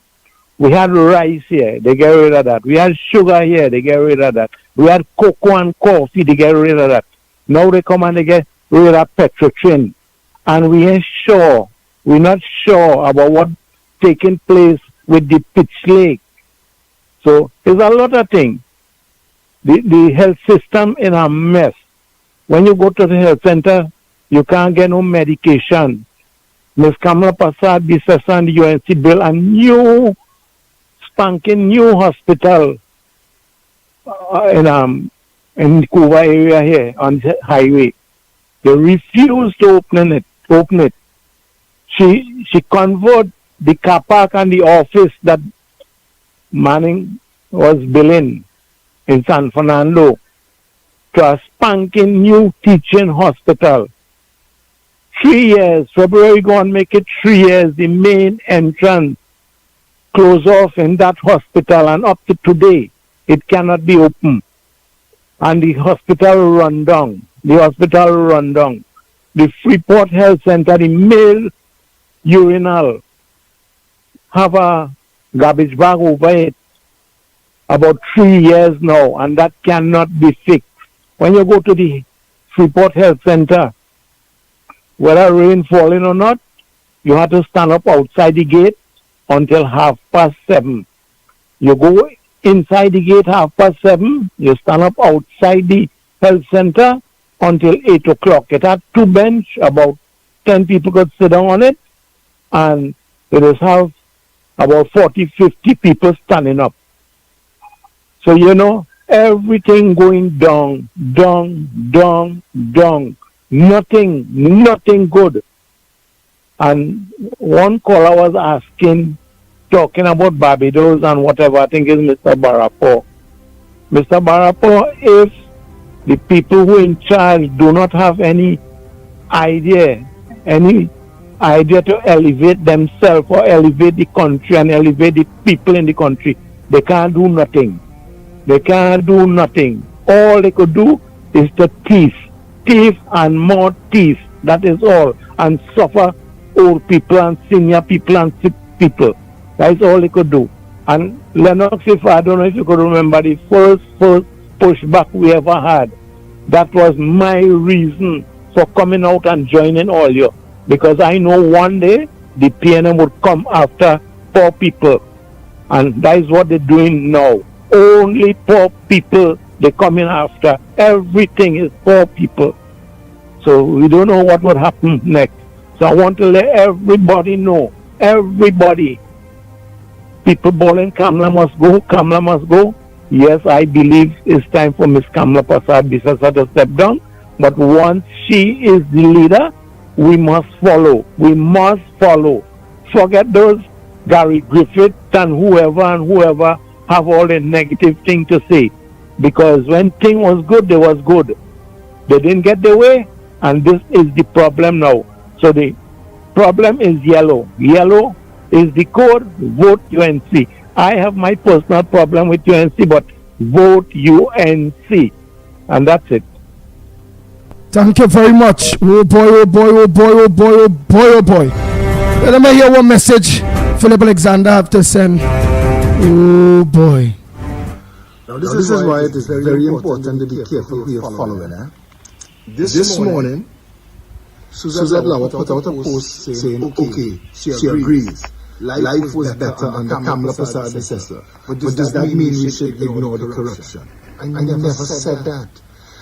We had rice here, they get rid of that. We had sugar here, they get rid of that. We had cocoa and coffee, they get rid of that. Now they come and they get rid of petrotrin. And we're not sure about what's taking place with the pitch lake. So there's a lot of things. The health system in a mess. When you go to the health center, you can't get no medication. Ms. Kamala Prasad, BSS and the UNC bill a new spanking new hospital in Kuva area here on the highway. They refused to open it. She converted the car park and the office that Manning was building in San Fernando to a spanking new teaching hospital. 3 years, February gone make it 3 years, the main entrance closed off in that hospital, and up to today, it cannot be open. And the hospital run down. The Freeport Health Center, the male urinal, have a garbage bag over it about 3 years now, and that cannot be fixed. When you go to the Freeport Health Center, whether rain falling or not, you have to stand up outside the gate until 7:30. You go inside the gate 7:30, you stand up outside the health center until 8 o'clock. It had 2 benches, about 10 people could sit down on it, and it is have about 40-50 people standing up. So, everything going down. Nothing good. And one caller was talking about Barbados and whatever. I think it's Mr. Barapo. Mr. Barapo, if the people who are in charge do not have any idea to elevate themselves or elevate the country and elevate the people in the country, they can't do nothing. All they could do is to thief and more thief. That is all. And suffer old people and senior people and sick people. That is all they could do. And Lennox, I don't know if you could remember the first pushback we ever had. That was my reason for coming out and joining all you. Because I know one day the PNM would come after poor people. And that is what they're doing now. Only poor people they're coming after. Everything is poor people. So we don't know what would happen next. So I want to let everybody know. Everybody. People bawling, Kamala must go. Yes, I believe it's time for Miss Kamala Persad-Bissessar to step down. But once she is the leader, we must follow. Forget those Gary Griffith and whoever have all the negative thing to say. Because when thing was good, they was good. They didn't get their way, and this is the problem now. So the problem is yellow. Yellow is the code. Vote UNC. I have my personal problem with UNC, but vote UNC. And that's it. Thank you very much. Oh boy. Let me hear one message Philip Alexander have to send. Oh boy. Now this is why it is very important to be careful who you're following. This morning, Suzette Lauer put out a post saying, okay, she agrees. Life was better under Kamala Persad-Bissessar. But does that mean we should ignore the corruption? I never said that.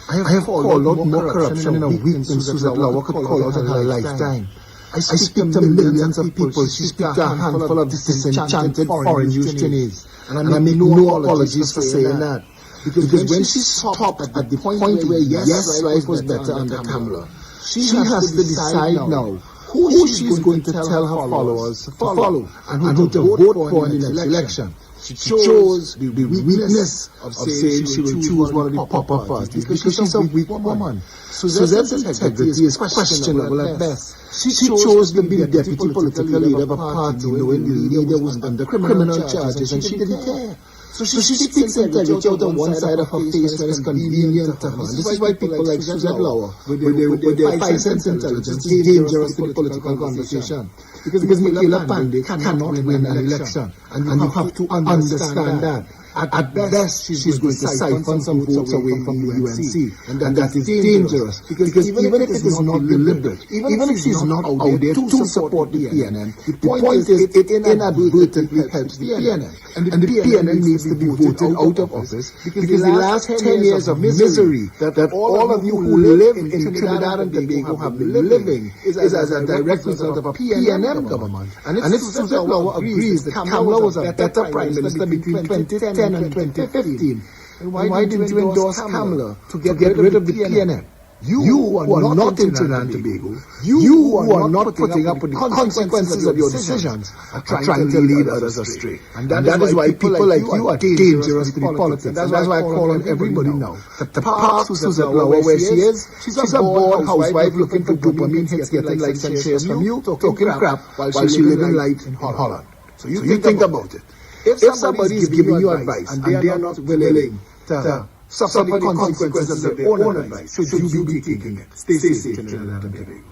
I have called out more corruption in a week than Suzette Lauer could call out in her lifetime. I speak to millions of people. She speaks to a handful of disenchanted foreign Houstonians. And I make no apologies for saying that. Because when she stopped at the point where yes, life was better under Kamala, she has to decide now who she's going to tell her followers to follow and who to vote for in the next election. She chose the weakness of saying she will choose one of the pop-up parties because she's a weak woman. Suzette's integrity is questionable at best. She chose to be the deputy political leader of a party knowing the leader was under criminal charges and she didn't care. So she speaks integrity out on one side of her face when it's convenient to her. This is why people like Suzette Lauer, with their 5 cents intelligence, is dangerous to the political conversation. Because Michaela Pandey cannot win an election. And you have to understand that. At best, she's going to siphon some votes away from the UNC, and that is dangerous because even if it is not deliberate, even if she's not out there to support the PNM, the point is it inadvertently helps the PNM, and the PNM needs to be voted out of office because the last 10 years of misery that all of you who live in Trinidad and Tobago have been living is as a direct result of a PNM government. And if Susan Lower agrees that Kamala was a better prime minister between 2010 and 2015, and why didn't you endorse Kamala to get rid of the PNM? You who are not in Trinidad and Tobago, you who are not putting up with the consequences of your decisions, are trying to lead others astray. And that is why people like you are dangerous to the politics. And that's why I call on everybody now to park Susan Lower where she is. She's a bored housewife looking for dopamine hits, getting likes and shares from you, talking crap while she living life in Holland. So you think about it. If somebody is giving you advice and they are not willing to suffer the consequences of their own advice, should you be taking it? Stay safe in Trinidad and Tobago.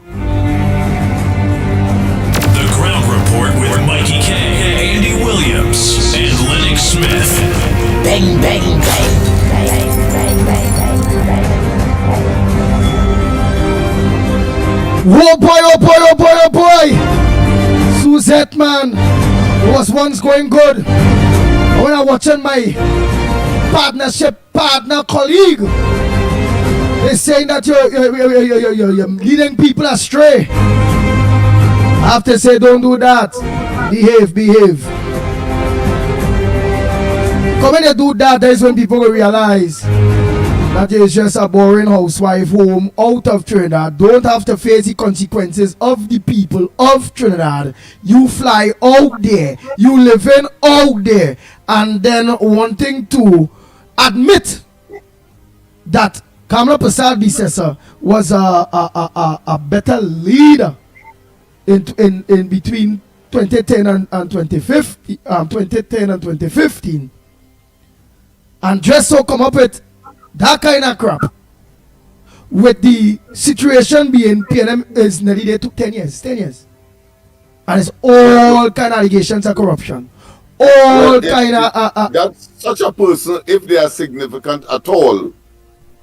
The Ground Report with Mikey K, Andy Williams, and Lennox Smith. Bang, bang, bang. Whoa, boy, oh boy, oh boy, oh boy. Suzette, man, it was once going good. When I watching my partner, colleague, they're saying that you're leading people astray. I have to say, don't do that. Behave. Because when you do that, that is when people will realize that you're just a boring housewife home out of Trinidad. Don't have to face the consequences of the people of Trinidad. You fly out there, you living out there, and then wanting to admit that Kamala Prasad Bisesa was a better leader in between 2010 and 2015, and just so come up with that kind of crap, with the situation being PNM is nearly there, took 10 years, and it's all kind of allegations of corruption, all kind of that such a person, if they are significant at all,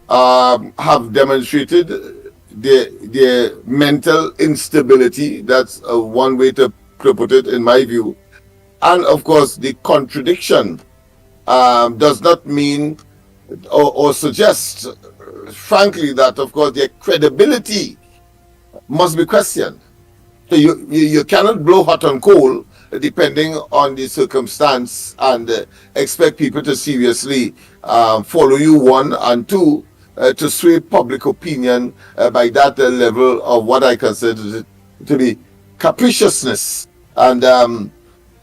have demonstrated their mental instability. That's one way to put it, in my view. And of course, the contradiction does not mean or suggest, frankly, that of course their credibility must be questioned. So you cannot blow hot and cold depending on the circumstance and expect people to seriously follow you, one, and two, to sway public opinion by that level of what I consider to be capriciousness. And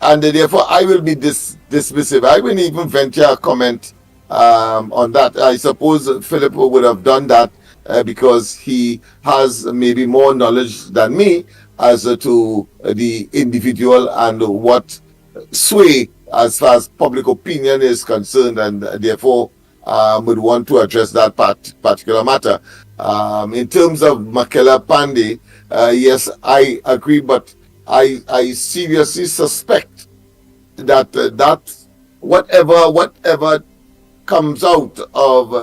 therefore I will be dismissive. I wouldn't even venture a comment on that. I suppose Philip would have done that because he has maybe more knowledge than me as to the individual and what sway as far as public opinion is concerned, and therefore would want to address that particular matter. In terms of Makela Pandey, yes, I agree, but I seriously suspect that whatever comes out of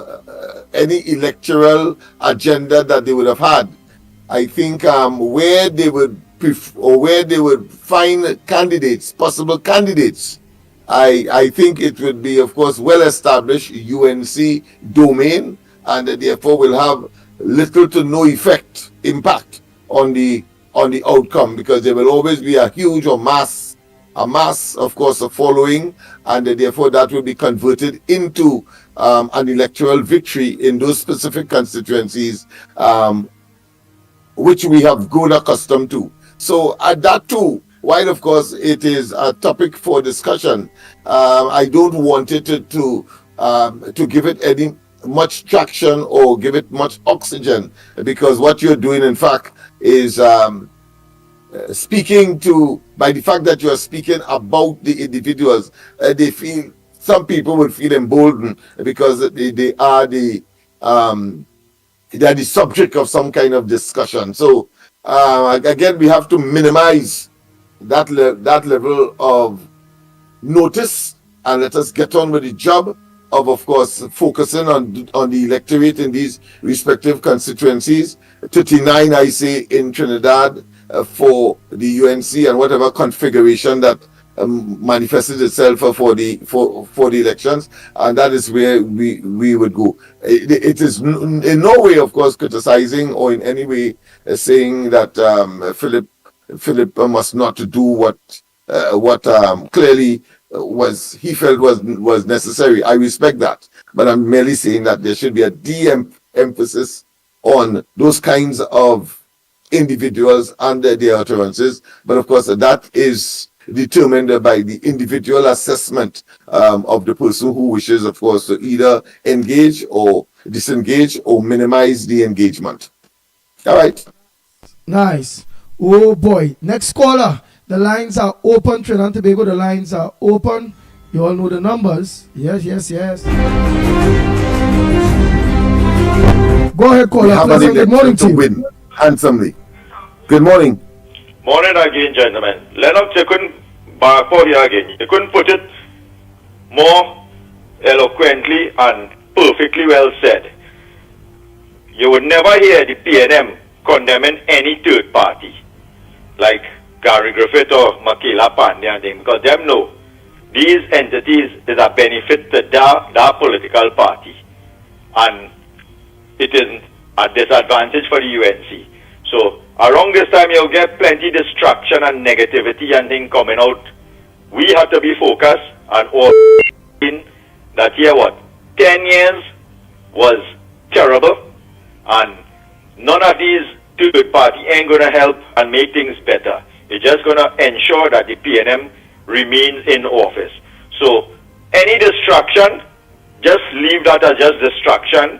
any electoral agenda that they would have had, I think where they would find candidates, possible candidates, I think it would be, of course, well-established UNC domain, and therefore will have little to no impact on the outcome, because there will always be a huge or mass, of course, a following, and therefore that will be converted into an electoral victory in those specific constituencies, which we have grown accustomed to. So at that too, while of course it is a topic for discussion, I don't want it to give it any much traction or give it much oxygen, because what you're doing, in fact, is speaking to, by the fact that you are speaking about the individuals, some people will feel emboldened because they are the subject of some kind of discussion. So again, we have to minimize that level of notice and let us get on with the job of course, focusing on the electorate in these respective constituencies. 39, I say, in Trinidad for the UNC and whatever configuration that manifested itself for the elections, and that is where we would go. It is in no way, of course, criticizing or in any way saying that Philip must not do what clearly he felt was necessary. I respect that, but I'm merely saying that there should be a de-emphasis on those kinds of individuals and their utterances. But of course, that is determined by the individual assessment of the person who wishes, of course, to either engage or disengage or minimize the engagement. All right. Nice. Oh boy. Next caller. The lines are open. Trinidad and Tobago, the lines are open. You all know the numbers. Yes. Go ahead, caller. Good morning to you. Win handsomely. Good morning. Morning again, gentlemen. Lennox, you couldn't back for here again. You couldn't put it more eloquently and perfectly well said. You would never hear the PNM condemning any third party, like Gary Griffith or Makila Pandey and them, because them know these entities is a benefit to that political party, and it is a disadvantage for the UNC. So around this time you'll get plenty distraction and negativity and things coming out. We have to be focused and all in that 10 years was terrible, and none of these third party ain't gonna help and make things better. It's just going to ensure that the PNM remains in office. So any distraction, just leave that as just distraction.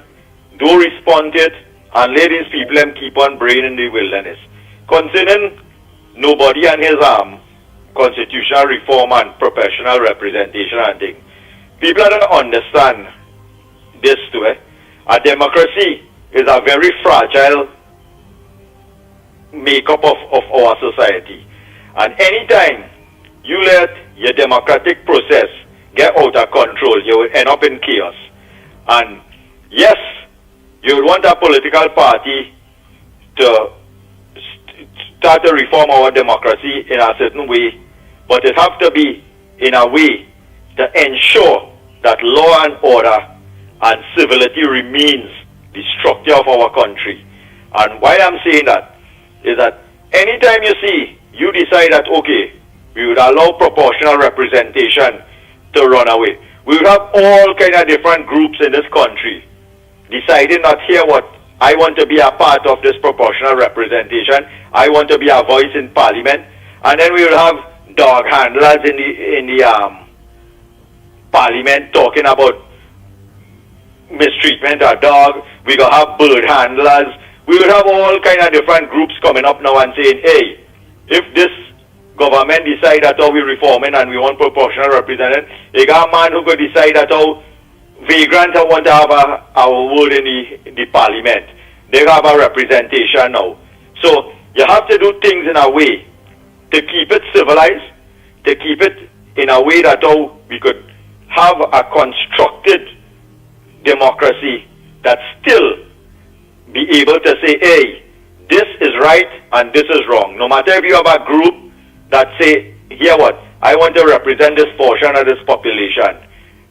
Don't respond to it and let these people keep on braying in the wilderness. Concerning nobody and his constitutional reform and professional representation and things, people don't understand this too. A democracy is a very fragile makeup of our society, and anytime you let your democratic process get out of control, you will end up in chaos. And yes, you would want a political party to start to reform our democracy in a certain way, but it has to be in a way to ensure that law and order and civility remains the structure of our country. And why I'm saying that is that anytime you decide that, okay, we would allow proportional representation to run away, we would have all kind of different groups in this country deciding that here what, I want to be a part of this proportional representation, I want to be a voice in parliament, and then we will have dog handlers in the parliament talking about mistreatment of dog. We will have bird handlers. We will have all kind of different groups coming up now and saying, hey, if this government decide that how we reforming and we want proportional representation, you got a man who could decide that how vagrants want to have our word in the parliament. They have a representation now. So you have to do things in a way to keep it civilized, to keep it in a way that how we could have a constructed democracy that still be able to say, hey, this is right and this is wrong. No matter if you have a group that say, here what, I want to represent this portion of this population,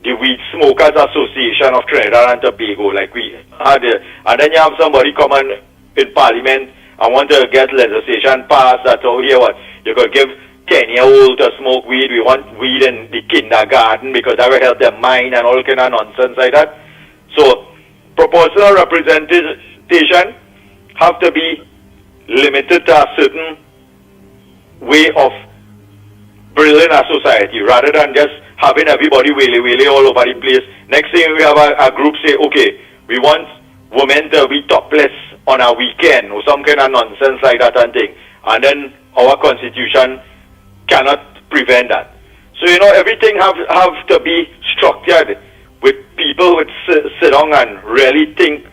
the Weed Smokers Association of Trinidad and Tobago, like we had, and then you have somebody come in parliament and want to get legislation passed that, oh, here what, you could give 10-year-old to smoke weed, we want weed in the kindergarten because that will help their mind and all kind of nonsense like that. So proportional representation have to be limited to a certain way of building a society rather than just having everybody willy-willy all over the place. Next thing we have a group say, okay, we want women to be topless on a weekend or some kind of nonsense like that and thing. And then our constitution cannot prevent that. So, everything have to be structured with people who sit down and really think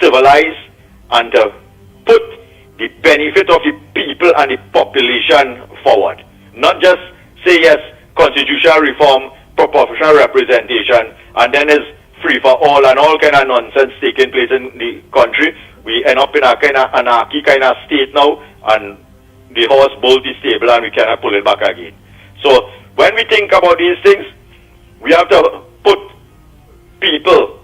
civilized and to put the benefit of the people and the population forward. Not just say yes, constitutional reform, proportional representation, and then it's free for all and all kind of nonsense taking place in the country. We end up in a kind of anarchy kind of state now, and the horse bolt is stable and we cannot pull it back again. So when we think about these things, we have to put people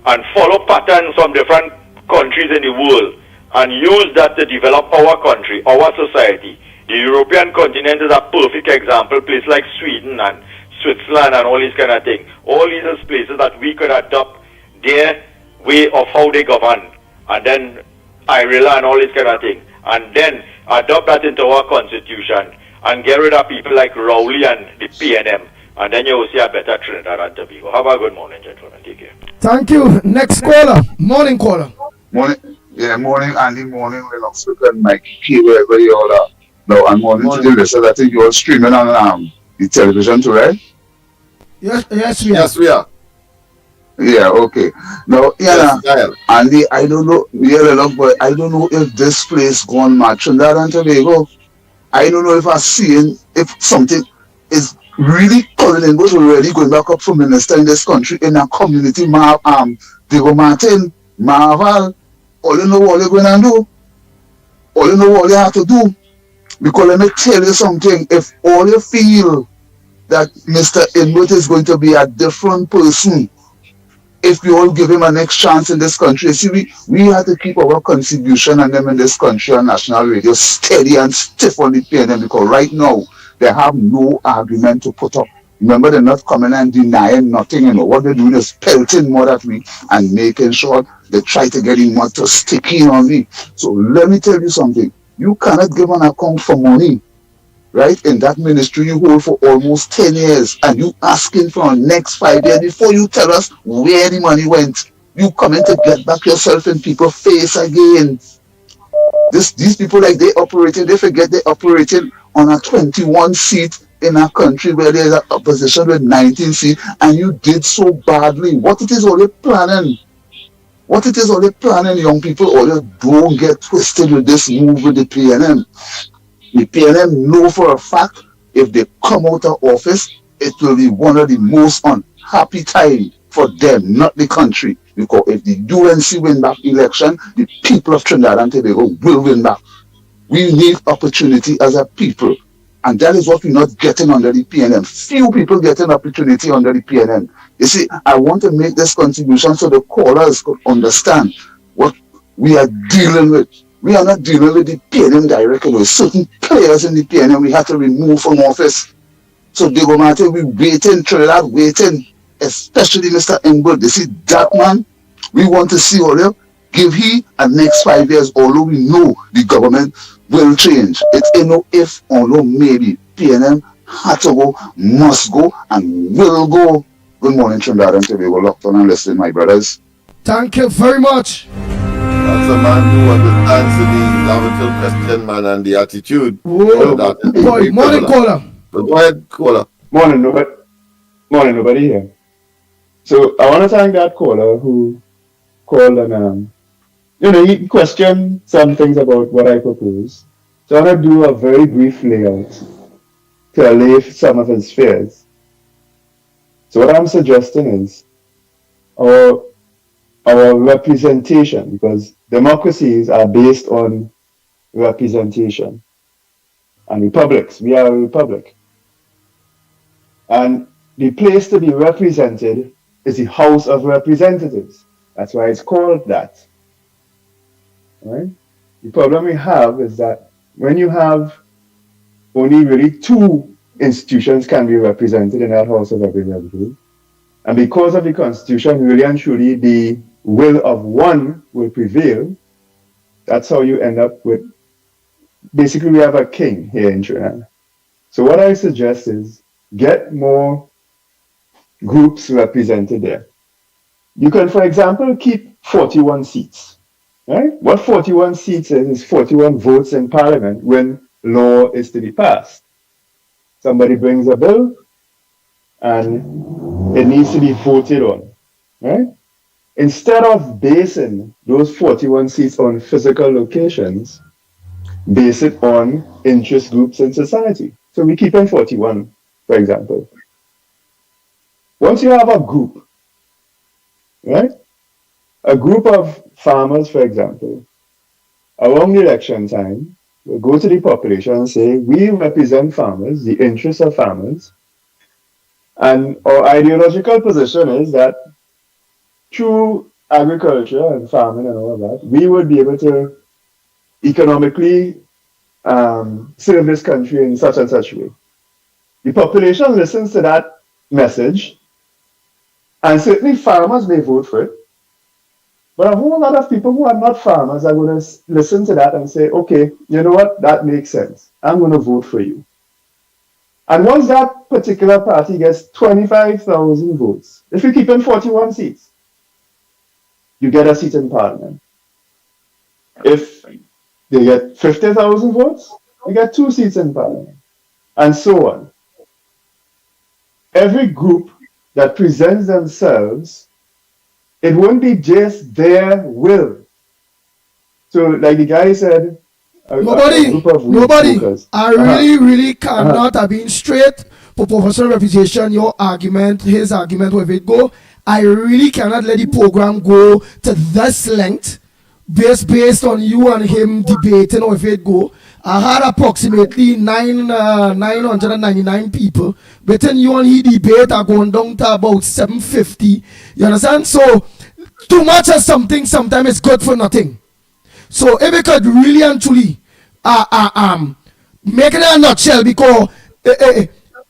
and follow patterns from different countries in the world and use that to develop our country, our society. The European continent is a perfect example, places like Sweden and Switzerland and all these kind of things. All these are places that we could adopt their way of how they govern, and then IRELA and all these kind of things, and then adopt that into our constitution and get rid of people like Rowley and the PNM, and then you will see a better Trinidad and Tobago. Have a good morning, gentlemen. Take care. Thank you. Next caller. Morning caller. Morning. Yeah, morning, Andy. Morning, Lennox and Mickie, wherever you all are. No, and morning to the listeners. I think you're streaming on the television too, right? Yes, we are. Yes, we are. Yeah, okay. Now, yeah, Andy, I don't know, but I don't know if this place gone mad. Trinidad and Tobago, I don't know if I'm seeing if something is really calling in, but already going back up for minister in this country in a community, Diego Martin, Marval, all you know what you're going to do, all you know what you have to do. Because let me tell you something, if all you feel that Mr. Inwood is going to be a different person, if we all give him a next chance in this country, see, we have to keep our contribution and them in this country on national radio steady and stiff on the PNM, because right now they have no argument to put up. Remember, they're not coming and denying nothing, you know. What they're doing is pelting more at me and making sure they try to get him more to stick in on me. So let me tell you something. You cannot give an account for money, right? In that ministry you hold for almost 10 years, and you asking for the next 5 years before you tell us where the money went. You coming to get back yourself in people's face again. These people, like they forget they operating on a 21 seat in a country where there's an opposition with 19 seats, and you did so badly. What it is all they planning? What it is all they planning, young people? All you don't get twisted with this move with the PNM. The PNM know for a fact if they come out of office, it will be one of the most unhappy time for them, not the country. Because if the UNC win back election, the people of Trinidad and Tobago will win back. We need opportunity as a people. And that is what we're not getting under the PNM. Few people getting opportunity under the PNM. You see, I want to make this contribution so the callers could understand what we are dealing with. We are not dealing with the PNM directly. With certain players in the PNM we have to remove from office. So Diego Martin, we waiting, Trinidad waiting, especially Mr. Ingber. You see that man, we want to see all give he a next 5 years, although we know the government will change. It's no if or no maybe. PNM had to go, must go, and will go. Good morning, Trinidad and Tobago. Locked on and listening, my brothers. Thank you very much. That's a man who understands the Lavatil question, man, and the attitude. Boy, morning caller. Go ahead, caller. Morning, nobody here. So I want to thank that caller who called and he questioned some things about what I propose. So I want to do a very brief layout to allay some of his fears. So what I'm suggesting is our representation, because democracies are based on representation. And republics, we are a republic. And the place to be represented is the House of Representatives. That's why it's called that. Right? The problem we have is that when you have only really two institutions can be represented in that House of Representatives, and because of the Constitution, really and truly the will of one will prevail, that's how you end up with, basically we have a king here in Trinidad. So what I suggest is get more groups represented there. You can, for example, keep 41 seats. Right? What 41 seats is 41 votes in Parliament when law is to be passed. Somebody brings a bill and it needs to be voted on. Right? Instead of basing those 41 seats on physical locations, base it on interest groups in society. So we keep in 41, for example. once you have a group, right? A group of farmers, for example, around the election time, will go to the population and say, we represent farmers, the interests of farmers, and our ideological position is that through agriculture and farming and all of that, we would be able to economically serve this country in such and such way. The population listens to that message, and certainly farmers may vote for it, but a whole lot of people who are not farmers are going to listen to that and say, okay, you know what, that makes sense. I'm going to vote for you. And once that particular party gets 25,000 votes, if you keep in 41 seats, you get a seat in parliament. If they get 50,000 votes, you get 2 seats in parliament, and so on. Every group that presents themselves, it won't be just their will. So, like the guy said, nobody. I really cannot have been straight for proportional representation. Your argument, his argument, wherever it go. I really cannot let the program go to this length based on you and him debating or if it go. I had approximately 999 people. Between you and he debate are going down to about 750. You understand? So too much of something sometimes is good for nothing. So if we could really and truly make it in a nutshell, because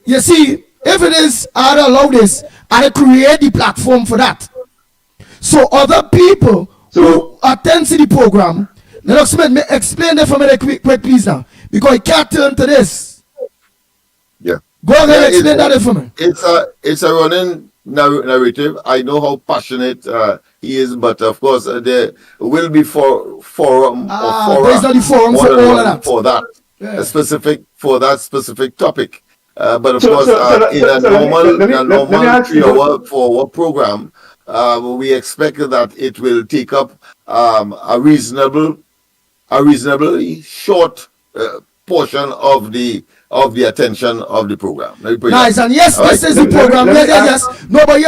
you see, if it is, I'd allow this, I'd create the platform for that. So other people who attend to the program, Lennox Smith, explain that for me quick, please now, because I can't turn to this. Yeah. Go ahead and explain that for me. It's a running narrative. I know how passionate he is, but of course there will be forum there's not the forum for all of that. For that specific topic. But of course, in a normal 3-hour program, we expect that it will take up a reasonably short portion of the attention of the program. Nice, and yes, this is the program. Yes. No, but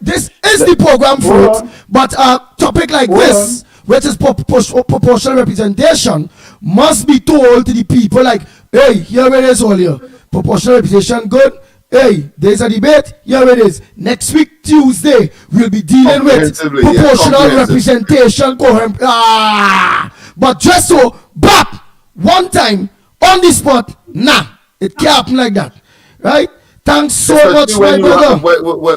this is the program for it. But a topic like this, which is proportional representation, must be told to the people like, hey, here it is all here. Proportional representation, good. Hey, there's a debate. Here it is. Next week, Tuesday, we'll be dealing with proportional representation. But just so, one time, on the spot, it can't happen like that. Right? Thanks so much, my brother.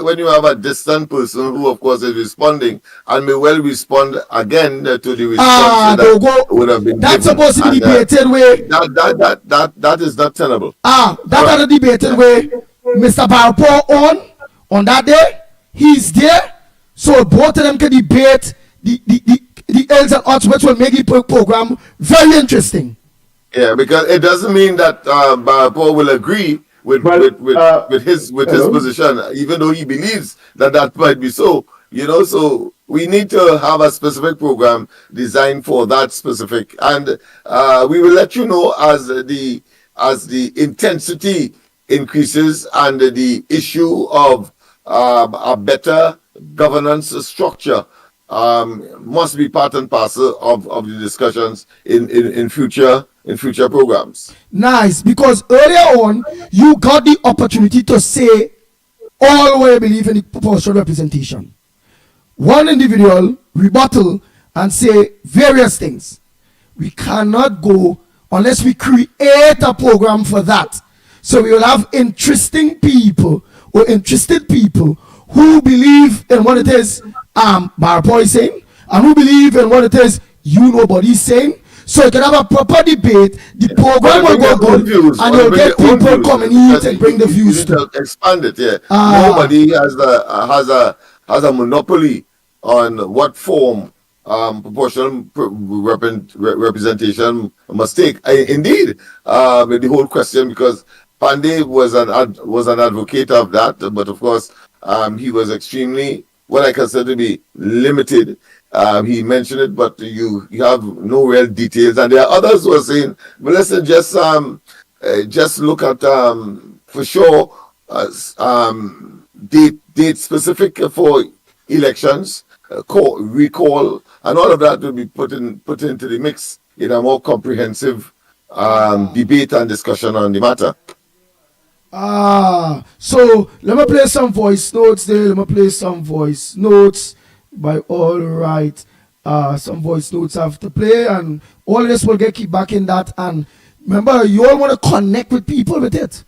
When you have a distant person who, of course, is responding and may well respond again to the response that would have been that's given. Supposed to be debated way. That is not tenable. That are the debated way. Mr. Barpo on that day, he's there, so both of them can debate the ends and outs, which will make the program very interesting. Yeah, because it doesn't mean that Barpo will agree with his position, even though he believes that might be so. So we need to have a specific program designed for that specific, and we will let you know as the intensity increases and the issue of a better governance structure must be part and parcel of the discussions in future programs. Nice, because earlier on you got the opportunity to say all what you believe in the proportional representation. One individual rebuttal and say various things. We cannot go unless we create a program for that. So we will have interesting people or interested people who believe in what it is Barpo is saying, and who believe in what it is nobody is saying. So you can have a proper debate. The program will go good, and you'll get people coming in and bring the views to expand it. Yeah, nobody has a monopoly on what form proportional representation must take. Indeed, the whole question, because Pandey was an advocate of that, but of course he was extremely what I consider to be limited. He mentioned it, but you have no real details. And there are others who are saying, well, listen, just look at for sure date date specific for elections, recall, and all of that will be put into the mix in a more comprehensive debate and discussion on the matter. So let me play some voice notes there. Let me play some voice notes by All Right. Some voice notes I have to play, and all this will get keep back in that. And remember, you all want to connect with people with it.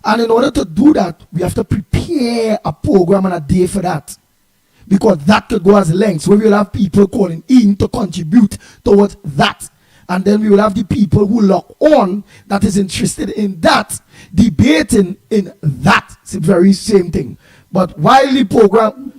And in order to do that, we have to prepare a program and a day for that. Because that could go as lengths where we will have people calling in to contribute towards that. And then we will have the people who lock on that is interested in that, debating in that. It's the very same thing. But while the program,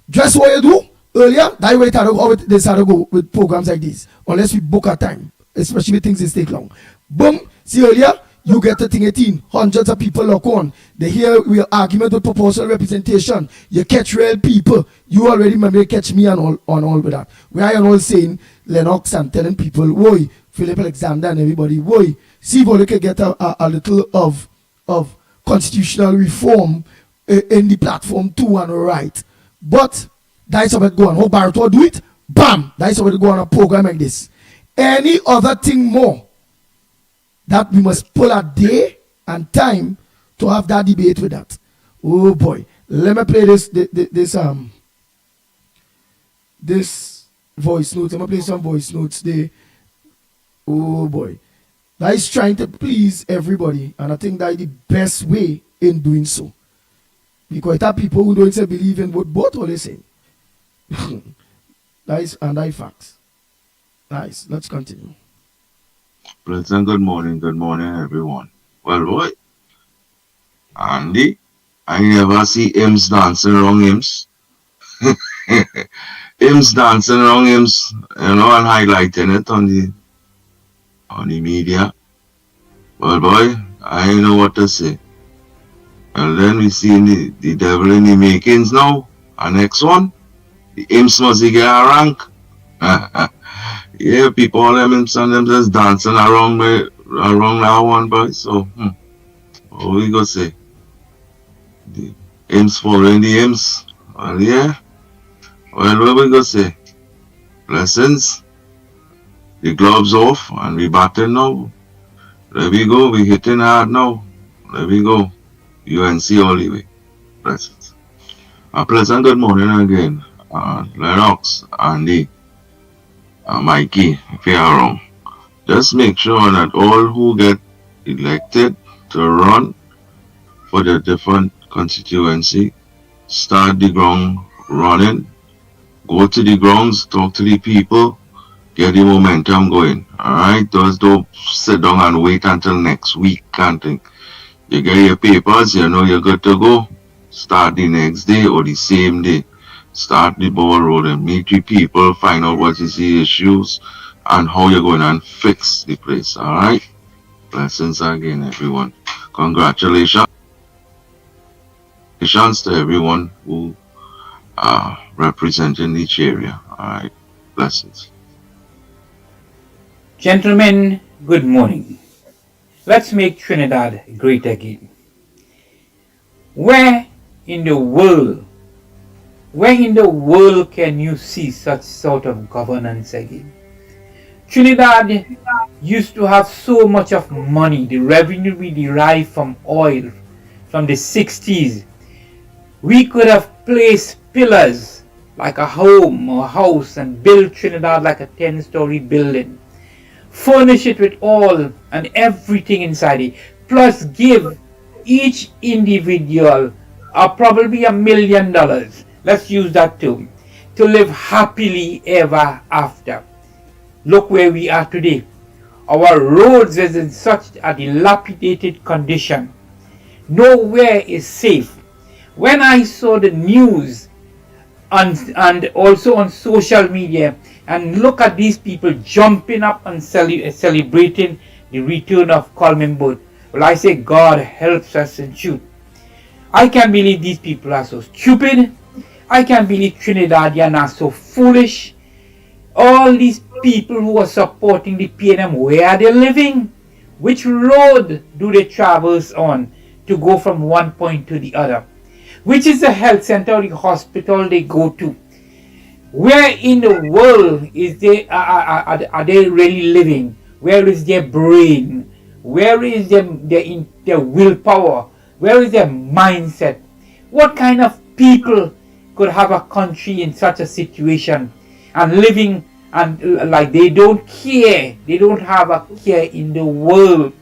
just what you do earlier, that way they start to go with programs like this. Unless we book our time, especially with things that take long. Boom, see earlier, you get the thing 18, hundreds of people lock on. They hear real argument with proportional representation. You catch real people. You already remember catch me and all with that. Where I am all saying Lennox and telling people, whoa, Philip Alexander and everybody, whoa, see if we can get a little of constitutional reform in the platform too and right. But that's how it go on. How Barrett will do it? Bam! That's how it go on a program like this. Any other thing more that we must pull a day and time to have that debate with that. Oh boy. Let me play this voice notes. I'm gonna play some voice notes there. Oh boy. That is trying to please everybody, and I think that is the best way in doing so. Because there are people who don't say believe in what both are saying. That is facts. Nice. Let's continue. Pleasant good morning, everyone. Well, boy, Andy, I never see hymns dancing around hymns. Hymns dancing around hymns, and highlighting it on the media. Well, boy, I know what to say. And then we see the devil in the makings now. Our next one, the hymns must get a rank. Yeah, people, all them and them just dancing around that one, boy. So, what we gonna say? The hymns following the hymns. Well, yeah. Well, what we gonna say? Blessings. The gloves off, and we batting now. There we go. We hitting hard now. There we go. UNC all the way. Blessings. A pleasant good morning again. Lennox, Andy. Mickie, if you are wrong, just make sure that all who get elected to run for the different constituency start the ground running, go to the grounds, talk to the people, get the momentum going. Alright, just don't sit down and wait until next week. Can't think. You get your papers, you know you're good to go. Start the next day or the same day. Start the ball rolling, meet the people, find out what is the issues and how you're going to fix the place. Alright? Blessings again, everyone. Congratulations to everyone who are representing each area. Alright? Blessings. Gentlemen, good morning. Let's make Trinidad great again. Where in the world can you see such sort of governance again? Trinidad used to have so much of money, the revenue we derive from oil from the 60s. We could have placed pillars like a home or house and build Trinidad like a 10-story building. Furnish it with all and everything inside it. Plus give each individual probably $1 million. Let's use that too. To live happily ever after. Look where we are today. Our roads is in such a dilapidated condition. Nowhere is safe. When I saw the news and also on social media and look at these people jumping up and celebrating the return of Coleman Boat, well, I say God helps us in truth. I can't believe these people are so stupid. I can't believe Trinidadians are so foolish. All these people who are supporting the PNM, where are they living? Which road do they traverse on to go from one point to the other? which is the health center or the hospital they go to. Where in the world are they really living? Where is their brain? Where is their willpower? Where is their mindset? What kind of people could have a country in such a situation and living and like they don't care? They don't have a care in the world.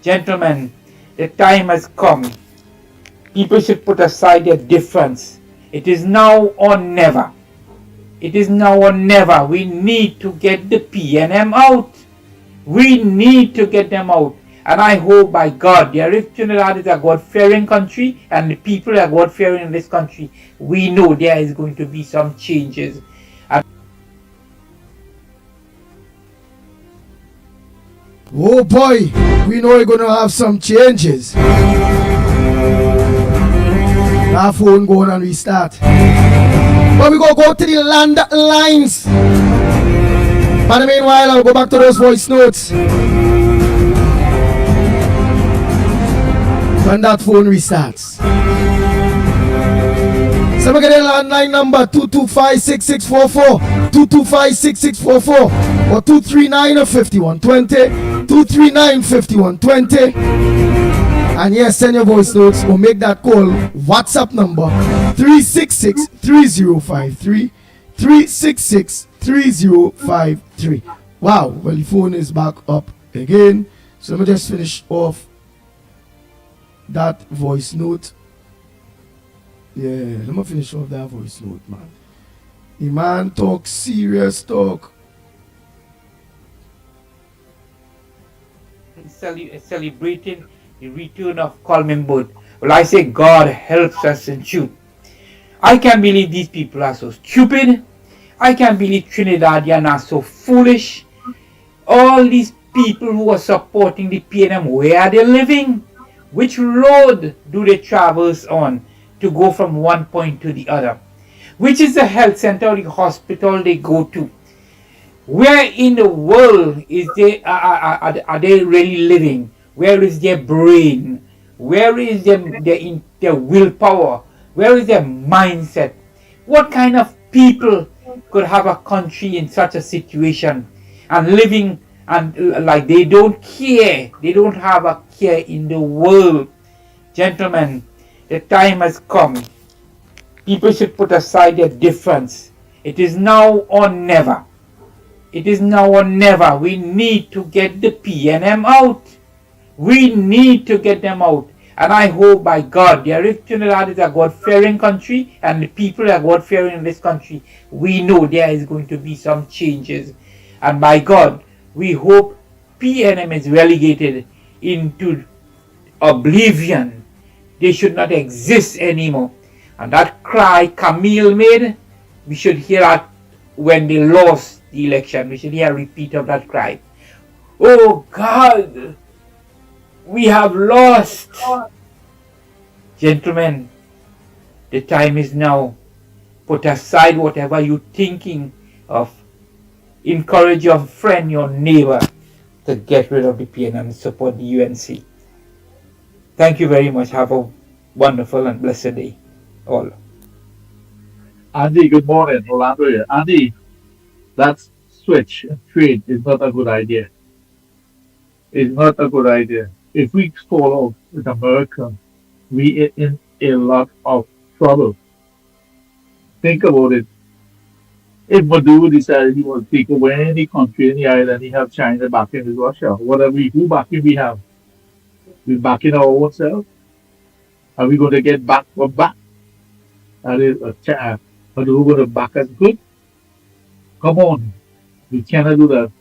Gentlemen, the time has come. People should put aside their difference. It is now or never. It is now or never. We need to get the PNM out. We need to get them out. And I hope by God, if Trinidad is a God-fearing country and the people are God-fearing in this country, we know there is going to be some changes. And oh boy, we know we're going to have some changes. Our phone go on and restart. But we go to the land lines. But in the meanwhile, I'll go back to those voice notes. When that phone restarts. So we get a landline number 225-6644, 225-6644, or 239-5120, 239-5120. And yes, send your voice notes or make that call. WhatsApp number 366-3053, 366-3053. Wow, well the phone is back up again. So let me just finish off that voice note. Yeah, let me finish off that voice note, man. The man talk serious talk. celebrating the return of Coleman Boat. Well, I say God helps us in truth. I can't believe these people are so stupid. I can't believe Trinidadians are so foolish. All these people who are supporting the PNM, where are they living? Which road do they traverse on to go from one point to the other? Which is the health center or the hospital they go to? Where in the world are they really living? Where is their brain? Where is their willpower? Where is their mindset? What kind of people could have a country in such a situation and living and like they don't care? They don't have a care in the world. Gentlemen, the time has come. People should put aside their difference. It is now or never. It is now or never. We need to get the PNM out. We need to get them out. And I hope by God, if Trinidad is a God-fearing country and the people are God-fearing in this country, we know there is going to be some changes. And by God, we hope PNM is relegated into oblivion. They should not exist anymore. And that cry Camille made, we should hear that when they lost the election. We should hear a repeat of that cry. Oh God, we have lost. Gentlemen, the time is now. Put aside whatever you're thinking of. Encourage your friend, your neighbor to get rid of the PNM and support the UNC. Thank you very much. Have a wonderful and blessed day, all. Andy, good morning. Orlando here. Andy, that switch and trade is not a good idea. It's not a good idea. If we fall out with America, we are in a lot of trouble. Think about it. If Maduro decided he wants to take over any country in the island, he have China backing with Russia. Who backing we have? We backing our own self? Are we going to get back for back? That is Maduro going to back us good? Come on. We cannot do that.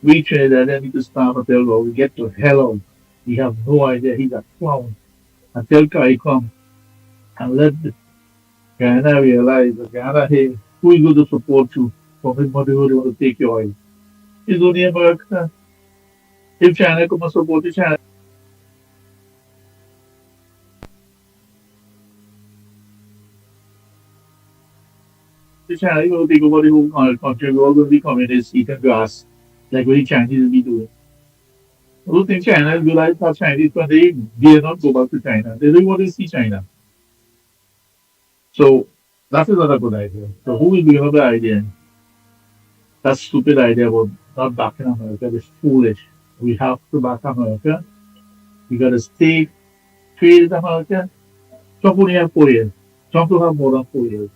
We Trinidad need to start and tell God, we get to hell out. We have no idea. He's a clown. Until Kai come and let Guyana realize that Guyana, hey, who is going to support you from his mother who want to take your oil? It's only America. If China come and support you, China. China is going to take over the whole country. We're all going to be communists eating grass like what the Chinese will be doing. I don't think China is good like how Chinese, but they dare not go back to China. They don't want to see China. So that is not a good idea. So who will bring up the idea? That stupid idea about not backing America is foolish. We have to back America. We got to stay trade with America. Trump only have 4 years. Trump will have more than 4 years.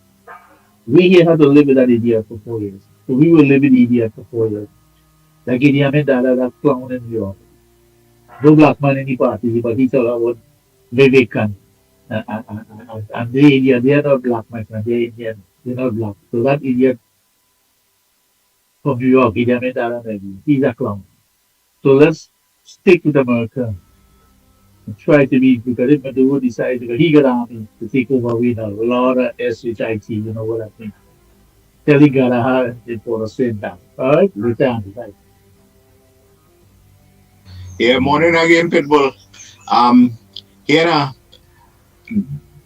We here have to live with that idiot for 4 years. So we will live with the idiot for 4 years. Like Idi Amin Dada, that clown in New York. No black man in the party, but he talk about Vivekan. And they Indian, they are not black, my friend. They're Indian. They're not black. So that idiot from New York, Idi Amin Dada, maybe, he's a clown. So let's stick with America and try to be, because if Maduro decides, because he got army to take over, we know, a lot of SHIT, you know what I mean. Tell he got a hard for a straight back. All right? Return. Right. Yeah, morning again, Pitbull. Here now,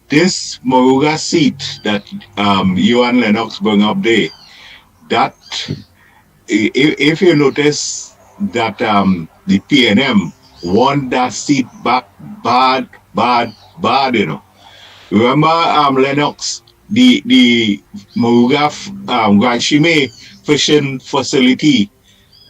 this Moruga seat that you and Lennox bring up there, that if you notice that the PNM won that seat back bad, you know. Remember Lennox, the Moruga Granchime fishing facility,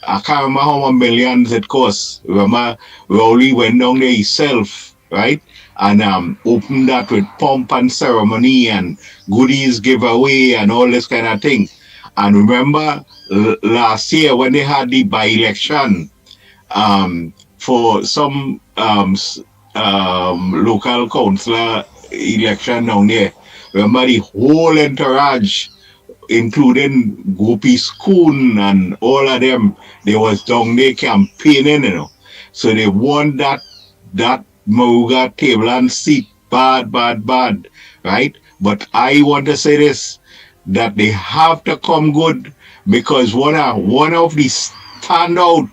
I can't remember how many millions it cost. Remember, Rowley went down there himself, right? And opened that with pomp and ceremony and goodies giveaway and all this kind of thing. And remember, last year when they had the by-election for some local councillor election down there, remember the whole entourage, including Gopi Schoon and all of them, they was down there campaigning, you know. So they won that Moruga table and seat bad, right? But I want to say this, that they have to come good, because one of the standout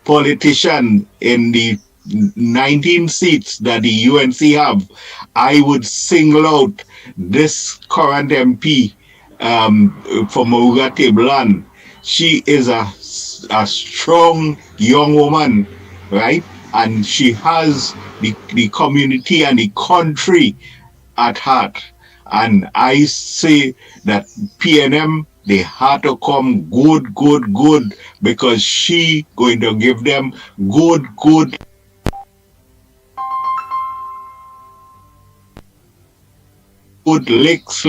politician in the 19 seats that the UNC have, I would single out this current MP for Moruga Tablan. She is a strong young woman, right? And she has the community and the country at heart. And I say that PNM, they had to come good, because she going to give them good licks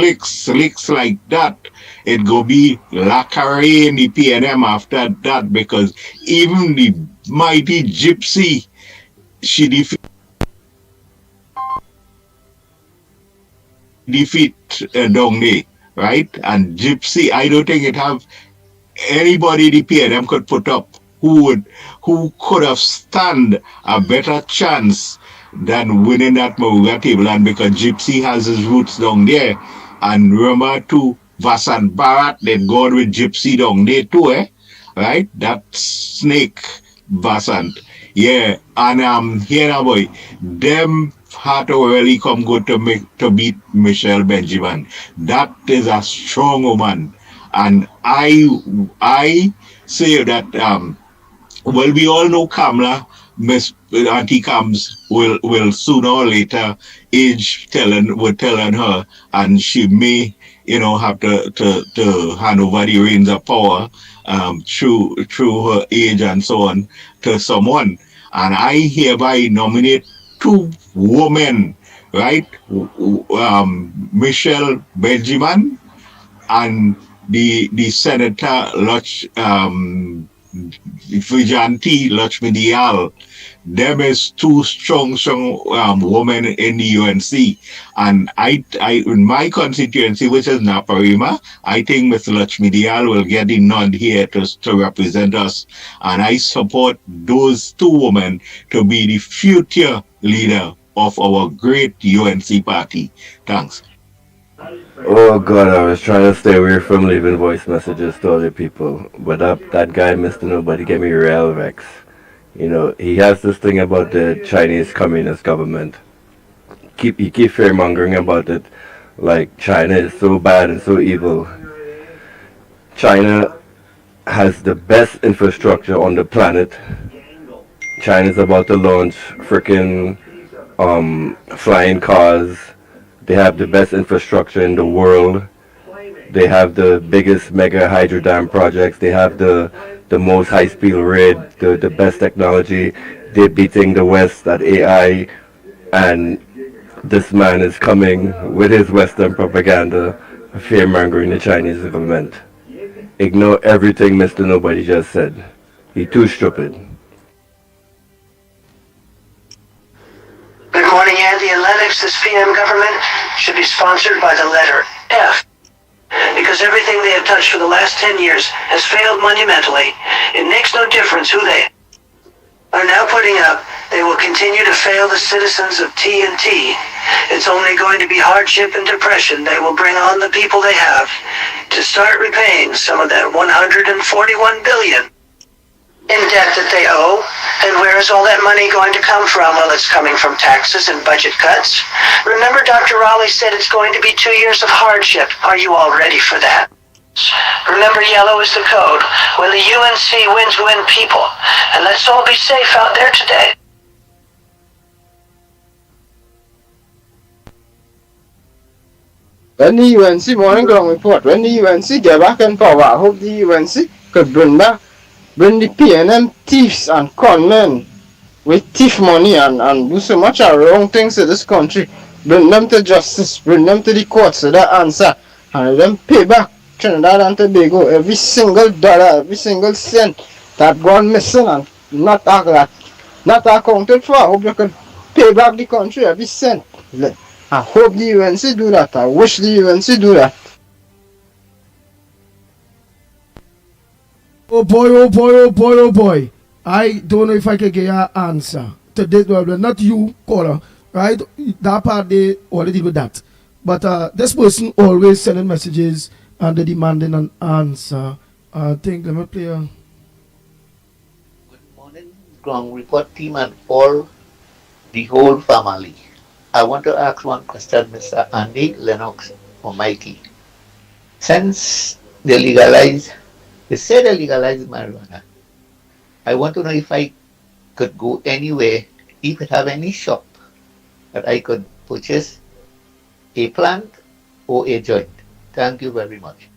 like that. It go be lacquer in the PNM after that, because even the mighty Gypsy, she defeat down there, right? And Gypsy, I don't think it have anybody the PNM could put up who could have stand a better chance than winning that Moruga table. And because Gypsy has his roots down there, and remember too, Vasant Bharat, they'd gone with Gypsy down there too, right? That snake Vasant. Yeah, and here now boy, them had to really come good to beat Michelle Benjamin. That is a strong woman. And I say that well, we all know Kamala, Miss Auntie Kams will sooner or later age telling her, and she may, you know, have to hand over the reins of power through her age and so on to someone. And I hereby nominate 2 women, right? Michelle Benjamin and the Senator Vijanti Lakshmidiyal. Them is 2 strong women in the UNC. And I in my constituency, which is Naparima, I think Ms. Lakshmidiyal will get the nod here to represent us. And I support those 2 women to be the future leader of our great UNC party. Thanks. Oh God, I was trying to stay away from leaving voice messages to other people, but that guy, Mr. Nobody, gave me real vex. You know, he has this thing about the Chinese Communist government. He keep fear-mongering about it, like China is so bad and so evil. China has the best infrastructure on the planet. China's about to launch freaking flying cars. They have the best infrastructure in the world. They have the biggest mega hydro dam projects. They have the most high speed rail, the best technology. They're beating the West at AI, and this man is coming with his Western propaganda, fear mongering the Chinese government. Ignore everything Mr. Nobody just said. He too stupid. Good morning, Andy and Lennox. This PM government should be sponsored by the letter F. Because everything they have touched for the last 10 years has failed monumentally. It makes no difference who they are now putting up. They will continue to fail the citizens of TNT. It's only going to be hardship and depression they will bring on the people they have to start repaying some of that $141 billion in debt that they owe. And where is all that money going to come from? Well, it's coming from taxes and budget cuts. Remember, Dr. Raleigh said it's going to be 2 years of hardship. Are you all ready for that? Remember, yellow is the code. When the UNC wins, win people. And let's all be safe out there today. When the UNC morning ground report, when the UNC get back in power, I hope the UNC could bring the PNM thieves and conmen with thief money and do so much of wrong things to this country. Bring them to justice, bring them to the court so that answer, and let them pay back Trinidad and Tobago every single dollar, every single cent that gone missing and not accounted for. I hope you can pay back the country every cent. I hope the UNC do that. I wish the UNC do that. Oh boy, oh boy, oh boy, oh boy. I don't know if I can get an answer to this problem. Not you, caller, right? That part they already with that. But this person always sending messages and they demanding an answer. I think, let me play a... Ground report team and all the whole family. I want to ask one question, Mr. Andy, Lennox, or Mickie. Since they say they legalized marijuana, I want to know if I could go anywhere, if it have any shop that I could purchase a plant or a joint. Thank you very much.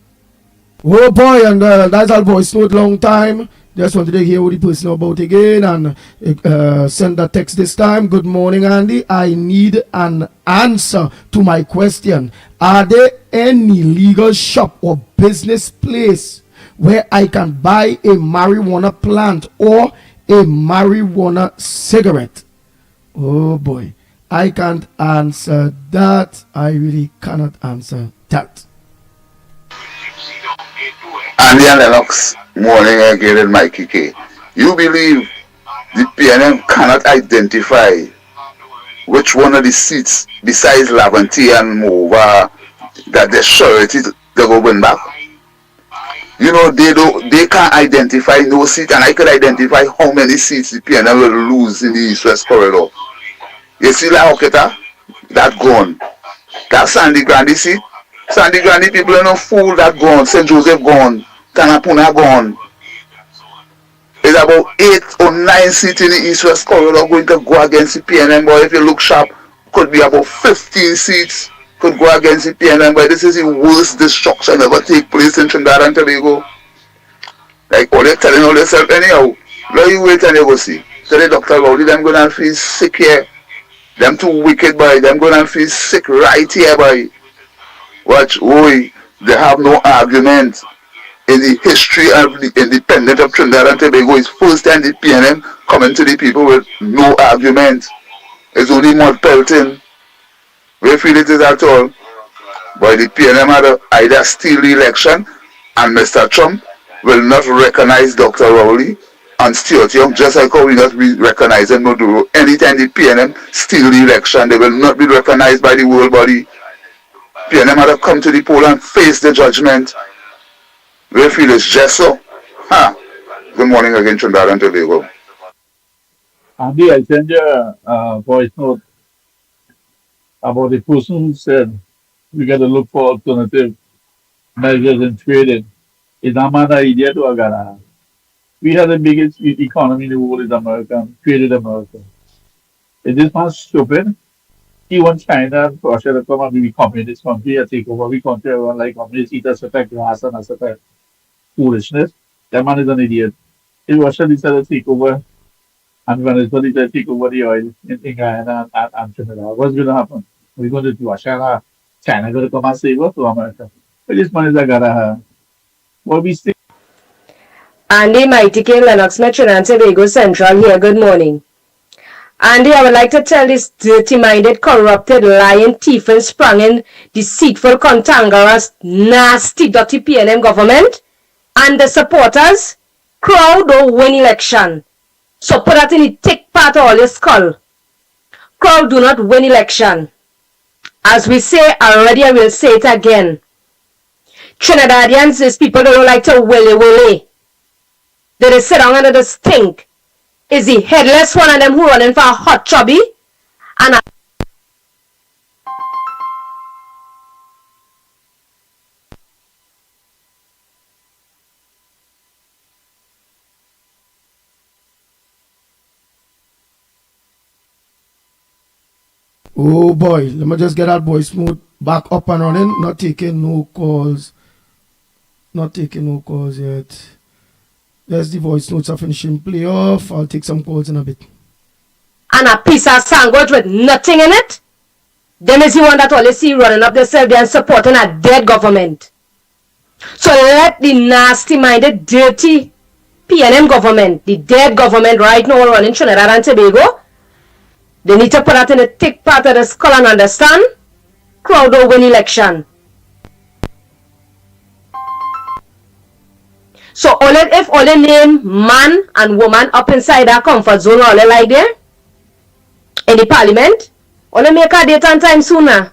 Oh boy, and that's all boys. So long time. Just wanted to hear what the person about again and send that text this time. Good morning, Andy. I need an answer to my question. Are there any legal shop or business place where I can buy a marijuana plant or a marijuana cigarette? Oh boy, I can't answer that. I really cannot answer that. Andy and Lennox, morning again in Mickie K. You believe the PNM cannot identify which one of the seats besides Laventille and Mova that they're sure it is they're going back? You know, they can't identify no seat, and I could identify how many seats the PNM will lose in the East-West corridor. You see La Hoqueta? That gone. That Sandy Grande seat? Sandy Grande people are no fool, that gone. St. Joseph gone. Tanapuna gone. It's about 8 or 9 seats in the East-West corridor going to go against the PNM, but if you look sharp, could be about 15 seats could go against the PNM, but this is the worst destruction ever take place in Trinidad and Tobago. Like, all they're telling all themselves anyhow. Let you wait and you go see. Tell the doctor about it, them going to feel sick here. Them too wicked, boy. Them going to feel sick right here, boy. Watch, boy, they have no argument. In the history of the independence of Trinidad and Tobago, it's first time the PNM coming to the people with no argument. It's only mud pelting. We feel it is at all. But the PNM had to either steal the election, and Mr. Trump will not recognize Dr. Rowley and Stuart Young, just like how we not be recognizing Maduro. Anytime the PNM steal the election, they will not be recognized by the world body. PNM had to come to the poll and face the judgment. We feel it's just so. Good morning again, Trinidad and Tobago. Andy, I sent you a voice note about the person who said we got to look for alternative measures in trading. Is that man an idiot or a gana? We have the biggest economy in the world is America, created America. Is this man stupid? He wants China and Russia to come and be communist country and take over we country, everyone like communists eat a certain grass and a certain foolishness. That man is an idiot. If Russia decided to take over and Venezuela decided to take over the oil in Guyana and Trinidad, what's going to happen? We're going to do Russia and China going to come and save us to America. But this man is a gara. What we say. Andy, Mickie, Lennox, Metro and Tobago Central here. Good morning. Andy, I would like to tell this dirty-minded, corrupted, lying, thieving, sprung-in, deceitful, cantankerous, nasty, dirty PNM government and the supporters, crowd don't win election. So put that in the thick part of all your skull. Crowd do not win election. As we say already, I will say it again. Trinidadians, these people don't like to willy-willy. They sit down under the stink. Is the headless one of them who running for a hot chubby? And oh boy, let me just get that voice mode back up and running. Not taking no calls. Not taking no calls yet. There's the voice notes are finishing play off. I'll take some calls in a bit. And a piece of sandwich with nothing in it? Them is the one that always see running up themselves there and supporting a dead government. So let the nasty-minded, dirty PNM government, the dead government right now running Trinidad and Tobago, they need to put that in the thick part of the skull and understand, crowd don't win election. So if only name man and woman up inside that comfort zone all like there in the parliament, only make a date and time sooner.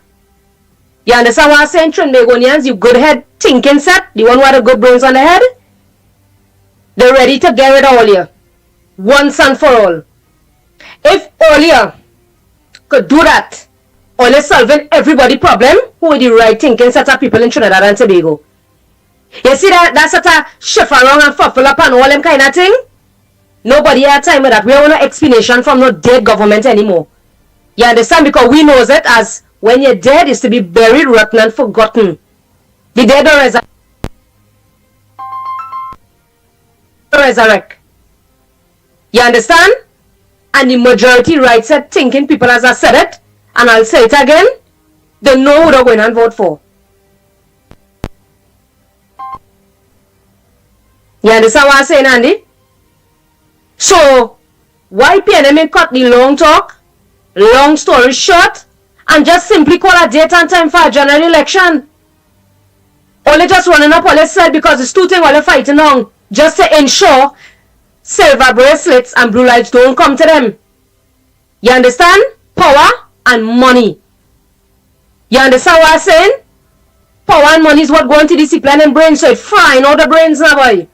You understand what I'm saying, Trinbagonians? You good head thinking set, the one with the good brains on the head, they're ready to get rid of all you. Once and for all. If all you could do that, only solving everybody problem, who are the right thinking set of people in Trinidad and Tobago? You see that sort of shift around and fuffle up and all them kind of thing? Nobody had time with that. We don't want no explanation from no dead government anymore. You understand? Because we know that as when you're dead is to be buried, rotten and forgotten. The dead don't resurrect. You understand? And the majority right set thinking people, as I said it, and I'll say it again, they know who they're going and vote for. You understand what I'm saying, Andy? So, why PNM cut the long talk, long story short, and just simply call a date and time for a general election? Only just running up all they said because it's two things while they're fighting on, just to ensure silver bracelets and blue lights don't come to them. You understand? Power and money. You understand what I'm saying? Power and money is what going to discipline and brain, so it's frying all the brains now, boy.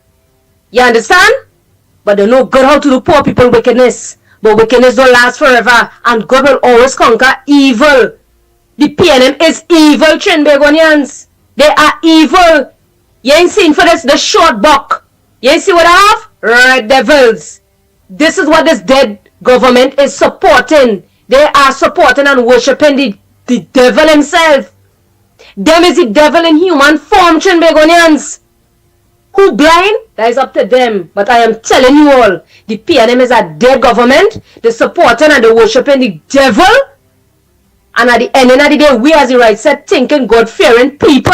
You understand? But they know God how to do poor people wickedness. But wickedness don't last forever. And God will always conquer evil. The PNM is evil, Trinbagonians. They are evil. You ain't seen for this, the short buck. You ain't see what I have? Red devils. This is what this dead government is supporting. They are supporting and worshipping the devil himself. Them is the devil in human form, Trinbagonians. Who blind? That is up to them. But I am telling you all, the PNM is a dead government. They're supporting and they're worshipping the devil. And at the end of the day, we as the right set thinking, God-fearing people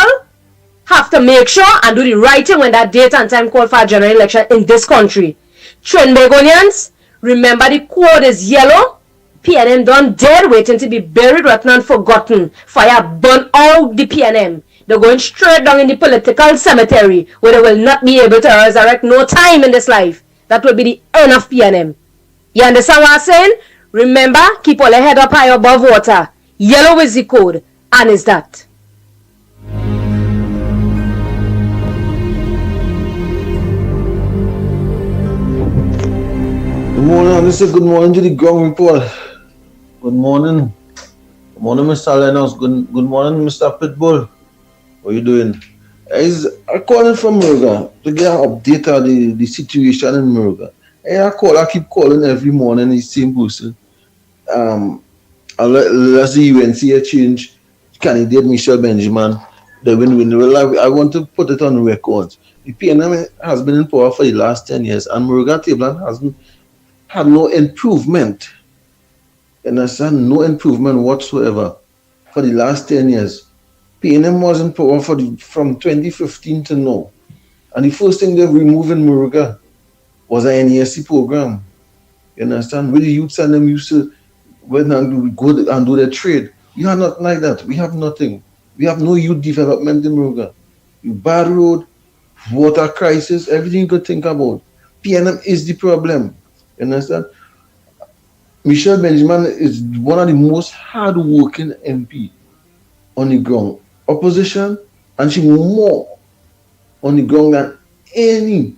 have to make sure and do the right thing when that date and time call for a general election in this country. Trinbagonians, remember the code is yellow. PNM done dead, waiting to be buried, rotten and forgotten. Fire burn out the PNM. They're going straight down in the political cemetery where they will not be able to resurrect no time in this life. That will be the end of PNM. You understand what I'm saying? Remember, keep all your head up high above water. Yellow is the code, and is that. Good morning, I say good morning to the ground report. Good morning. Good morning, Mr. Lennox. Good morning, Mr. Pitbull. How you doing? I calling from Murga to get an update of the situation in Murga. I keep calling every morning, the same person. Let's see UNC change candidate Michelle Benjamin, the win-win. Well, I want to put it on record. The PNM has been in power for the last 10 years, and Murga Tablan hasn't had no improvement. And I said no improvement whatsoever for the last 10 years. PNM was in power from 2015 to now. And the first thing they removed in Murga was an NESC program. You understand? Where the youths and them used to go and do their trade. You are not like that. We have nothing. We have no youth development in Murga. Bad road, water crisis, everything you could think about. PNM is the problem. You understand? Michelle Benjamin is one of the most hard-working MP on the ground. Opposition, and she more on the ground than any.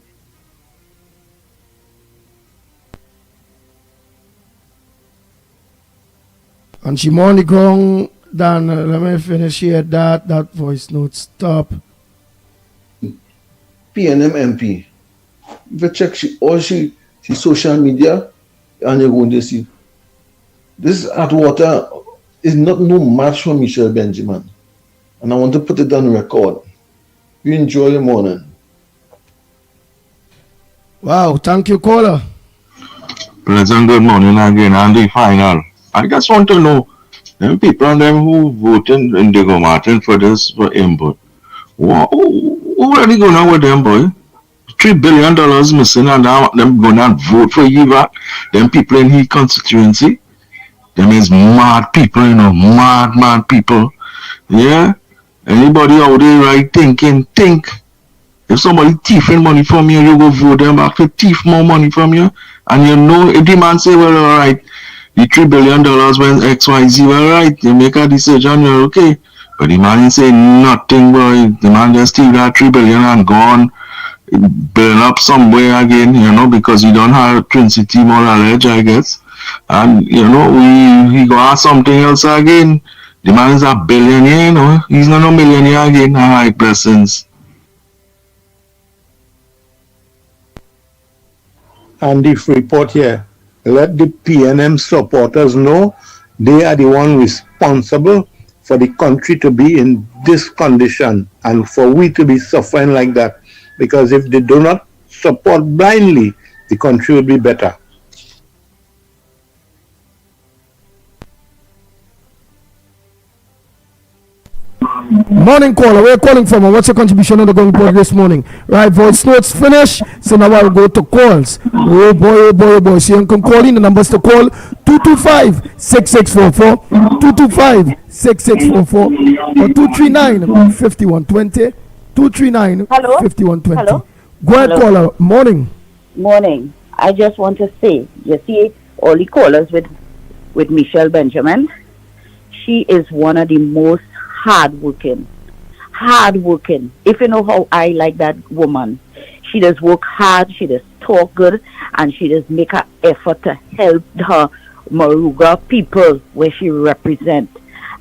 And she more on the ground than, let me finish here, that voice note, stop. PNM MP. If you check she social media, and you're going to see. This Atwater is not no match for Michelle Benjamin. And I want to put it on record. You enjoy your morning. Wow, thank you, caller. Pleasant good morning again, and the final. I just want to know, them people and them who voted Indigo Martin for this for input. Who are they going on with them, boy? $3 billion missing, and now them going to vote for you back. Them people in his constituency. Them is mad people, you know, mad people. Yeah? Anybody out there right thinking, think. If somebody thieving money from you, you go vote them back to thief more money from you. And you know, if the man say, well, all right, the $3 billion when XYZ, well, right, you make a decision, you're okay. But the man ain't say nothing, boy. The man just steal that $3 billion and gone, burn up somewhere again, you know, because you don't have Trinity Moral Edge, I guess. And, you know, we go ask something else again. The man is a billionaire, you know. He's not a millionaire again. All right, blessings. And if report here, let the PNM supporters know they are the one responsible for the country to be in this condition and for we to be suffering like that. Because if they do not support blindly, the country will be better. Morning caller, where are you calling from and what's your contribution on the Going Report this morning? Right, voice notes finished, so now I'll go to calls. Oh boy. So you can call in, the numbers to call 225-6644, 225-6644 or 239-5120, 239-5120. Hello? Go ahead, Hello. caller. Morning. Morning. I just want to say, you see, all the callers with Michelle Benjamin, she is one of the most hardworking. If you know how I like that woman, she does work hard, she does talk good, and she does make an effort to help her Moruga people where she represents.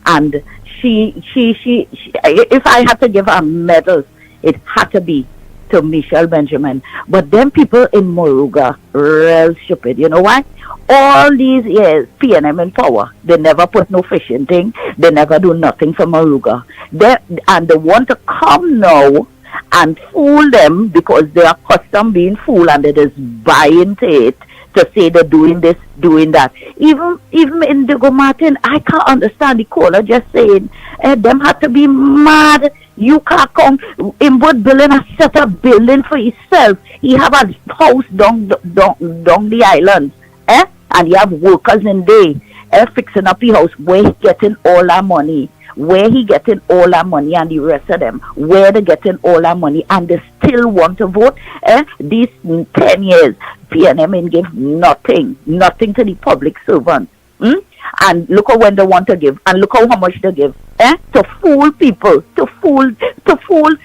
And she if I had to give her medals, it had to be to Michelle Benjamin. But them people in Moruga, real stupid. You know why? All these years, PNM in power, they never put no fishing thing. They never do nothing for Moruga. And they want to come now and fool them because they are accustomed being fooled and they just buy into it to say they're doing this, doing that. Even Indigo Martin, I can't understand the caller just saying, them have to be mad. You can't come in what building a set up building for himself. He have a house down the island. And you have workers in there fixing up the house where he getting all that money. And the rest of them, where they getting all that money and they still want to vote. These 10 years, PNM ain't give nothing to the public servants. And look at when they want to give, and look how much they give. To fool people, to fool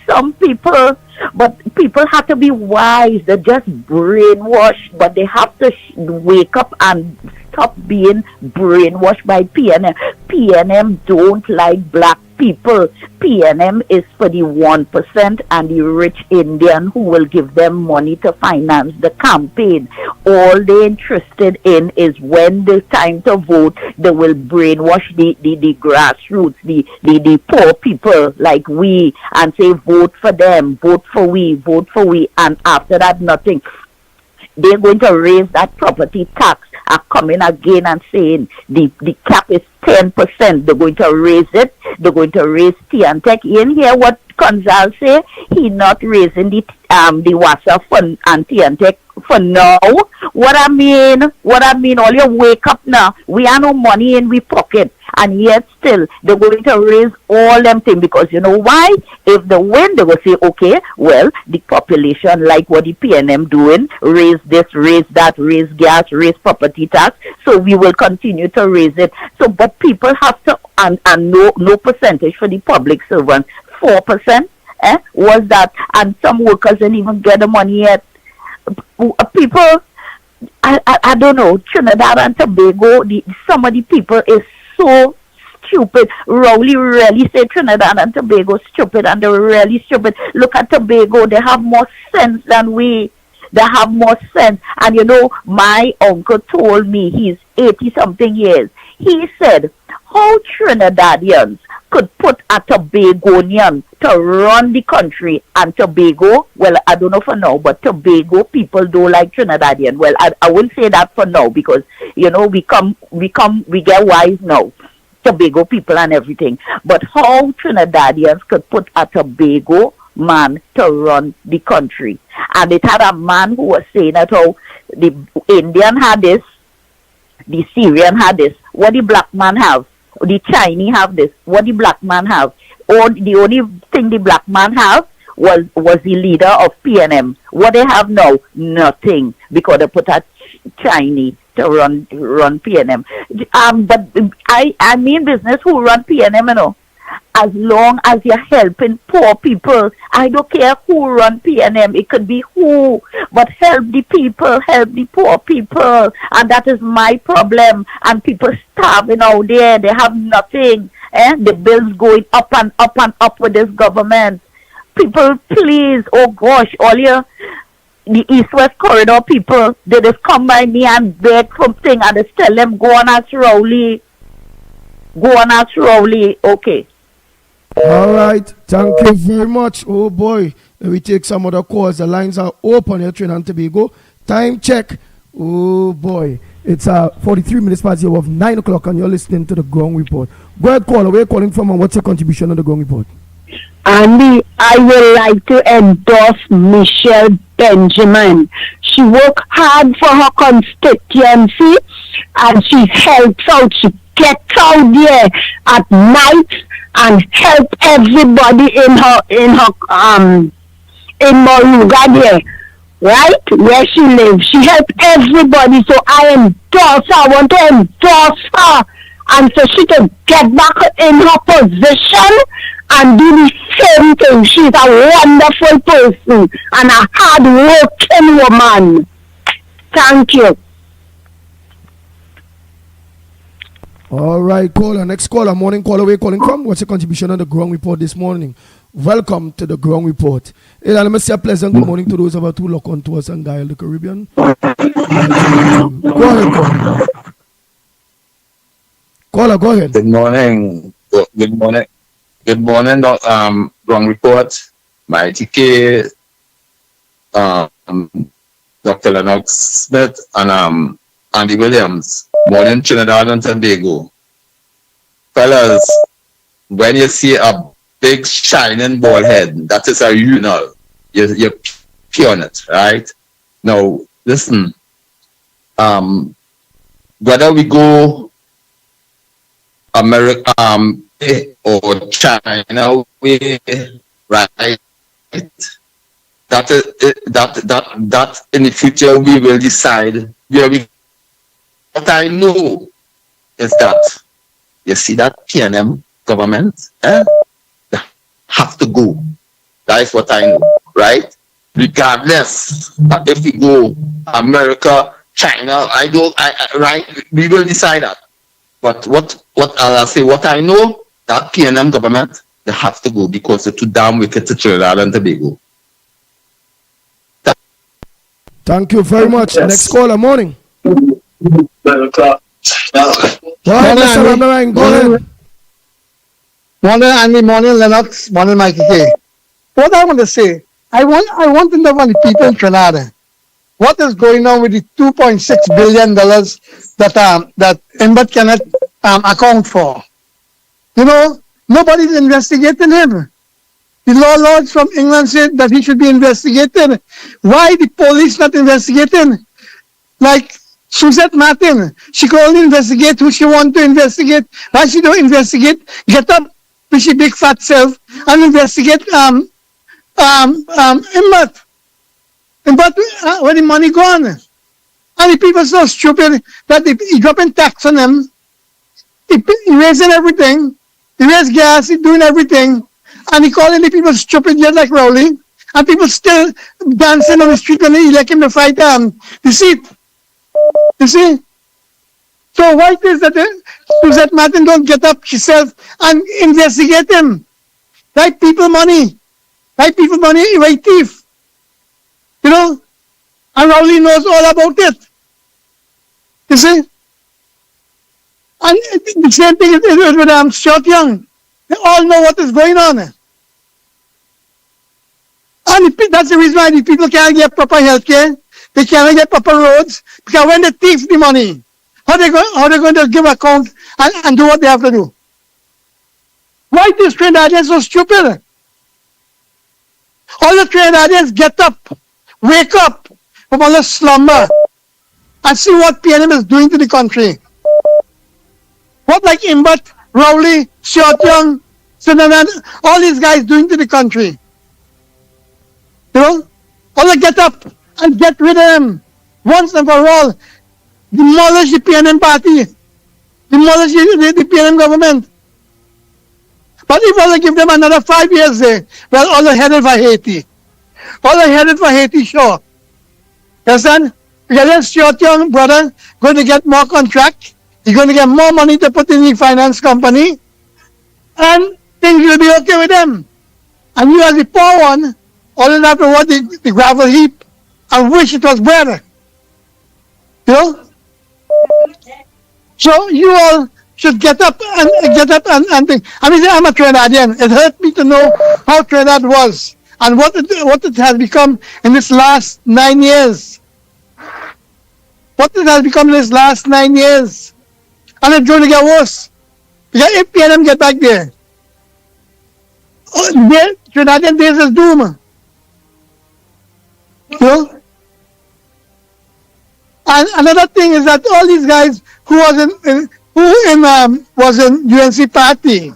some people. But people have to be wise. They're just brainwashed, but they have to wake up and stop being brainwashed by PNM. PNM don't like black people. PNM is for the 1% and the rich Indian who will give them money to finance the campaign. All they're interested in is when the time to vote, they will brainwash the grassroots, the poor people like we, and say vote for them, vote for we, and after that nothing. They're going to raise that property tax, are coming again and saying the cap is 10%. They're going to raise it. They're going to raise T&Tech. You didn't hear what Conzal say? He not raising the WASA fund and T&Tech for now. What I mean, all you wake up now. We have no money in we pocket. And yet still, they're going to raise all them things because you know why? If they win, they will say, okay, well, the population like what the PNM doing, raise this, raise that, raise gas, raise property tax, so we will continue to raise it. So, but people have to, and no percentage for the public servants, 4%, was that, and some workers didn't even get the money yet. People, I don't know, Trinidad and Tobago, some of the people is so stupid. Rowley really say Trinidad and Tobago stupid, and they're really stupid. Look at Tobago, they have more sense than we. They have more sense. And you know, my uncle told me, he's 80-something years. He said, how Trinidadians could put a Tobagonian to run the country, and Tobago, well, I don't know for now, but Tobago people don't like Trinidadian. Well, I wouldn't say that for now because, you know, we get wise now. Tobago people and everything. But how Trinidadians could put a Tobago man to run the country. And it had a man who was saying that how the Indian had this, the Syrian had this, what the black man have, the Chinese have this, what the black man have. Or the only thing the black man have was the leader of PNM. What they have now, nothing, because they put a Chinese to run PNM. But I mean business who run PNM, you know. As long as you're helping poor people, I don't care who run PNM, it could be who, but help the people, help the poor people, and that is my problem. And people starving out there, they have nothing, the bills going up and up and up with this government. People, please, oh gosh, all your the East-West Corridor people, they just come by me and beg something, and they tell them, go on as Rowley, okay. All right, thank you very much. Oh boy, we take some other calls. The lines are open here, Trinidad and Tobago. Time check. Oh boy, it's 43 minutes past the hour of 9 o'clock, and you're listening to the Ground Report. Go ahead, caller. Where are you calling from, and what's your contribution on the Ground Report? Andy, I would like to endorse Michelle Benjamin. She worked hard for her constituency, and she helps out. She gets out there at night and help everybody in Moruga there, right where she lives. She helped everybody, so I want to endorse her, and so she can get back in her position and do the same thing. She's a wonderful person and a hard-working woman. Thank you. All right, caller. Next caller, morning caller. Where you calling from? What's your contribution on the Ground Report this morning? Welcome to the Ground Report. Hey, let me say a pleasant good morning to those of us who look on to us and dial the Caribbean. Go ahead, caller. Go ahead. Good morning. Good morning, Ground Report. Mickie K, Dr. Lennox Smith, and Andy Williams. Morning, Trinidad and Tobago. Fellas, when you see a big shining ball head, that is a urinal. You're peeing it, right? Now, listen. Whether we go America or China way, right? That in the future we will decide where we. What I know is that you see that PNM government, they have to go. That is what I know, right? Regardless if we go America, China, right? We will decide that. But what I'll say, what I know, that PNM government, they have to go because they're too damn wicked to Trinidad and Tobago. Thank you very much. Yes. Next caller, morning. Go ahead, Mr. Ramnarine, go ahead. Morning, Andy. Morning, Lennox. Morning, Mickie. What I want to say, I want to know from the people in Trinidad, what is going on with the $2.6 billion that Embed cannot account for? You know, nobody's investigating him. The law lords from England said that he should be investigated. Why the police not investigating? Like Suzette Martin, she could only investigate who she want to investigate. Why she don't investigate? Get up with she big fat self and investigate Embed. But where the money gone? And the people so stupid that he dropping tax on them. He raising everything. He raised gas. He doing everything. And he calling the people stupid just like Rowley. And people still dancing on the street when they elect him to fight the seat. You see? So why it is that Suzette Martin don't get up herself and investigate him? Like people money. Like people money, right thief. You know? And Rowley knows all about it. You see? And the same thing is with Stuart Young. They all know what is going on. And that's the reason why the people can't get proper health care. They cannot get proper roads. Because when they thief the money, how they going to give account and do what they have to do? Why is Trinidadians so stupid? All the Trinidadians get up, wake up from all the slumber and see what PNM is doing to the country. What like Imbut, Rowley, Stuart Young, Sinanan, all these guys doing to the country. You know? All they get up and get rid of them once and for all. Demolish the PNM party. Demolish the PNM government. But if all they give them another 5 years there, well, all they headed for Haiti. All they headed for Haiti, sure. You understand? Because then Stuart Young, brother, going to get more contract. He's going to get more money to put in the finance company. And things will be okay with them. And you as the poor one, all you have to watch the gravel heap and wish it was better. You know? So you all should get up and think. I mean, I'm a Trinidadian. It hurt me to know how Trinidad was and what it has become in this last 9 years. What it has become in this last 9 years. And it's going to get worse. Because if PNM get back there, Trinidadian days is doom. You know? And another thing is that all these guys who was in UNC party,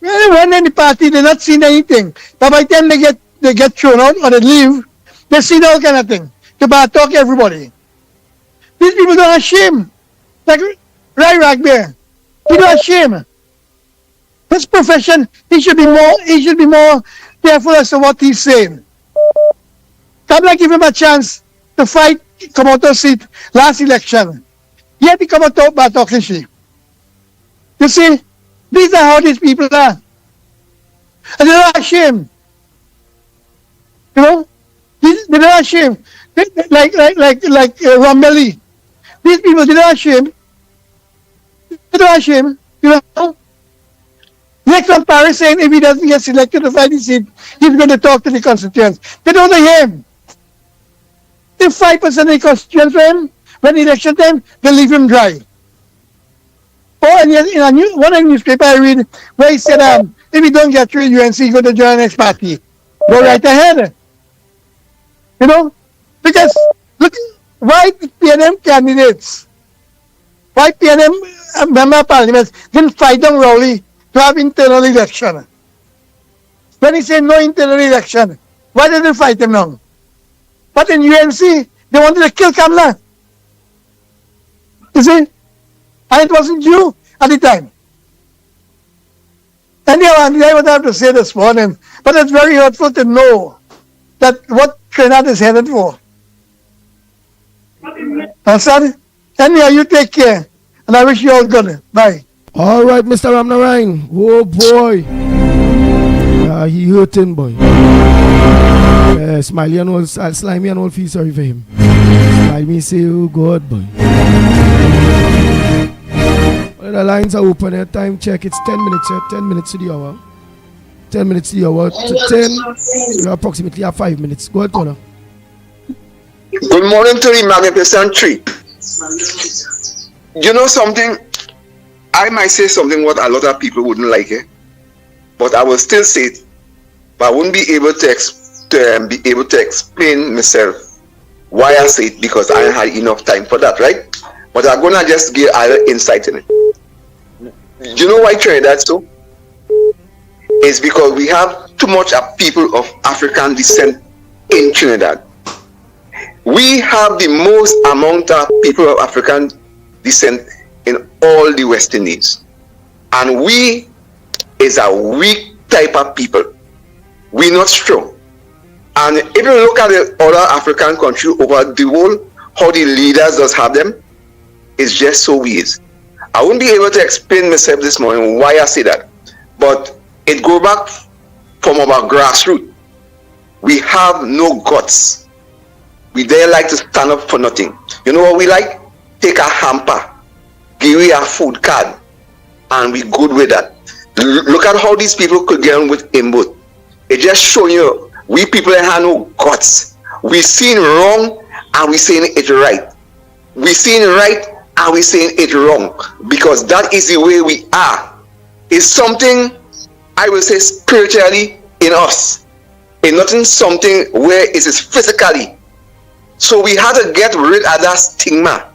when in the party they're not seeing anything. But by the time they get thrown out or they leave, they see all kind of thing. They talk to everybody. These people don't have shame. Like Rai Ragbear. He don't have shame. His profession, he should be more careful as to what he's saying. Come like give him a chance to fight, come out of seat last election. Yet he come out by talking shit. You see, these are how these people are. And they're not ashamed. You know? They're not ashamed. Like Rombelli. These people, they're not ashamed. They're not ashamed. You know? Next on Paris saying if he doesn't get selected to fight the seat, he's going to talk to the constituents. They don't hear him. If 5% of the constituents for him, when election time, they leave him dry. Oh, and yet in one newspaper I read where he said, if he don't get through UNC, he's going to join the next party. Go right ahead. You know? Because, look, why the PNM candidates, why PNM member of parliament didn't fight down Rowley to have internal election? When he said no internal election, why did they fight him now? But in UNC, they wanted to kill Kamala. You see? And it wasn't you at the time. Anyhow, I would have to say this morning, but it's very hurtful to know that what Trinidad is headed for. Understand? Anyhow, you take care. And I wish you all good. Bye. All right, Mr. Ramnarine. Oh boy. He hurting, boy. Smiley and all, Slimy and all feel sorry for him. Slimy say, oh God, boy. Well, the lines are open. Time check. It's 10 minutes. 10 minutes to the hour. 10 minutes to the hour. To 10. So approximately 5 minutes. Go ahead, Connor. Good morning to the magnificent tree. You know something? I might say something what a lot of people wouldn't like it, but I will still say it. But I wouldn't be able to explain myself why I say it because I had enough time for that, right? But I'm gonna just give a little insight in it. You know why Trinidad so? It's because we have too much of people of African descent in Trinidad. We have the most amount of people of African descent in all the West Indies. And we is a weak type of people. We're not strong. And if you look at the other African countries over the world, how the leaders does have them, it's just so weird. I wouldn't be able to explain myself this morning why I say that. But it goes back from our grassroots. We have no guts. We there like to stand up for nothing. You know what we like? Take a hamper, give you a food card, and we good with that. Look at how these people could get on with input. It just shows you we people have no guts. We seen wrong and we saying it right. We seen right and we saying it wrong because that is the way we are. It's something I will say spiritually in us. It's not in something where it is physically. So we have to get rid of that stigma.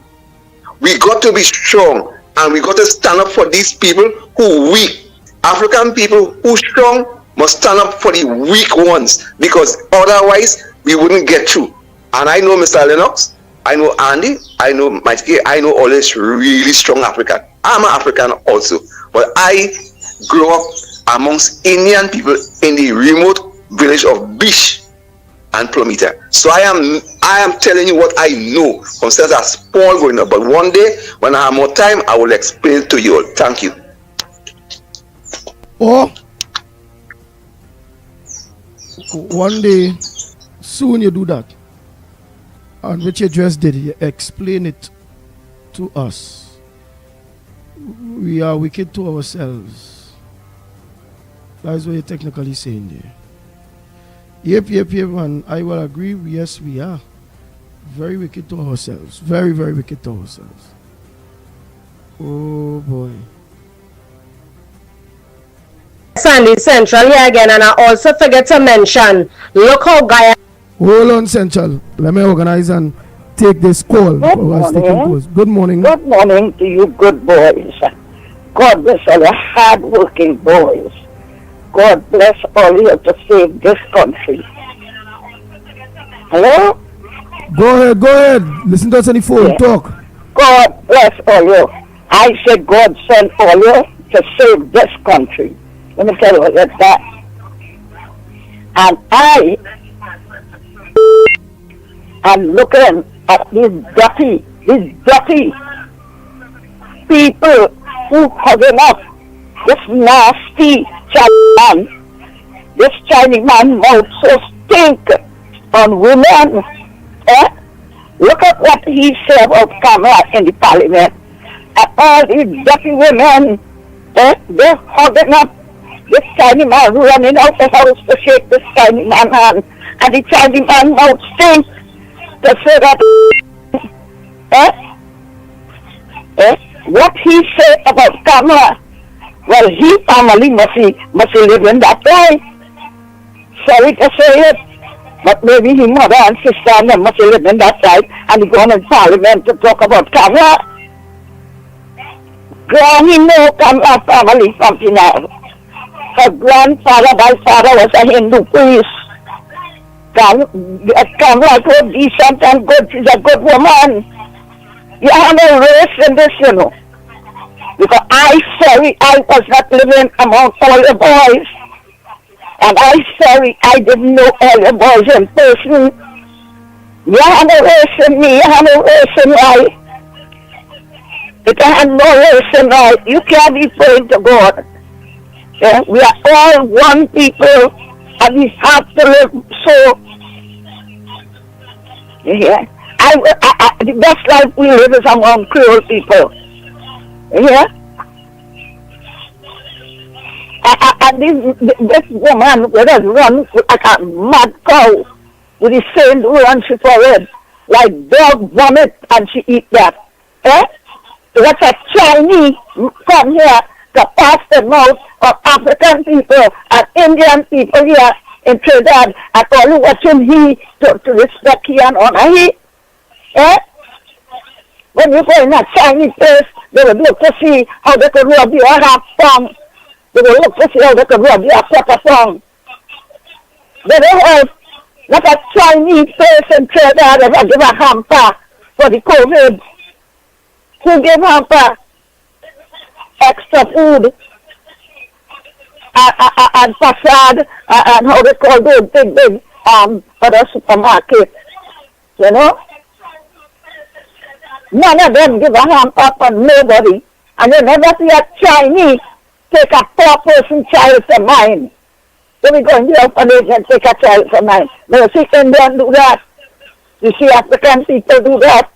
We got to be strong and we got to stand up for these people who weak. African people who strong must stand up for the weak ones because otherwise we wouldn't get through. And I know Mr. Lennox, I know Andy, I know Mickie, I know all this really strong African. I'm an African also, but I grew up amongst Indian people in the remote village of Bish and Plumita. So I am telling you what I know from since I was small growing up. But one day when I have more time, I will explain to you all. Thank you. Oh, one day soon you do that, and which you just did, you explain it to us. We are wicked to ourselves. That's what you're technically saying there. Yep, and I will agree. Yes, we are very wicked to ourselves. Very, very wicked to ourselves. Oh boy. Sandy Central here again, and I also forget to mention, look how Guy. Hold on, Central. Let me organize and take this call. Good morning. Good morning. Good morning to you good boys. God bless all the hard-working boys. God bless all you to save this country. Hello? Go ahead. Listen to us on the phone. Yeah. Talk. God bless all you. I said God sent all you to save this country. Let me tell you that. And I am looking at these dirty people who hugging up this nasty Chinese man. This Chinese man mouth so stink on women. Look at what he said about Kamala in the parliament. And all these dirty women, they're hugging up this Chinese man, running out the house to shake this Chinese man hand. And the Chinese man mouth stink to say that what he said about Kamala, well, he family must live in that way. Sorry to say it, but maybe his mother and sister and them must live in that side, and he gone in parliament to talk about Kamala. Granny know Kamala family from Pinal. Her grandfather by father was a Hindu priest. Kamala is so decent and good. She's a good woman. You have no race in this, you know. Because I was not living among all the boys. And I didn't know all the boys in person. You have no race in me, you have no race in I. It has no relation now. You can't be praying to God. Yeah? We are all one people and we have to live so. Yeah? The best life we live is among Creole people. Yeah? And this woman with us run like a mad cow with the same run she forehead, like dog vomit, and she eat that. Eh? That's a Chinese come here to pass the mouth of African people and Indian people here in Trinidad, and only watching he to respect he and honor he. Eh? When you go in a Chinese place, they will look to see how they could rub your half tongue. They will look to see how they could rub your proper tongue. They don't have not a Chinese person Trinidad ever give a hamper for the COVID. Who gave hamper? Extra food and facade and how they call those big other supermarket. You know? None of them give a hamper for nobody. And you never see a Chinese take a poor person child for mine. So we go in the orphanage and take a child for mine. You see Indian do that. You see African people do that.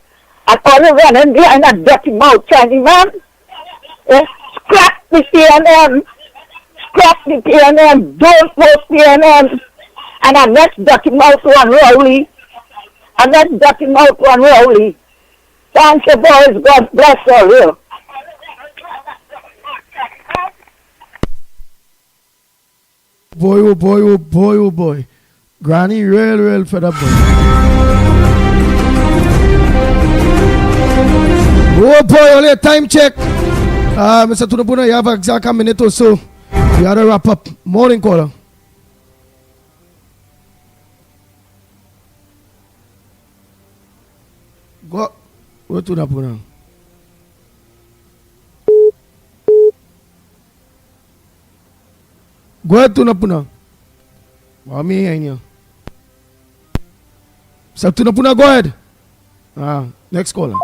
And all the running behind a dirty mouth Chinese man. Scrap the PNM. Scrap the PNM. Don't vote PNM. And a next dirty mouth one Rowley. And next dirty mouth one Rowley. Thank you, boys. God bless all you. Boy, oh boy, oh boy, oh boy. Granny real fed up, boy. Oh boy, only a time check. Mr. Tunapuna, you have exact a minute or so. We had to wrap up. Morning caller. Go. Go Tunapuna. Go ahead, Tunapuna. Mami, ain't Mr. Tunapuna, go ahead. Next caller.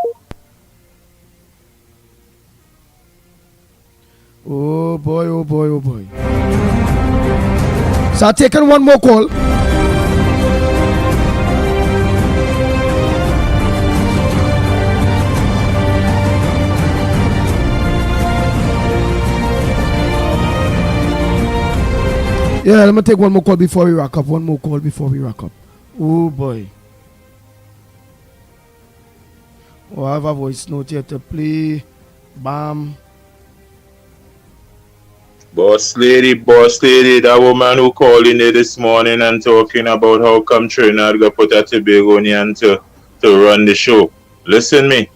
Oh boy, oh boy, oh boy. So I'm taking one more call. Yeah, let me take one more call before we wrap up. One more call before we wrap up. Oh boy. Oh, I have a voice note here to play. Bam. Boss lady, that woman who called in there this morning and talking about how come Trinidad got put a Tobagonian to run the show. Listen me.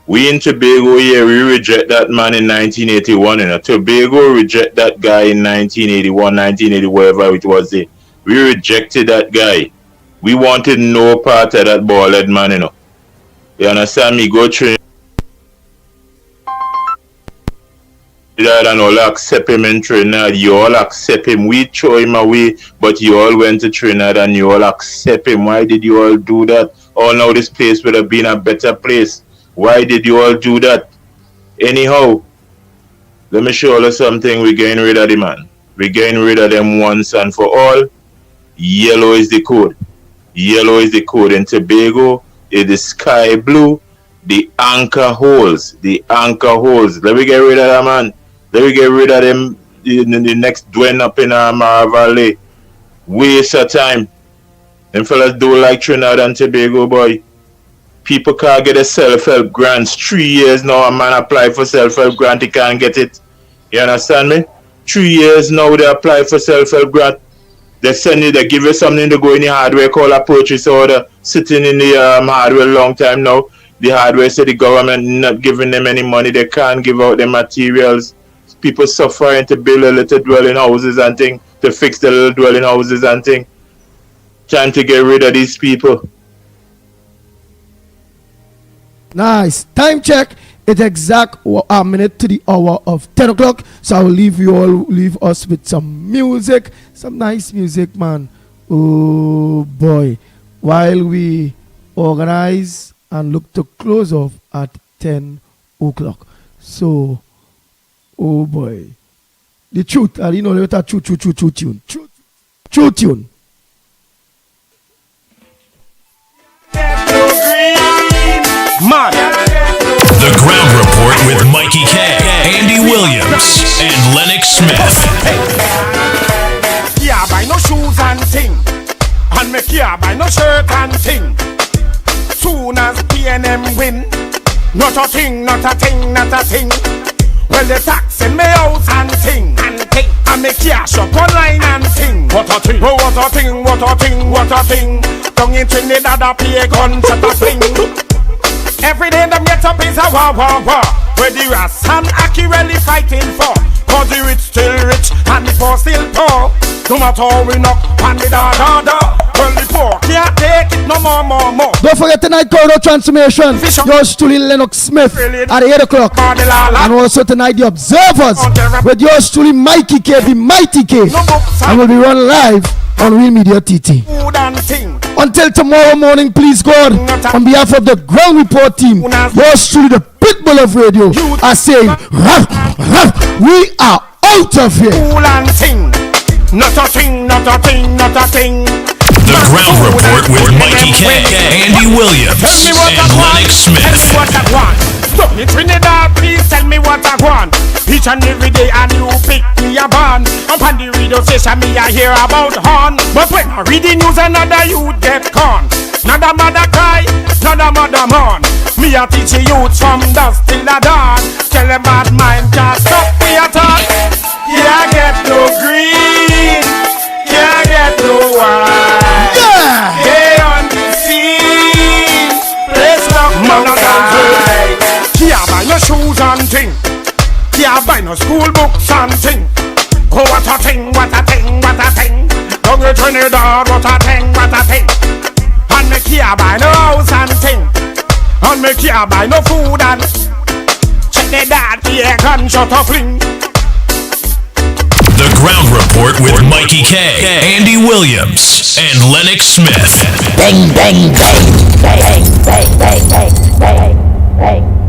We in Tobago here, we reject that man in 1981. Tobago reject that guy in 1981, 1980, wherever it was there. We rejected that guy. We wanted no part of that bald-head man, You understand me? Go Trinidad and all accept him in Trinidad. You all accept him. We throw him away, but you all went to Trinidad and you all accept him. Why did you all do that? Oh, now this place would have been a better place. Why did you all do that? Anyhow, let me show you something. We're getting rid of the man. We're getting rid of them once and for all. Yellow is the code. Yellow is the code. In Tobago, it is sky blue. The anchor holes. The anchor holes. Let me get rid of that man. Let me get rid of them in the next dwelling up in Mara Valley. Waste of time. Them fellas do like Trinidad and Tobago, boy. People can't get a self-help grants. 3 years now a man apply for self-help grant, he can't get it. You understand me? 3 years now they apply for self-help grant. They send you, they give you something to go in the hardware called a purchase order. Sitting in the hardware a long time now. The hardware say the government not giving them any money. They can't give out the materials. People suffering to build a little dwelling houses and things. To fix the little dwelling houses and things. Trying to get rid of these people. Nice. Time check. It's exact a minute to the hour of 10 o'clock. So I'll leave us with some music. Some nice music, man. Oh boy. While we organize and look to close off at 10 o'clock. So, oh boy. The truth, you know, they truth tune. Truth tune. Man. The Ground Report with Mickie K, Andy Williams, and Lennox Smith. Yeah, buy no shoes and thing, and me care buy no shirt and thing. Soon as PNM win, not a thing, not a thing, not a thing. Well, the tax in me house and thing, and me cash up online and thing. What a thing, oh what a thing, what a thing, what a thing. Down in Trinidad I pay gunshot a thing. Every day them get up is a war, war, war. Where the Ras and Aki really fighting for. Cause the rich still rich and the poor still poor. No matter how we knock on the da. Well the poor can't take it no more. Don't forget tonight Corridor Transformation. Yours truly Lennox Smith at 8 o'clock. And also tonight the Observers with yours truly Mickie K, the Mighty K. And we'll be run live on Real Media TT. Until tomorrow morning, please God, on behalf of the Ground Report team, yours truly the Pitbull of Radio, I say, we are out of here. Not a thing, not a thing, not a thing. The Ground Report with Mickie K, Andy Williams, and Lennox Smith. Tell me what I want. Stop me Trinidad, please tell me what I want. Each and every day a new pick me a band. Up on the radio station me I hear about horn. But when I read the news another youth get con. Another mother cry, another mother mourn. Me a teach the youth from dusk till the dawn. Tell them bad mind can't stop me at all. Yeah, get no green. Yeah, get no white. Yeah. Hey on the scene. Place lock man a dance. Can't buy no shoes and thing. Can't buy no school books and thing. Oh what a thing, what a thing, what a thing. Down in Trinidad, what a thing, what a thing. And me can't buy no house and thing. And me can't buy no food and check the dad, yeah, gunshot a fling. The Ground Report with Mickie K, Andy Williams, and Lennox Smith. Bang, bang, bang, bang, bang, bang, bang, bang, bang.